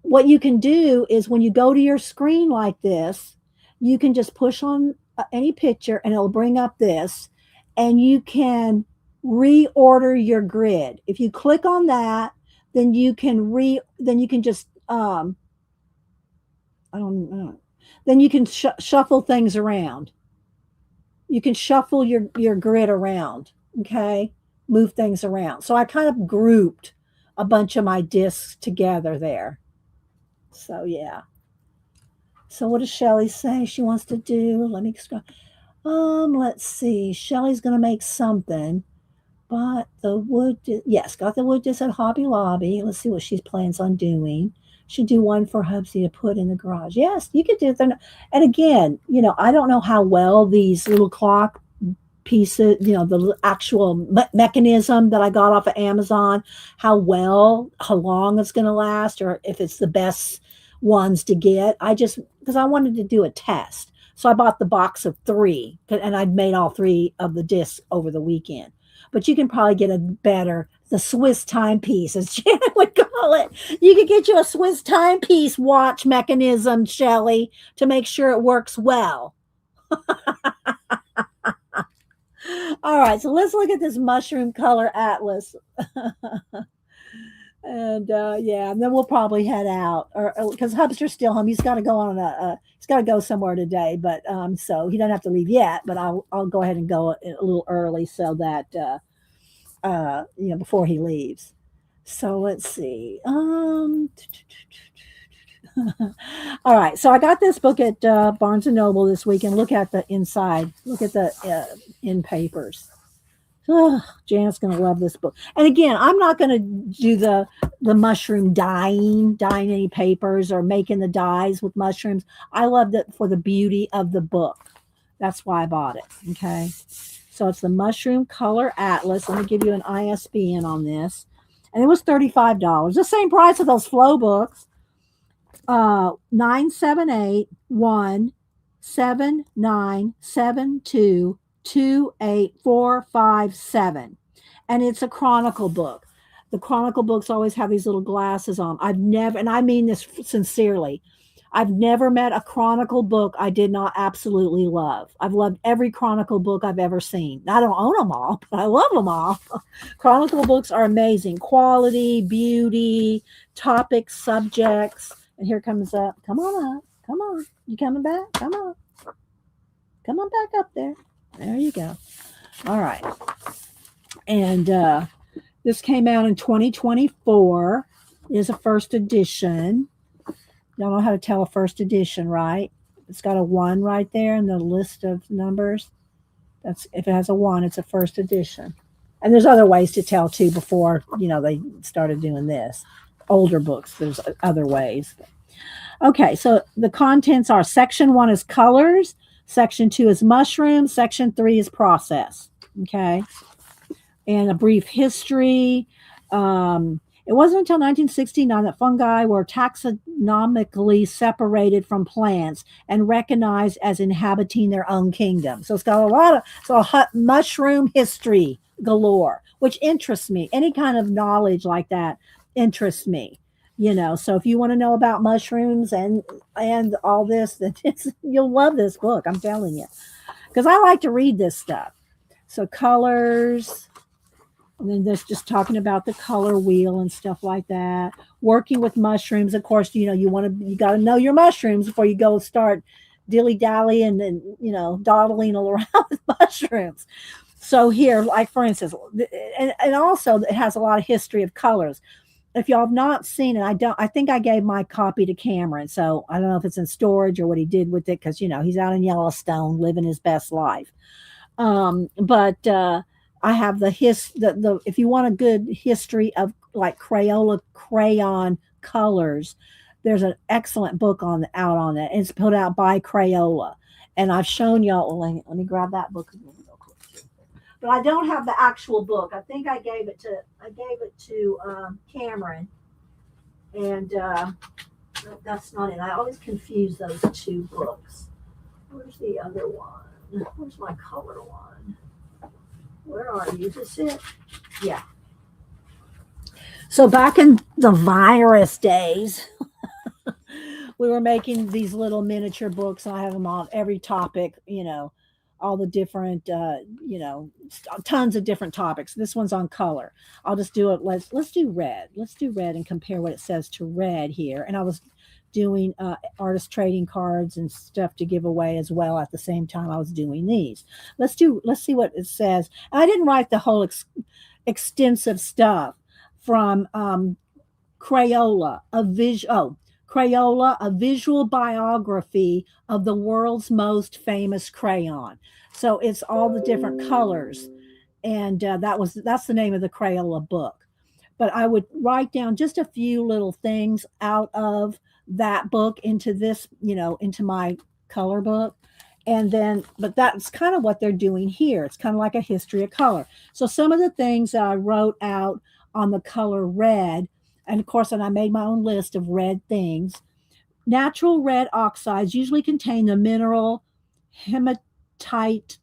What you can do is when you go to your screen like this, you can just push on any picture and it'll bring up this, and you can reorder your grid. If you click on that, then you can just I don't know. Then you can shuffle things around. You can shuffle your grid around, okay? Move things around. So I kind of grouped a bunch of my discs together there. So yeah. So what does Shelly say she wants to do? Let me scroll. Let's see. Shelly's gonna make something, but the wood. Yes, got the wood disc at Hobby Lobby. Let's see what she plans on doing. Should do one for Hubsy to put in the garage. Yes, you could do that. And again, I don't know how well these little clock pieces, the actual mechanism that I got off of Amazon, how long it's going to last, or if it's the best ones to get. Because I wanted to do a test. So I bought the box of 3, and I'd made all 3 of the discs over the weekend. But you can probably get the Swiss timepiece, as Janet would call it. You could get you a Swiss timepiece watch mechanism, Shelly, to make sure it works well. All right, so let's look at this mushroom color atlas. And and then we'll probably head out, or because Hubster's still home. He's got to go he's got to go somewhere today, but so he doesn't have to leave yet. But I'll go ahead and go a little early so that before he leaves. So let's see. All right, so I got this book at Barnes and Noble this week, and look at the inside. Look at the in papers. Oh, Janet's going to love this book. And again, I'm not going to do the mushroom dyeing any papers or making the dyes with mushrooms. I loved it for the beauty of the book. That's why I bought it. Okay. So it's the Mushroom Color Atlas. Let me give you an ISBN on this. And it was $35. The same price of those Flow books. 978-17972-28457. And it's a chronicle book. The chronicle books always have these little glasses on. I've never, and I mean this sincerely, I've never met a chronicle book I did not absolutely love. I've loved every chronicle book I've ever seen. I don't own them all, but I love them all. Chronicle books are amazing. Quality, beauty, topics, subjects. And here comes up. Come on up. Come on. You coming back? Come on. Come on back up there. There you go. All right. And this came out in 2024. It is a first edition. Y'all know how to tell a first edition, right? It's got a 1 right there in the list of numbers. That's if it has a 1, it's a first edition. And there's other ways to tell too before, they started doing this. Older books, there's other ways. Okay, so the contents are section 1 is colors, section 2 is mushrooms, section 3 is process. Okay, and a brief history. It wasn't until 1969 that fungi were taxonomically separated from plants and recognized as inhabiting their own kingdom. So it's got a lot of mushroom history galore, which interests me. Any kind of knowledge like that interests me. So if you want to know about mushrooms and all this, then you'll love this book. I'm telling you, because I like to read this stuff. So colors. And then there's just talking about the color wheel and stuff like that. Working with mushrooms, of course, you got to know your mushrooms before you go start dilly-dallying and dawdling around with mushrooms. So here, like for instance, and also it has a lot of history of colors. If y'all have not seen it, I think I gave my copy to Cameron. So I don't know if it's in storage or what he did with it, because he's out in Yellowstone living his best life. But I have the if you want a good history of like Crayola crayon colors, there's an excellent book out on that. It's put out by Crayola, and I've shown y'all. Let me grab that book again real quick. But I don't have the actual book. I think I gave it to Cameron, and that's not it. I always confuse those two books. Where's the other one? Where's my color one? Where are you? Is this it? Yeah. So back in the virus days, we were making these little miniature books. And I have them on every topic, all the different, tons of different topics. This one's on color. I'll just do it. Let's do red. Let's do red and compare what it says to red here. And I was doing artist trading cards and stuff to give away as well at the same time I was doing these. Let's see what it says. I didn't write the whole extensive stuff from Crayola, a visual biography of the world's most famous crayon. So it's all the different colors, and that's the name of the Crayola book. But I would write down just a few little things out of that book into this, into my color book. And then, but that's kind of what they're doing here. It's kind of like a history of color. So some of the things that I wrote out on the color red, and of course, and I made my own list of red things. Natural red oxides usually contain the mineral hematite,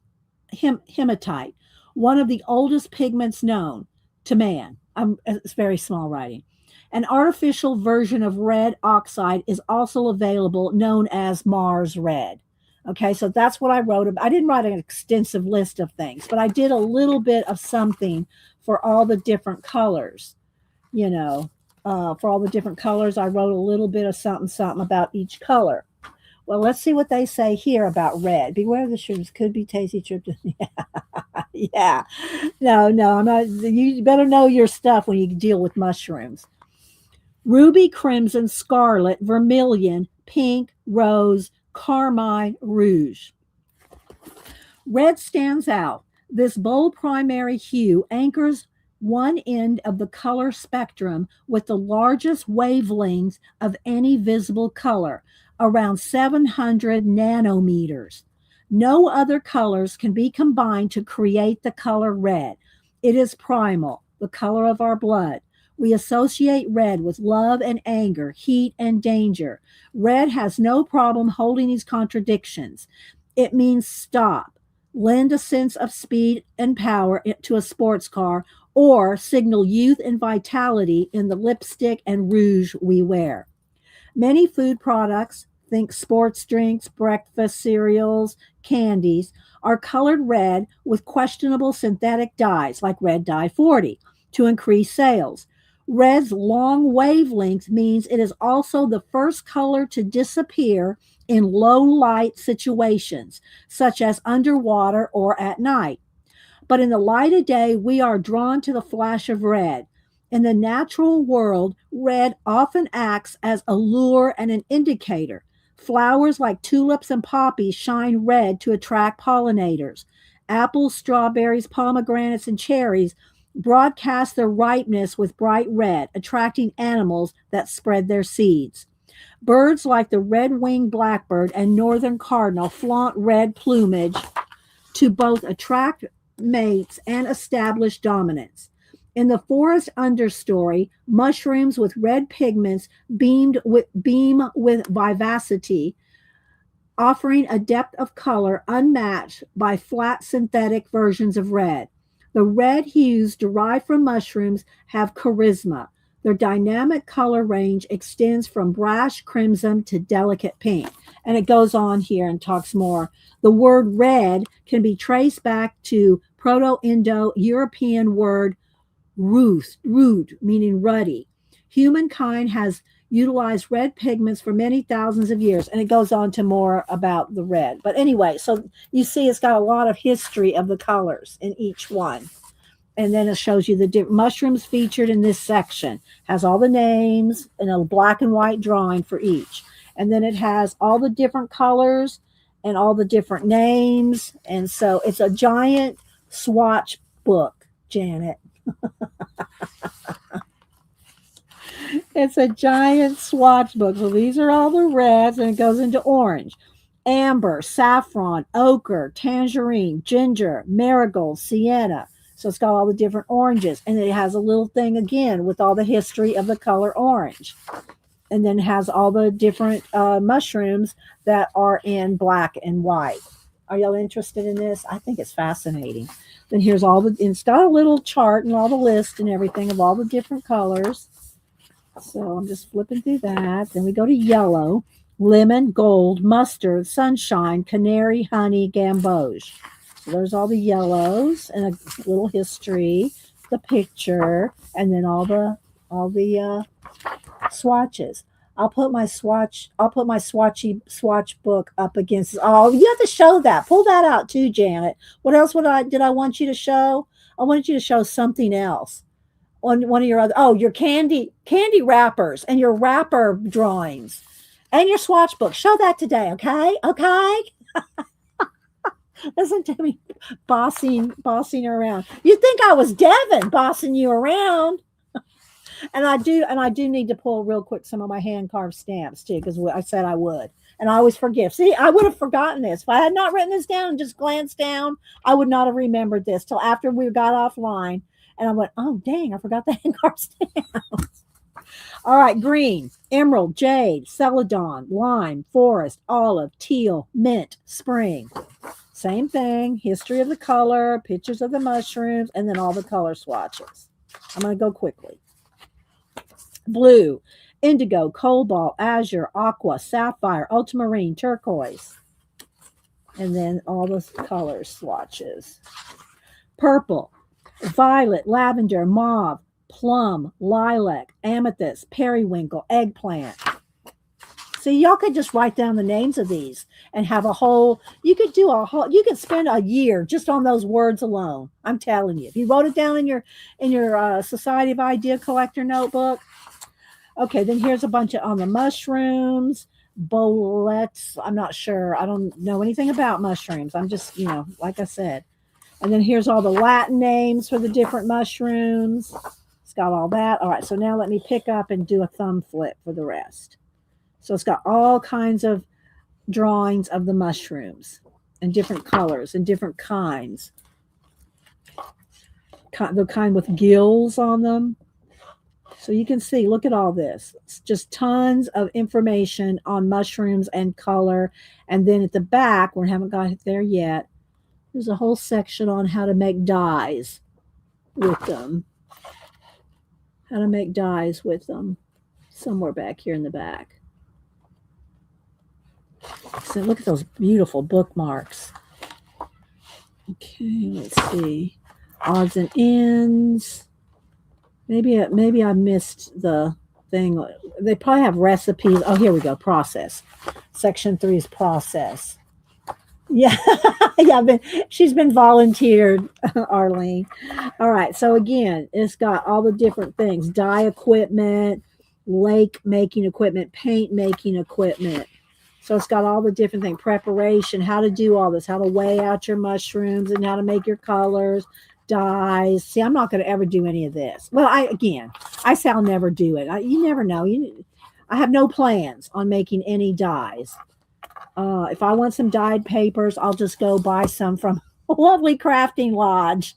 one of the oldest pigments known to man. It's very small writing. An artificial version of red oxide is also available, known as Mars red. Okay, so that's what I wrote about. I didn't write an extensive list of things, but I did a little bit of something for all the different colors. For all the different colors, I wrote a little bit of something about each color. Well, let's see what they say here about red. Beware of the shrooms. Could be tasty tryptophan. Yeah. No, I'm not. You better know your stuff when you deal with mushrooms. Ruby, crimson, scarlet, vermilion, pink, rose, carmine, rouge. Red stands out. This bold primary hue anchors one end of the color spectrum with the largest wavelengths of any visible color, around 700 nanometers. No other colors can be combined to create the color red. It is primal, the color of our blood. We associate red with love and anger, heat and danger. Red has no problem holding these contradictions. It means stop, lend a sense of speed and power to a sports car, or signal youth and vitality in the lipstick and rouge we wear. Many food products, think sports drinks, breakfast cereals, candies, are colored red with questionable synthetic dyes like red dye 40 to increase sales. Red's long wavelength means it is also the first color to disappear in low light situations, such as underwater or at night. But in the light of day, we are drawn to the flash of red. In the natural world, red often acts as a lure and an indicator. Flowers like tulips and poppies shine red to attract pollinators. Apples, strawberries, pomegranates, and cherries broadcast their ripeness with bright red, attracting animals that spread their seeds. Birds like the red-winged blackbird and northern cardinal flaunt red plumage to both attract mates and establish dominance. In the forest understory, mushrooms with red pigments beam with vivacity, offering a depth of color unmatched by flat synthetic versions of red. The red hues derived from mushrooms have charisma. Their dynamic color range extends from brash crimson to delicate pink. And it goes on here and talks more. The word red can be traced back to Proto-Indo-European word rood, meaning ruddy. Humankind has utilized red pigments for many thousands of years, and it goes on to more about the red. But anyway, so you see it's got a lot of history of the colors in each one. And then it shows you the different mushrooms featured in this section. Has all the names and a black and white drawing for each. And then it has all the different colors and all the different names. And so it's a giant swatch book, Janet. It's a giant swatch book. So these are all the reds, and it goes into orange, amber, saffron, ochre, tangerine, ginger, marigold, sienna. So it's got all the different oranges, and it has a little thing again with all the history of the color orange. And then it has all the different mushrooms that are in black and white. Are y'all interested in this? I think it's fascinating. Then here's all the, it's got a little chart and all the list and everything of all the different colors. So I'm just flipping through that. Then we go to yellow, lemon, gold, mustard, sunshine, canary, honey, gamboge. So there's all the yellows and a little history, the picture, and then all the swatches. I'll put my swatch book up against. Oh, you have to show that. Pull that out too, Janet. What else did I want you to show? I wanted you to show something else. On one of your other, your candy wrappers and your wrapper drawings and your swatch book. Show that today, okay? Okay. Listen to me bossing around. You'd think I was Devin bossing you around. And I do need to pull real quick some of my hand carved stamps too, because I said I would. And I always forget. See, I would have forgotten this. If I had not written this down and just glanced down, I would not have remembered this till after we got offline. And I went, oh, dang, I forgot the hand carved stamps. All right, green, emerald, jade, celadon, lime, forest, olive, teal, mint, spring. Same thing, history of the color, pictures of the mushrooms, and then all the color swatches. I'm going to go quickly. Blue, indigo, cobalt, azure, aqua, sapphire, ultramarine, turquoise. And then all the color swatches. Purple, violet, lavender, mauve, plum, lilac, amethyst, periwinkle, eggplant. See, y'all could just write down the names of these and have you could spend a year just on those words alone. I'm telling you. If you wrote it down in your Society of Idea Collector notebook. Okay, then here's a bunch on the mushrooms, boletes. I'm not sure. I don't know anything about mushrooms. I'm just, like I said. And then here's all the Latin names for the different mushrooms. It's got all that. All right, so now let me pick up and do a thumb flip for the rest. So it's got all kinds of drawings of the mushrooms and different colors and different kinds. The kind with gills on them. So you can see, look at all this. It's just tons of information on mushrooms and color. And then at the back, we haven't got there yet, there's a whole section on how to make dyes with them. How to make dyes with them. Somewhere back here in the back. So look at those beautiful bookmarks. Okay, let's see. Odds and ends. Maybe I missed the thing. They probably have recipes. Oh, here we go. Process. Section 3 is process. Yeah, yeah. She's been volunteered, Arlene. All right. So again, it's got all the different things: dye equipment, lake making equipment, paint making equipment. So it's got all the different things: preparation, how to do all this, how to weigh out your mushrooms, and how to make your colors, dyes. See, I'm not going to ever do any of this. Well, I say I'll never do it. You never know. I have no plans on making any dyes. If I want some dyed papers, I'll just go buy some from Lovely Crafting Lodge.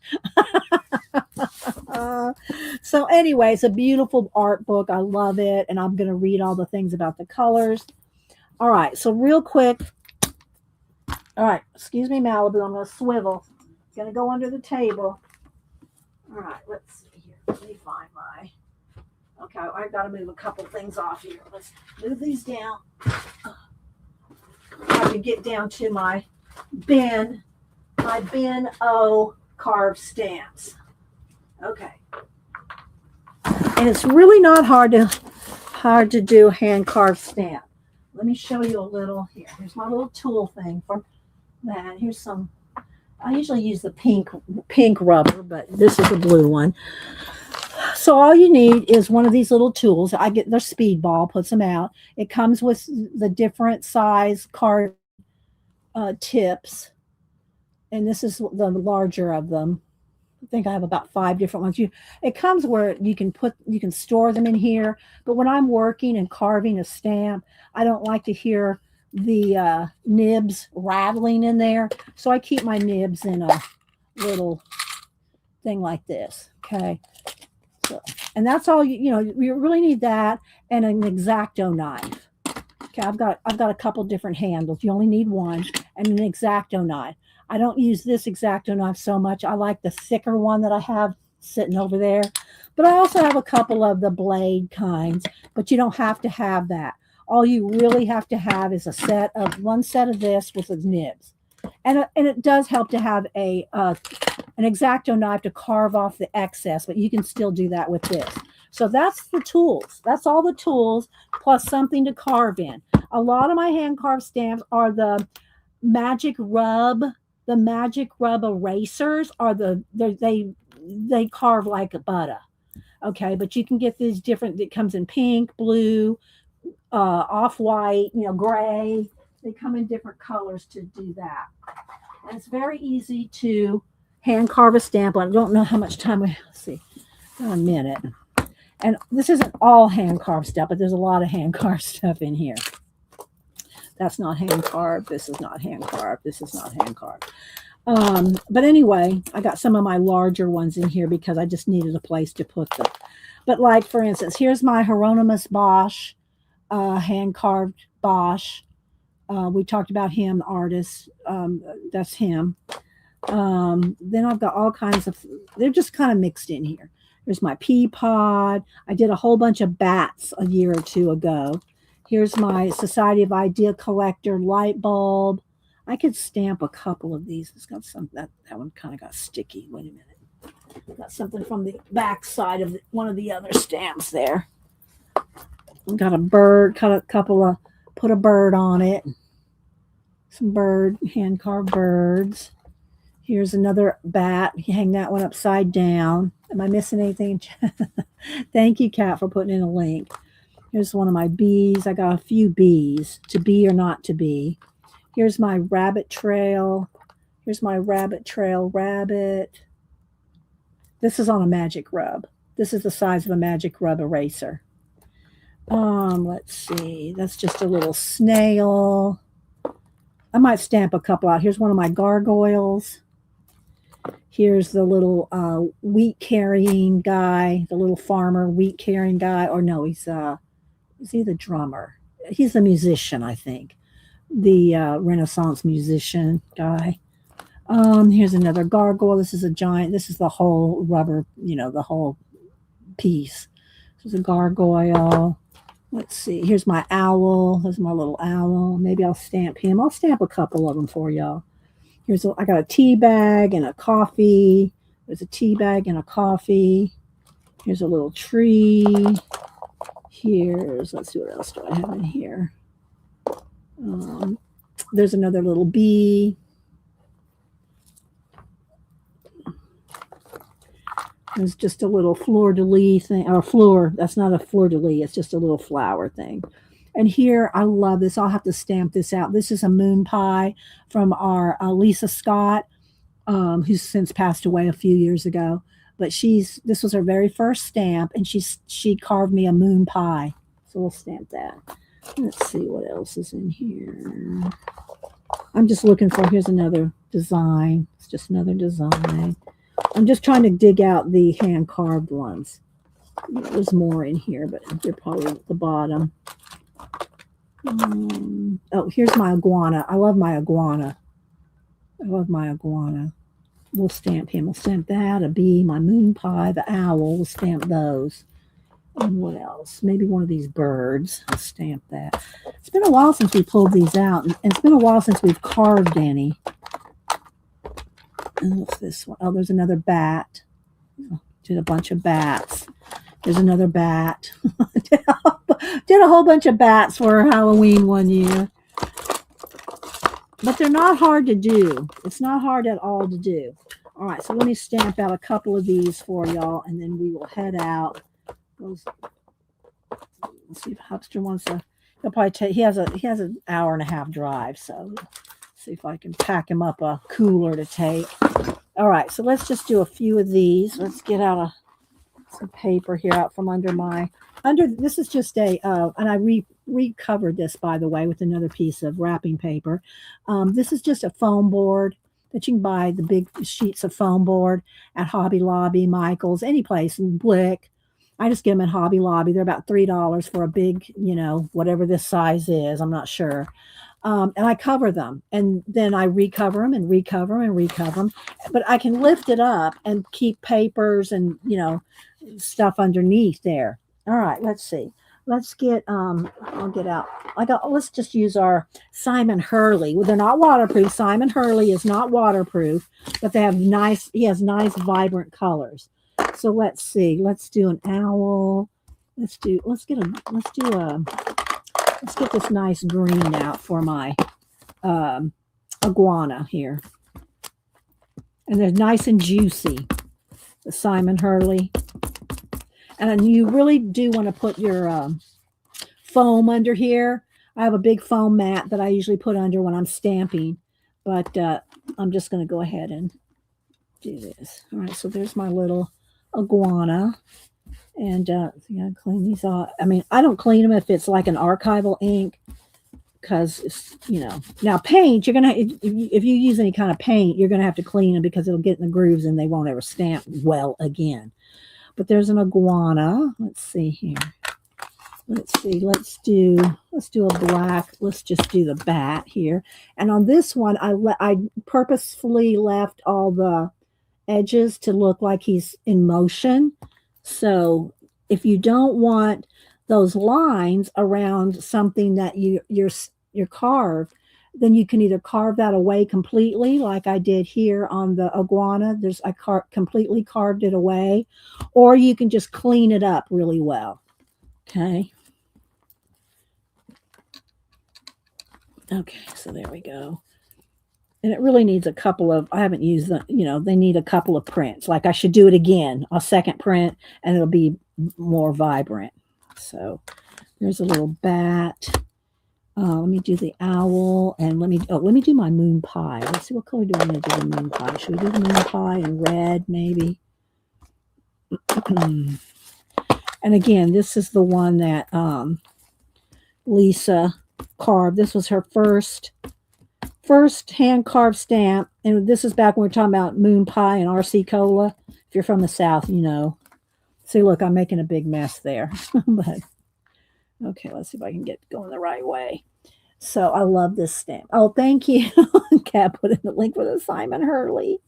So anyway, it's a beautiful art book. I love it. And I'm going to read all the things about the colors. All right. So real quick. All right. Excuse me, Malibu. I'm going to swivel. Going to go under the table. All right. Let's see here. Let me find my... Okay. I've got to move a couple things off here. Let's move these down. I can get down to my bin O carved stamps. Okay. And it's really not hard to do hand carved stamp. Let me show you a little here. Here's my little tool thing for that. Here's some. I usually use the pink rubber, but this is a blue one. So all you need is one of these little tools. I get their Speedball, puts them out. It comes with the different size card tips, and this is the larger of them. I think I have about 5 different ones. It comes where you can store them in here. But when I'm working and carving a stamp, I don't like to hear the nibs rattling in there, so I keep my nibs in a little thing like this. Okay. So, and that's all you really need, that and an X-Acto knife. Okay, I've got a couple different handles. You only need one, and an X-Acto knife. I don't use this X-Acto knife so much. I like the thicker one that I have sitting over there. But I also have a couple of the blade kinds, but you don't have to have that. All you really have to have is one set of this with the nibs. And it does help to have an X-Acto knife to carve off the excess, but you can still do that with this. So that's the tools. That's all the tools, plus something to carve in. A lot of my hand carved stamps are the Magic Rub. The Magic Rub erasers are they carve like a butter. Okay, but you can get these different. It comes in pink, blue, off-white, gray. They come in different colors to do that. And it's very easy to hand carve a stamp. I don't know how much time we see. A minute. And this isn't all hand carved stuff, but there's a lot of hand carved stuff in here. That's not hand carved. This is not hand carved. This is not hand carved. But anyway, I got some of my larger ones in here because I just needed a place to put them. But like, for instance, here's my Hieronymus Bosch, hand carved Bosch. We talked about him, artist. That's him. Then I've got all kinds of, they're just kind of mixed in here. There's my pea pod. I did a whole bunch of bats a year or two ago. Here's my Society of Idea Collector light bulb. I could stamp a couple of these. It's got some, that one kind of got sticky. Wait a minute. Got something from the back side of one of the other stamps there. Got a bird, put a bird on it. Some hand carved birds. Here's another bat. You hang that one upside down. Am I missing anything? Thank you, Kat, for putting in a link. Here's one of my bees. I got a few bees, to be or not to be. Here's my rabbit trail. Here's my Rabbit Trail Rabbit. This is on a Magic Rub. This is the size of a Magic Rub eraser. Let's see. That's just a little snail. I might stamp a couple out. Here's one of my gargoyles. Here's the little wheat carrying guy, the little farmer wheat carrying guy. Or no, is he the drummer? He's a musician, I think. The Renaissance musician guy. Here's another gargoyle. This is a giant. This is the whole rubber, the whole piece. This is a gargoyle. Let's see. Here's my owl. There's my little owl. Maybe I'll stamp him. I'll stamp a couple of them for y'all. I got a tea bag and a coffee. There's a tea bag and a coffee. Here's a little tree. Let's see, what else do I have in here? There's another little bee. There's just a little fleur-de-lis thing, or fleur. That's not a fleur-de-lis. It's just a little flower thing. And here, I love this. I'll have to stamp this out. This is a moon pie from our Lisa Scott, who's since passed away a few years ago. But this was her very first stamp, and she carved me a moon pie. So we'll stamp that. Let's see what else is in here. I'm just looking for, here's another design. It's just another design. I'm just trying to dig out the hand-carved ones. There's more in here, but they're probably at the bottom. Here's my iguana. I love my iguana. We'll stamp him. We'll stamp that, a bee, my moon pie, the owl. We'll stamp those. And what else? Maybe one of these birds. I'll stamp that. It's been a while since we pulled these out, and it's been a while since we've carved any. And what's this one? Oh, there's another bat. Did a bunch of bats. There's another bat. Did a whole bunch of bats for Halloween one year. But they're not hard to do. It's not hard at all to do. All right, so let me stamp out a couple of these for y'all, and then we will head out. Let's see if Hubster wants to. He'll probably take. He has an hour and a half drive, so see if I can pack him up a cooler to take. All right, so let's just do a few of these. Let's get out some paper here out from under. This is just and I recovered this, by the way, with another piece of wrapping paper. This is just a foam board that you can buy, the big sheets of foam board at Hobby Lobby, Michael's, any place, in Blick. I just get them at Hobby Lobby. They're about $3 for a big, whatever this size is. I'm not sure. And I cover them, and then I recover them and recover them and recover them. But I can lift it up and keep papers and, stuff underneath there. All right, let's see. Let's get, I'll get out. Let's just use our Simon Hurley. Well, they're not waterproof. Simon Hurley is not waterproof, but he has nice, vibrant colors. So let's see. Let's do an owl. Let's get this nice green out for my iguana here. And they're nice and juicy, the Simon Hurley. And you really do want to put your foam under here. I have a big foam mat that I usually put under when I'm stamping. But I'm just going to go ahead and do this. All right, so there's my little iguana. And I clean these off. I mean, I don't clean them if it's like an archival ink, because it's, now paint, you're gonna, if you use any kind of paint, you're gonna have to clean them because it'll get in the grooves and they won't ever stamp well again. But there's an iguana. Let's see here. Let's see. Let's do a black. Let's just do the bat here. And on this one, I purposefully left all the edges to look like he's in motion. So if you don't want those lines around something that you're carved, then you can either carve that away completely, like I did here on the iguana. I completely carved it away, or you can just clean it up really well. Okay. Okay, so there we go. And it really needs a couple of, I haven't used them, they need a couple of prints. Like I should do it again, a second print, and it'll be more vibrant. So there's a little bat. Let me do the owl, and let me do my moon pie. Let's see what color do I want to do the moon pie. Should we do the moon pie in red, maybe? And again, this is the one that Lisa carved. This was her first hand carved stamp, and this is back when we were talking about moon pie and RC cola. If you're from the South, you know. See, look, I'm making a big mess there, but okay, let's see if I can get going the right way. So I love this stamp. Oh, thank you. Kat put in the link for the Simon Hurley.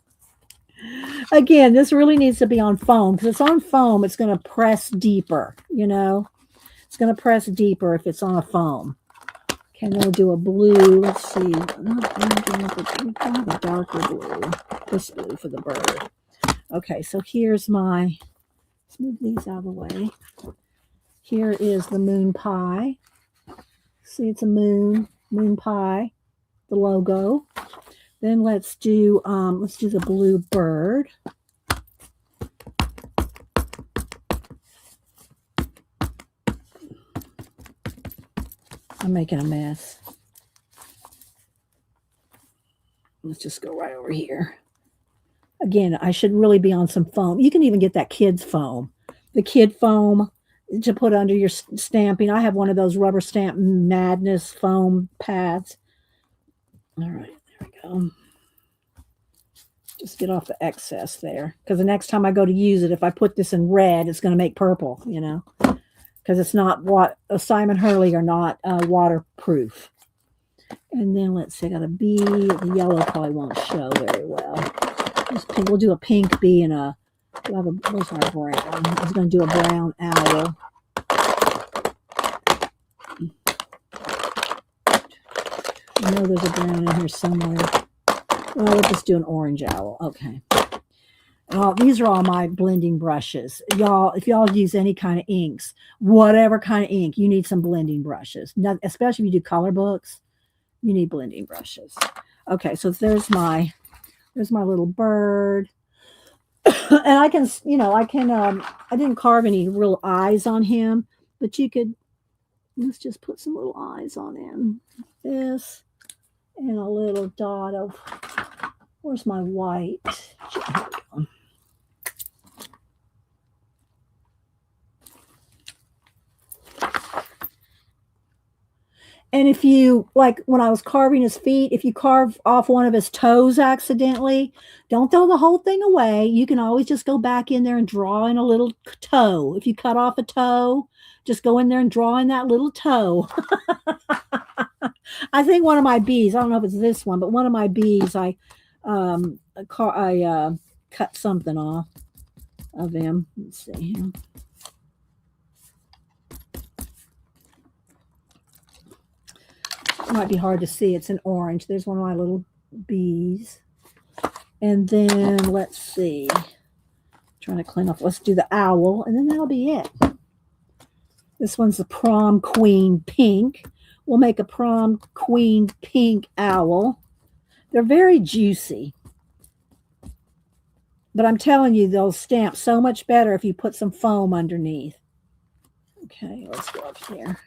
Again, this really needs to be on foam because it's on foam. It's going to press deeper, you know. It's going to press deeper if it's on a foam. Okay, then we'll do a blue. Let's see. We have a darker blue. This blue for the bird. Okay, so here's my, let's move these out of the way. Here is the moon pie. See, it's a moon pie, the logo. Then let's do the blue bird. I'm making a mess. Let's just go right over here. Again, I should really be on some foam. You can even get that kid's foam. The kid foam to put under your stamping. I have one of those Rubber Stamp Madness foam pads. All right, there we go. Just get off the excess there. Because the next time I go to use it, if I put this in red, it's going to make purple, you know. Because it's not what Simon Hurley are not waterproof. And then let's see, I got a bee. The yellow probably won't show very well. Pink. We'll do a pink bee and a, where's my brown? I was going to do a brown owl. I know there's a brown in here somewhere. Well, we'll just do an orange owl. Okay. These are all my blending brushes. Y'all, if y'all use any kind of inks, whatever kind of ink, you need some blending brushes. Now, especially if you do color books, you need blending brushes. Okay, so there's my little bird. And I can, I didn't carve any real eyes on him, but you could, let's just put some little eyes on him. This, and a little dot of, where's my white? Here we go. And if you, like when I was carving his feet, if you carve off one of his toes accidentally, don't throw the whole thing away. You can always just go back in there and draw in a little toe. If you cut off a toe, just go in there and draw in that little toe. I think one of my bees, I don't know if it's this one, but one of my bees, I cut something off of him. Let's see here. It might be hard to see. It's an orange. There's one of my little bees. And then let's see. Trying to clean up. Let's do the owl, and then that'll be it. This one's the prom queen pink. We'll make a prom queen pink owl. They're very juicy. But I'm telling you, they'll stamp so much better if you put some foam underneath. Okay, let's go up here.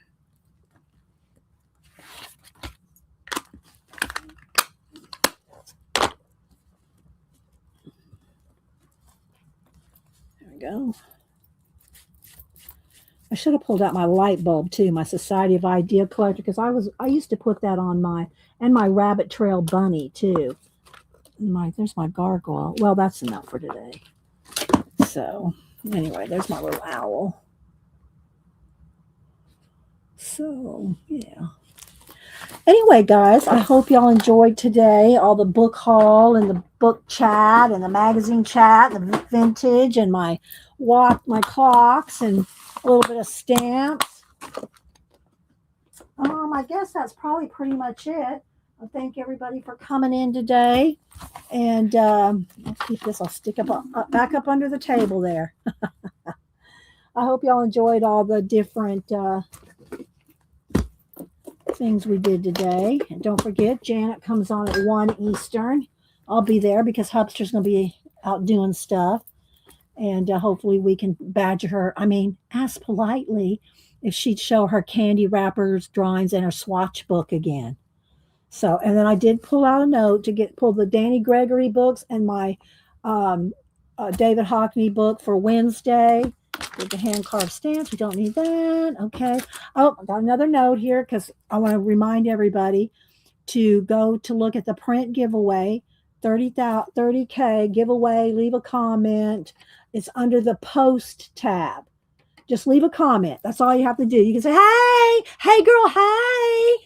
Go. I should have pulled out my light bulb too, my Society of Idea Collector, because I used to put that on my Rabbit Trail bunny too. There's my gargoyle. Well, that's enough for today. So anyway, there's my little owl. So yeah. Anyway, guys, I hope y'all enjoyed today, all the book haul and the book chat and the magazine chat and the vintage and my clocks and a little bit of stamps. I guess that's probably pretty much it. I thank everybody for coming in today. And I'll keep this. I'll stick back up under the table there. I hope y'all enjoyed all the different things we did today. And don't forget, Janet comes on at 1 Eastern. I'll be there because Hubster's going to be out doing stuff. And hopefully we can badger her. I mean, ask politely if she'd show her candy wrappers, drawings, and her swatch book again. So, and then I did pull out a note to pull the Danny Gregory books and my David Hockney book for Wednesday with the hand carved stamps. We don't need that. Okay. Oh, I got another note here because I want to remind everybody to go to look at the print giveaway, 30K giveaway. Leave a comment. It's under the post tab. Just leave a comment. That's all you have to do. You can say, hey girl, hey.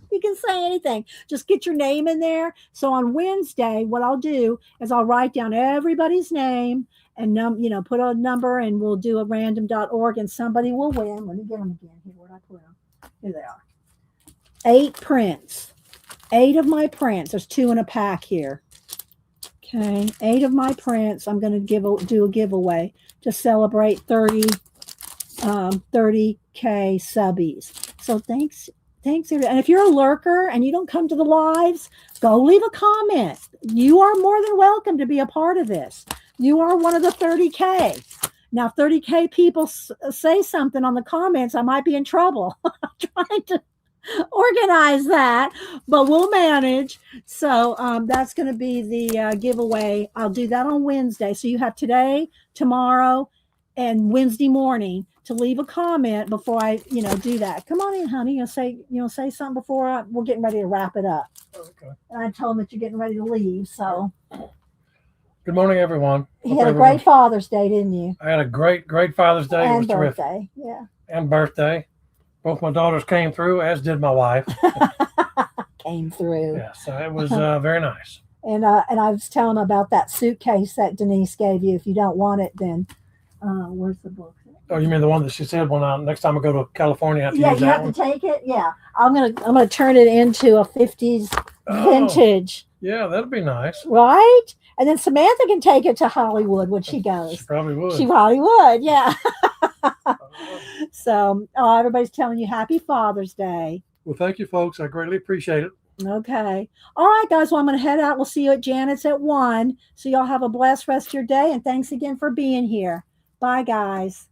You can say anything. Just get your name in there. So on Wednesday, what I'll do is I'll write down everybody's name and put a number, and we'll do a random.org, and somebody will win. Let me get them again. Here, where'd I put them? Here they are. 8 prints. 8 of my prints. There's 2 in a pack here. Okay, 8 of my prints. I'm going to do a giveaway to celebrate 30K subbies. So thanks. And if you're a lurker and you don't come to the lives, go leave a comment. You are more than welcome to be a part of this. You are one of the 30K. Now, if 30K people say something on the comments, I might be in trouble. I'm trying to organize that, but we'll manage. So that's going to be the giveaway. I'll do that on Wednesday. So you have today, tomorrow, and Wednesday morning to leave a comment before I, do that. Come on in, honey. You'll say something before we're getting ready to wrap it up. Okay. And I told them that you're getting ready to leave. So. Good morning, everyone. You had a great Father's Day, didn't you? I had a great Father's Day. And it was birthday, terrific. yeah. And birthday. Both my daughters came through, as did my wife. Came through. Yeah, so it was very nice. And I was telling them about that suitcase that Denise gave you. If you don't want it, then where's the book? Oh, you mean the one that she said next time I go to California, I have to use you that have to take it. Yeah, I'm gonna turn it into a 50s vintage. Yeah, that'd be nice, right? And then Samantha can take it to Hollywood when she goes. She probably would. She probably would. Yeah. So, everybody's telling you Happy Father's Day. Well, thank you, folks. I greatly appreciate it. Okay. All right, guys. Well, I'm going to head out. We'll see you at Janet's at 1. So y'all have a blessed rest of your day. And thanks again for being here. Bye, guys.